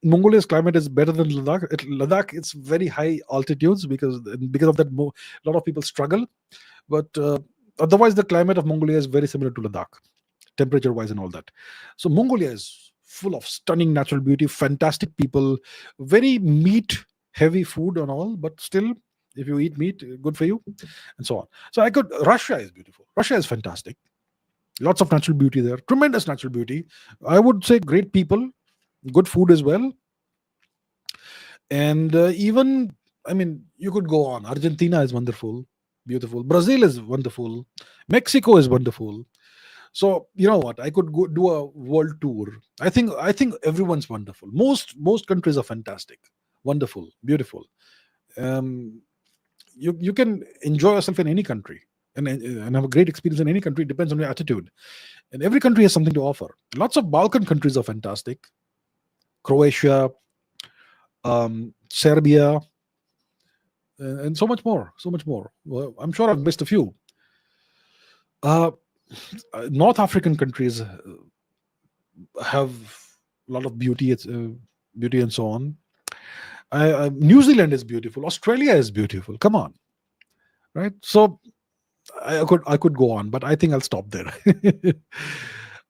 Mongolia's climate is better than Ladakh. Ladakh, it's very high altitudes because of that. A lot of people struggle, but otherwise the climate of Mongolia is very similar to Ladakh, temperature wise and all that. So Mongolia is full of stunning natural beauty, fantastic people, very meat heavy food and all, but still, if you eat meat, good for you, and so on. So Russia is beautiful. Russia is fantastic. Lots of natural beauty there, tremendous natural beauty. I would say great people, good food as well. And even, I mean, you could go on. Argentina is wonderful, beautiful. Brazil is wonderful. Mexico is wonderful. So you know what? I could go do a world tour. I think everyone's wonderful. Most countries are fantastic, wonderful, beautiful. You can enjoy yourself in any country, and have a great experience in any country. It depends on your attitude. And every country has something to offer. Lots of Balkan countries are fantastic. Croatia, Serbia, and so much more. So much more. Well, I'm sure I've missed a few. North African countries have a lot of beauty, beauty and so on. New Zealand is beautiful. Australia is beautiful. Come on, right? So I could go on, but I think I'll stop there.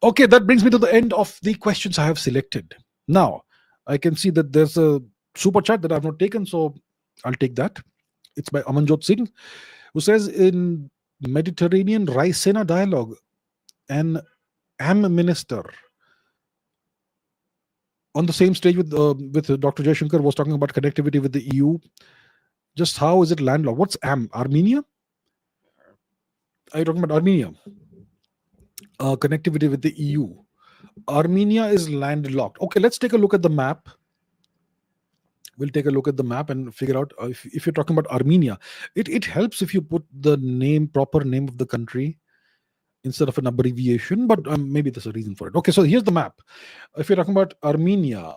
Okay, that brings me to the end of the questions I have selected. Now I can see that there's a super chat that I've not taken, so I'll take that. It's by Amanjot Singh, who says, in Mediterranean Raisina dialogue, an AM minister on the same stage with Dr. Jaishankar was talking about connectivity with the EU. Just how is it landlocked? What's AM? Armenia? Are you talking about Armenia? Connectivity with the EU. Armenia is landlocked. Okay, let's take a look at the map. We'll take a look at the map and figure out if you're talking about Armenia. It helps if you put the proper name of the country instead of an abbreviation, but maybe there's a reason for it. Okay, so here's the map. If you're talking about Armenia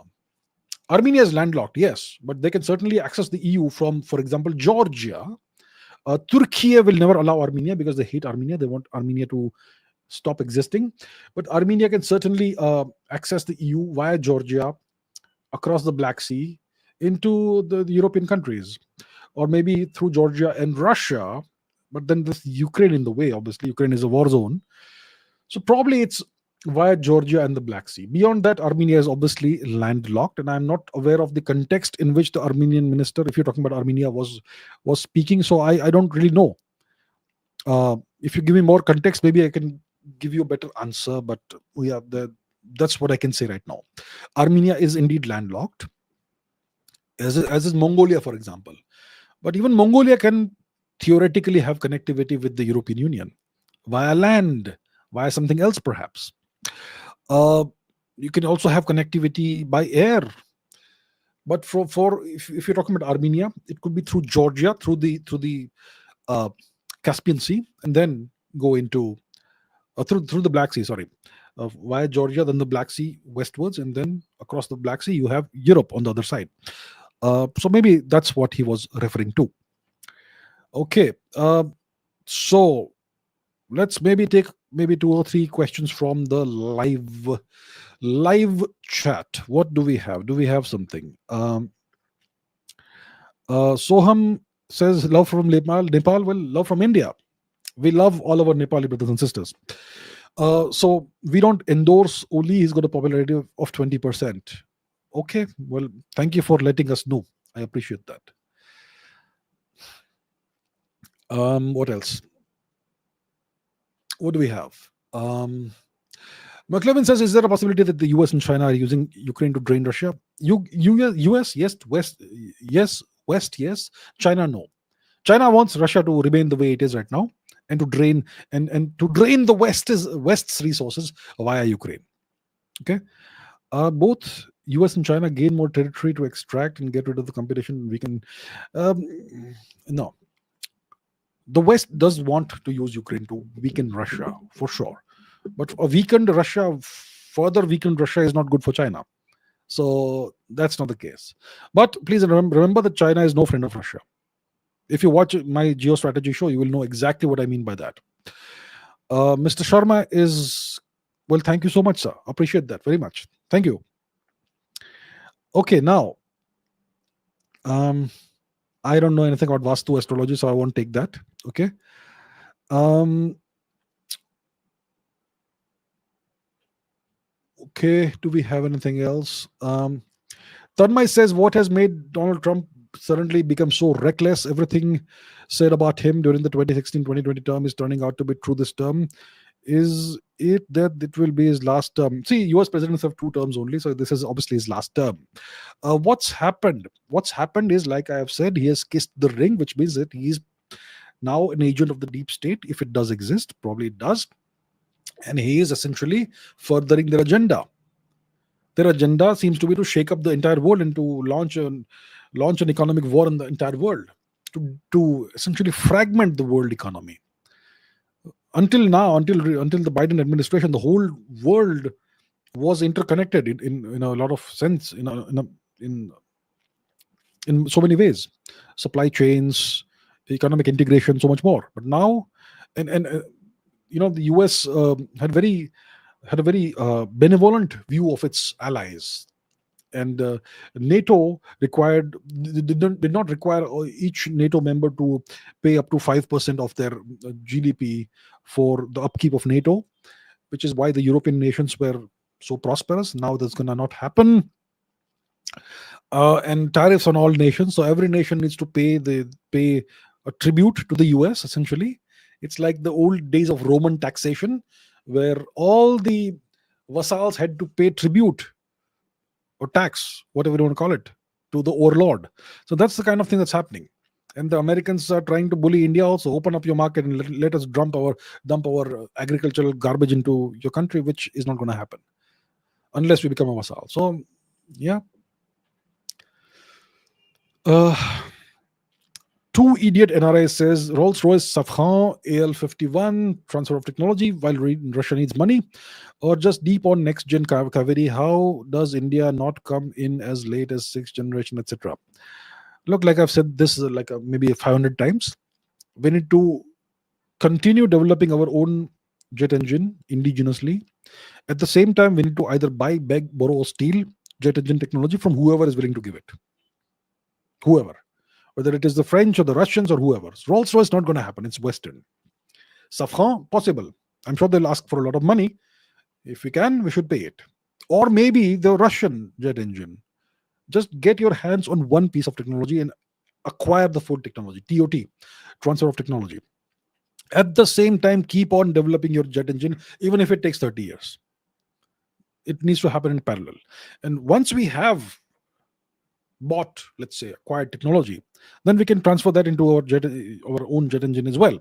is landlocked, yes, but they can certainly access the EU from, for example, Georgia. Turkey will never allow Armenia because they hate Armenia. They want Armenia to stop existing. But Armenia can certainly access the EU via Georgia, across the Black Sea, into the European countries, or maybe through Georgia and Russia. But then there's Ukraine in the way. Obviously, Ukraine is a war zone. So probably it's via Georgia and the Black Sea. Beyond that, Armenia is obviously landlocked, and I'm not aware of the context in which the Armenian minister, if you're talking about Armenia, was speaking. So I don't really know. If you give me more context, maybe I can give you a better answer. But yeah, that's what I can say right now. Armenia is indeed landlocked, as is Mongolia, for example. But even Mongolia can theoretically have connectivity with the European Union via land, via something else perhaps. You can also have connectivity by air. But if you're talking about Armenia, it could be through Georgia, through the Caspian Sea, and then go into through the Black Sea. Sorry, via Georgia, then the Black Sea westwards, and then across the Black Sea you have Europe on the other side. So maybe that's what he was referring to. Okay, so let's maybe take 2 or 3 questions from the live chat. What do we have? Do we have something? Soham says, love from Nepal. Well, love from India. We love all our Nepali brothers and sisters. So we don't endorse only he's got a popularity of 20%. Okay, well, thank you for letting us know. I appreciate that. What else? What do we have? McLevin says, is there a possibility that the US and China are using Ukraine to drain Russia? US, yes. West, yes. China, no. China wants Russia to remain the way it is right now, and to drain the West's resources via Ukraine. Okay. Both US and China gain more territory to extract and get rid of the competition. We can no. The West does want to use Ukraine to weaken Russia, for sure. But further weakened Russia is not good for China. So that's not the case. But please remember that China is no friend of Russia. If you watch my geostrategy show, you will know exactly what I mean by that. Mr. Sharma is, well, thank you so much, sir. Appreciate that very much. Thank you. Okay, now, I don't know anything about Vastu astrology, so I won't take that. Okay. Okay, do we have anything else? Tanmay says, what has made Donald Trump suddenly become so reckless? Everything said about him during the 2016-2020 term is turning out to be true this term. Is it that it will be his last term? See, US presidents have 2 terms only, so this is obviously his last term. What's happened? What's happened is, like I have said, he has kissed the ring, which means that he's now an agent of the deep state, if it does exist. Probably it does. And he is essentially furthering their agenda. Their agenda seems to be to shake up the entire world and to launch an economic war in the entire world, to essentially fragment the world economy. Until now, until the Biden administration, the whole world was interconnected in a lot of sense, in so many ways, supply chains, economic integration, so much more. But now, and the US had a very benevolent view of its allies, and NATO did not require each NATO member to pay up to 5% of their GDP for the upkeep of NATO, which is why the European nations were so prosperous. Now that's going to not happen. And tariffs on all nations, so every nation needs to pay a tribute to the US. Essentially, it's like the old days of Roman taxation, where all the vassals had to pay tribute or tax, whatever you want to call it, to the overlord. So that's the kind of thing that's happening. And the Americans are trying to bully India also. Open up your market and let us dump our agricultural garbage into your country, which is not going to happen unless we become a vassal. So, yeah. Two idiot NRI says Rolls-Royce Safran AL51 transfer of technology while Russia needs money, or just deep on next gen Kaveri. How does India not come in as late as 6th generation, etc.? Look, like I've said this like maybe 500 times. We need to continue developing our own jet engine indigenously. At the same time, we need to either buy, beg, borrow, or steal jet engine technology from whoever is willing to give it. Whoever. Whether it is the French or the Russians or whoever. Rolls-Royce is not going to happen. It's Western. Safran, possible. I'm sure they'll ask for a lot of money. If we can, we should pay it. Or maybe the Russian jet engine. Just get your hands on one piece of technology and acquire the full technology. TOT, transfer of technology. At the same time, keep on developing your jet engine, even if it takes 30 years. It needs to happen in parallel. And once we have bought, let's say, acquired technology, then we can transfer that into our own jet engine as well.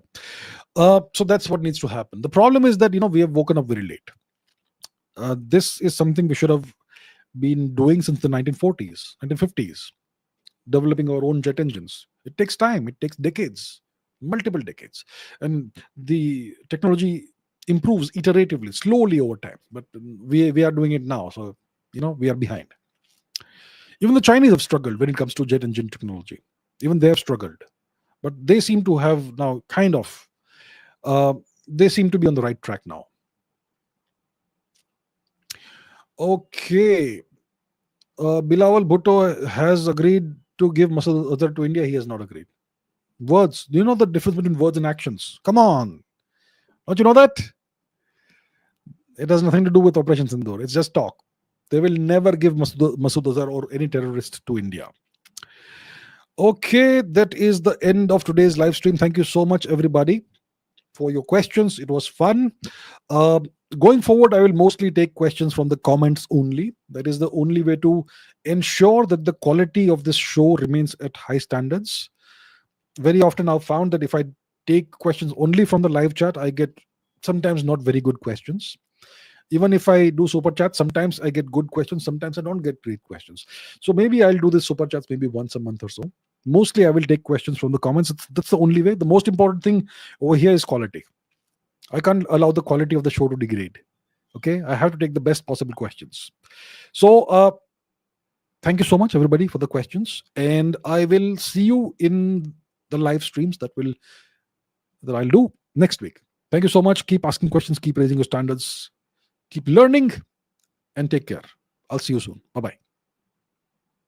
So that's what needs to happen. The problem is that we have woken up very late. This is something we should have been doing since the 1940s, 1950s, developing our own jet engines. It takes time. It takes decades, multiple decades, and the technology improves iteratively, slowly over time. But we are doing it now, so we are behind. Even the Chinese have struggled when it comes to jet engine technology. Even they have struggled. But they seem to have now they seem to be on the right track now. Okay. Bilawal Bhutto has agreed to give Masood Azhar to India. He has not agreed. Words. Do you know the difference between words and actions? Come on. Don't you know that? It has nothing to do with Operation Sindoor. It's just talk. They will never give Masood Azhar or any terrorist to India. Okay, that is the end of today's live stream. Thank you so much, everybody, for your questions. It was fun. Going forward, I will mostly take questions from the comments only. That is the only way to ensure that the quality of this show remains at high standards. Very often I've found that if I take questions only from the live chat, I get sometimes not very good questions. Even if I do super chat, sometimes I get good questions, sometimes I don't get great questions. So maybe I'll do this super chats maybe once a month or so. Mostly I will take questions from the comments. That's the only way. The most important thing over here is quality. I can't allow the quality of the show to degrade. Okay, I have to take the best possible questions. So thank you so much, everybody, for the questions, and I will see you in the live streams that I'll do next week. Thank you so much. Keep asking questions, keep raising your standards, keep learning, and take care. I'll see you soon. Bye-bye.